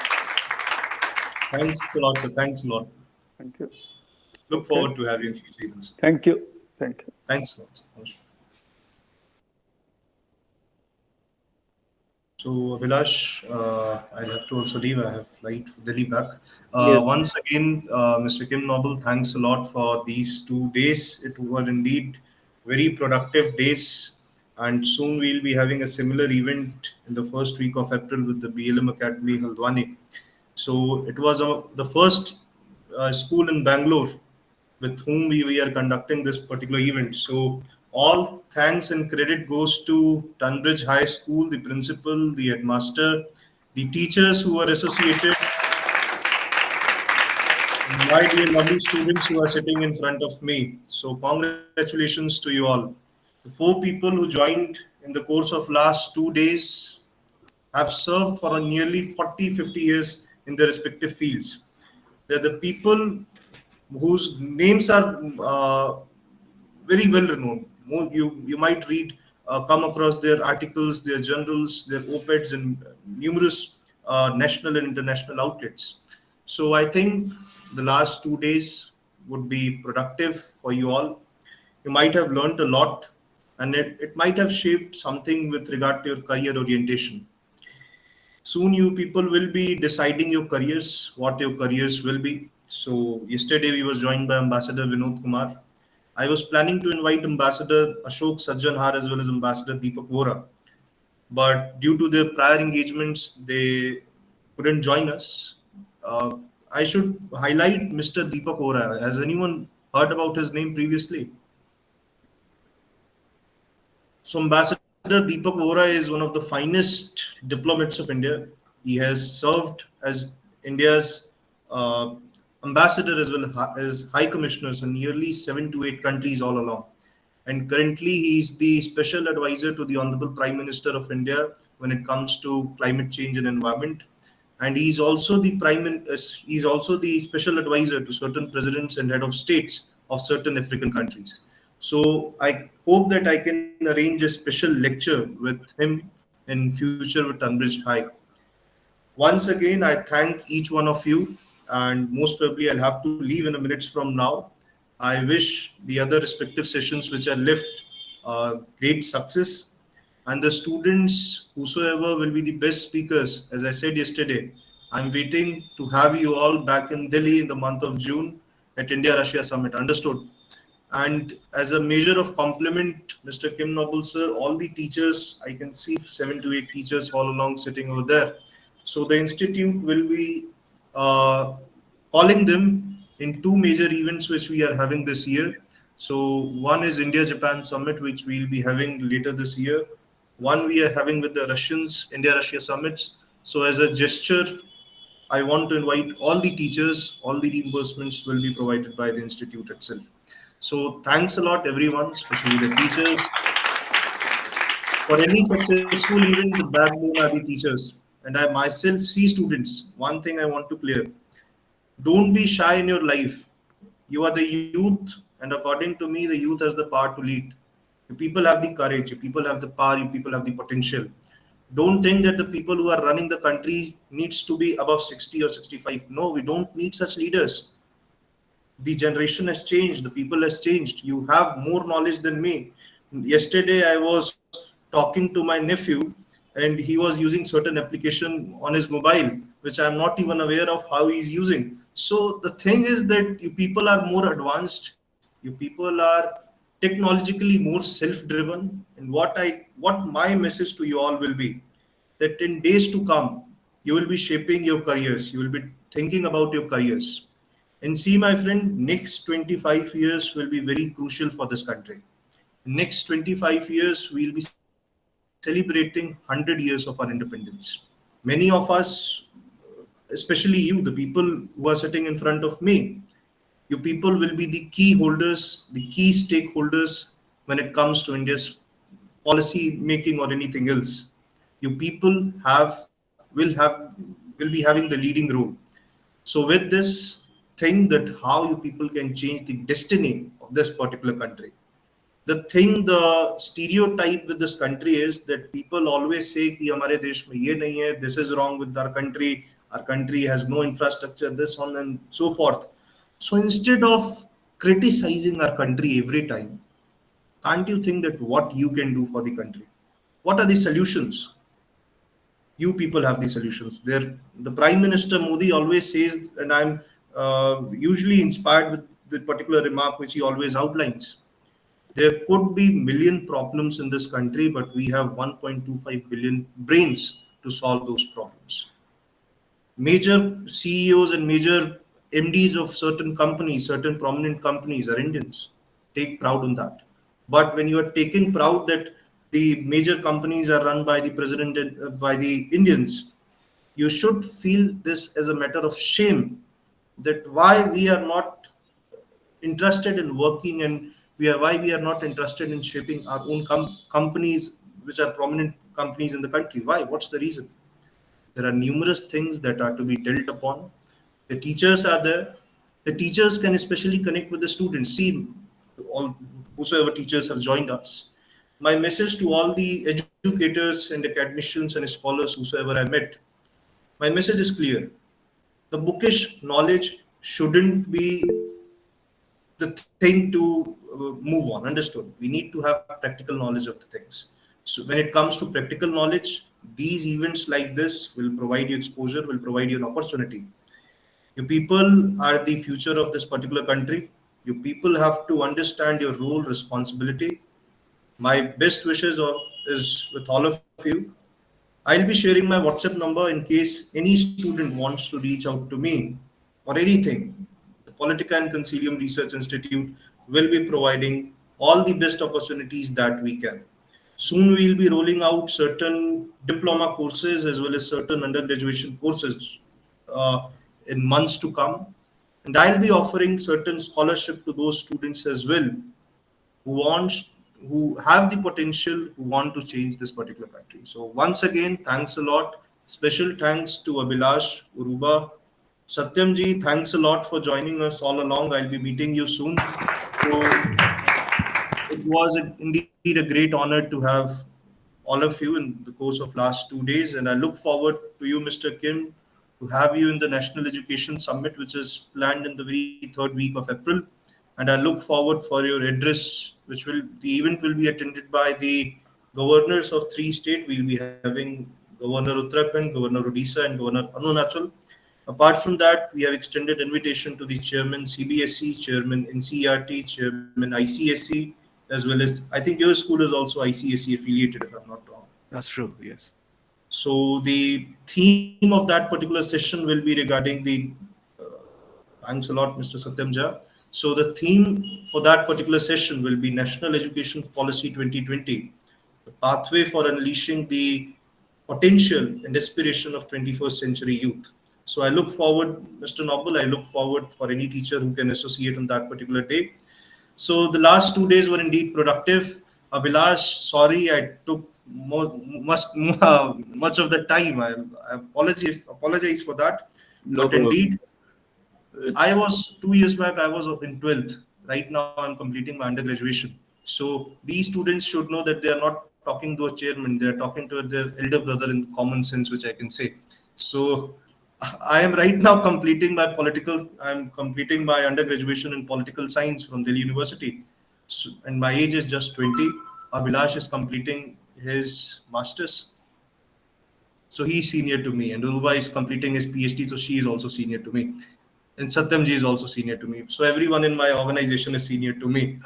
Thanks a lot, sir. Thanks a lot. Thank you. Look forward to having you in future events. Thank you. Thank you. Thanks a lot, sir. So, Abhilash, I'll have to also leave. I have flight for Delhi back. Yes. Once again, Mr. Kim Noble, thanks a lot for these 2 days. It were indeed very productive days. And soon we'll be having a similar event in the first week of April with the BLM Academy Haldwani. So it was the first school in Bangalore with whom we are conducting this particular event. So all thanks and credit goes to Tunbridge High School, the principal, the headmaster, the teachers who are associated, my dear lovely students who are sitting in front of me. So congratulations to you all. The 4 people who joined in the course of last 2 days have served for nearly 40-50 years in their respective fields. They're the people whose names are very well renowned. You might come across their articles, their journals, their op-eds in numerous national and international outlets. So I think the last 2 days would be productive for you all. You might have learned a lot, and it might have shaped something with regard to your career orientation. Soon you people will be deciding your careers, what your careers will be. So yesterday we were joined by Ambassador Vinod Kumar. I was planning to invite Ambassador Ashok Sajjanhar as well as Ambassador Deepak Vora. But due to their prior engagements, they couldn't join us. I should highlight Mr. Deepak Vora. Has anyone heard about his name previously? So Ambassador Deepak Vora is one of the finest diplomats of India. He has served as India's ambassador as well as high commissioners in nearly 7 to 8 countries all along. and currently he is the special advisor to the Honorable Prime Minister of India when it comes to climate change and environment. And he's also the he's also the special advisor to certain presidents and head of states of certain African countries. So I hope that I can arrange a special lecture with him in future with Tunbridge High. Once again, I thank each one of you, and most probably I'll have to leave in a minutes from now. I wish the other respective sessions which are left great success, and the students, whosoever will be the best speakers, as I said yesterday, I'm waiting to have you all back in Delhi in the month of June at India-Russia Summit. Understood? And as a measure of compliment, Mr. Kim Noble sir, all the teachers, I can see 7 to 8 teachers all along sitting over there. So the institute will be uh, calling them in two major events which we are having this year. So one is India-Japan Summit, which we'll be having later this year. One we are having with the Russians, India-Russia Summits. So as a gesture, I want to invite all the teachers, all the reimbursements will be provided by the institute itself. So thanks a lot, everyone, especially the teachers. For any successful event, the backbone are the teachers. And I myself see students. One thing I want to clear: don't be shy in your life. You are the youth, and according to me, the youth has the power to lead. You people have the courage, you people have the power, you people have the potential. Don't think that the people who are running the country needs to be above 60 or 65. No, we don't need such leaders. The generation has changed, the people has changed. You have more knowledge than me. Yesterday I was talking to my nephew, and he was using certain application on his mobile which I'm not even aware of how he's using. So the thing is that you people are more advanced, you people are technologically more self-driven. And what my message to you all will be that in days to come, you will be shaping your careers, you will be thinking about your careers. And see, my friend, next 25 years will be very crucial for this country. Next 25 years, we'll be celebrating 100 years of our independence. Many of us, especially you, the people who are sitting in front of me, you people will be the key holders, the key stakeholders when it comes to India's policy making or anything else. You people will be having the leading role. So with this, think that how you people can change the destiny of this particular country. The stereotype with this country is that people always say कि हमारे देश में ये नहीं है, this is wrong with our country has no infrastructure, this on and so forth. So instead of criticizing our country every time, can't you think that what you can do for the country? What are the solutions? You people have the solutions. The Prime Minister Modi always says, and I'm usually inspired with the particular remark which he always outlines. There could be million problems in this country, but we have 1.25 billion brains to solve those problems. Major CEOs and major MDs of certain companies, certain prominent companies are Indians. Take proud in that. But when you are taking proud that the major companies are run by the president, by the Indians, you should feel this as a matter of shame that why we are not interested in working and why we are not interested in shaping our own companies which are prominent companies in the country. Why? What's the reason? There are numerous things that are to be dealt upon. The teachers are there. The teachers can especially connect with the students. See, all whosoever teachers have joined us. My message to all the educators and academicians and scholars whosoever I met, my message is clear. The bookish knowledge shouldn't be the thing to move on. Understood? We need to have practical knowledge of the things. So when it comes to practical knowledge, these events like this will provide you exposure, will provide you an opportunity. You people are the future of this particular country. You people have to understand your role, responsibility. My best wishes is with all of you. I'll be sharing my WhatsApp number in case any student wants to reach out to me or anything. The Politika and Consolium Research Institute will be providing all the best opportunities that we can. Soon we'll be rolling out certain diploma courses as well as certain undergraduate courses in months to come. And I'll be offering certain scholarship to those students as well who wants who have the potential, who want to change this particular country. So once again, thanks a lot. Special thanks to Abhilash, Uruba, Satyamji. Thanks a lot for joining us all along. I'll be meeting you soon. So it was indeed a great honor to have all of you in the course of last 2 days, and I look forward to you, Mr. Kim, to have you in the National Education Summit, which is planned in the very third week of April. And I look forward for your address, which will the event will be attended by the governors of 3 states. We'll be having Governor Uttarakhand, Governor Odisha, and Governor Arunachal. Apart from that, we have extended invitation to the chairman CBSE, chairman NCERT, chairman ICSE, as well as I think your school is also ICSE affiliated, if I'm not wrong. That's true, yes. So the theme of that particular session will be regarding the thanks a lot, Mr. Satyamja. So the theme for that particular session will be National Education Policy 2020, the pathway for unleashing the potential and aspiration of 21st century youth. So I look forward, Mr. Noble, I look forward for any teacher who can associate on that particular day. So the last 2 days were indeed productive. Abhilash, sorry I took much of the time. I apologize for that. No But problem. indeed, I was 2 years back, I was in 12th. Right now, I'm completing my undergraduation. So these students should know that they are not talking to a chairman, they are talking to their elder brother in common sense, which I can say. So I am right now I'm completing my undergraduation in political science from Delhi University. So, and my age is just 20. Abhilash is completing his master's. So he's senior to me, and Uruba is completing his PhD, so she is also senior to me. And Satyamji is also senior to me. So everyone in my organization is senior to me.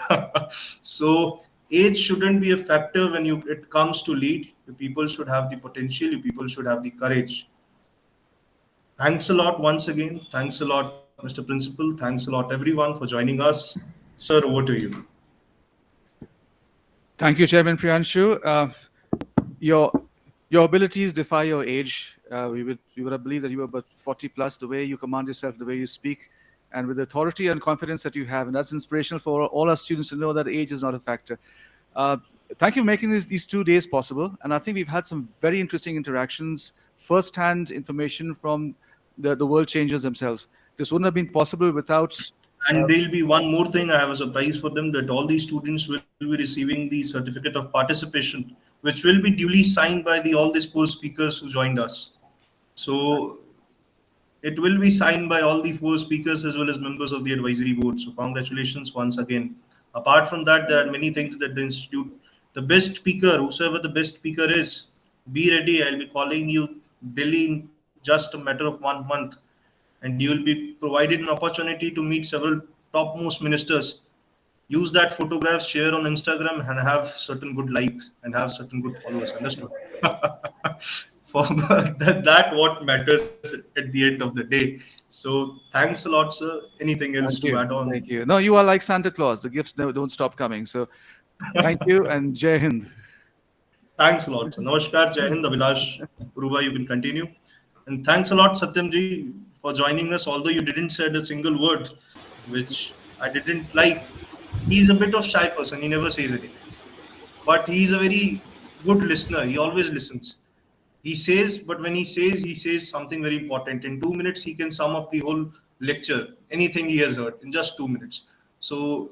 So age shouldn't be a factor when it comes to lead. You people should have the potential. You people should have the courage. Thanks a lot once again. Thanks a lot, Mr. Principal. Thanks a lot, everyone, for joining us. Sir, over to you. Thank you, Chairman Priyanshu. Your abilities defy your age. We would have believed that you were about 40 plus, the way you command yourself, the way you speak, and with the authority and confidence that you have. And that's inspirational for all our students to know that age is not a factor. Thank you for making these 2 days possible. And I think we've had some very interesting interactions, first-hand information from the world changers themselves. This wouldn't have been possible without... And there'll be one more thing. I have a surprise for them, that all these students will be receiving the certificate of participation, which will be duly signed by all these 4 speakers who joined us. So it will be signed by all the 4 speakers as well as members of the advisory board. So congratulations once again. Apart from that, there are many things that the institute, the best speaker, whosoever the best speaker is, be ready. I'll be calling you Delhi in just a matter of 1 month. And you will be provided an opportunity to meet several topmost ministers. Use that photograph, share on Instagram, and have certain good likes and have certain good followers. Understood? For that what matters at the end of the day. So thanks a lot, sir. Anything else to add on? Thank you. No, you are like Santa Claus. The gifts don't stop coming. So thank you and Jai Hind. Thanks a lot, sir. Namaskar, Jai Hind, Abhilash, Uruba, you can continue. And thanks a lot, Satyamji, for joining us, although you didn't say a single word, which I didn't like. He's a bit of shy person. He never says anything. But he's a very good listener. He always listens. He says, but when he says something very important. In 2 minutes, he can sum up the whole lecture, anything he has heard in just 2 minutes. So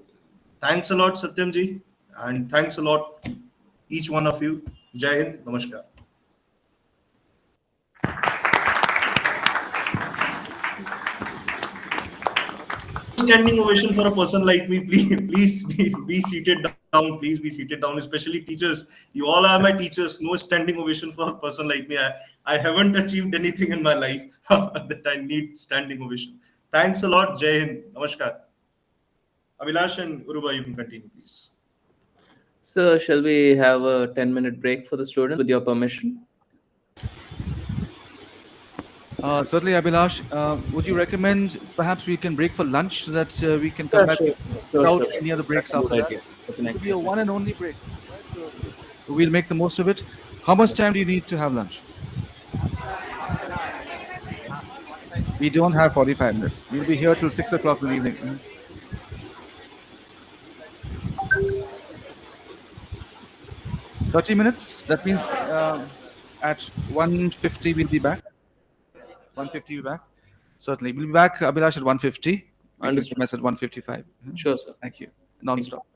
thanks a lot, Satyamji. And thanks a lot, each one of you. Jai Hind, Namaskar. Standing ovation for a person like me. Please be seated down. Please be seated down, especially teachers. You all are my teachers. No standing ovation for a person like me. I haven't achieved anything in my life that I need standing ovation. Thanks a lot. Jai Hind. Namaskar. Abhilash and Uruba, you can continue, please. So, shall we have a 10-minute break for the students, with your permission? Certainly, Abhilash. Would you recommend perhaps we can break for lunch so that we can come back without any other breaks after that? It will be a one and only break. So we'll make the most of it. How much time do you need to have lunch? We don't have 45 minutes. We'll be here till 6 o'clock in the evening. 30 minutes. That means at 1:50 we'll be back. 1:50 we'll be back. Certainly. We'll be back, Abhilash, at 1:50. We can Understood. commence at 1:55. Sure, sir. Thank you. Non-stop.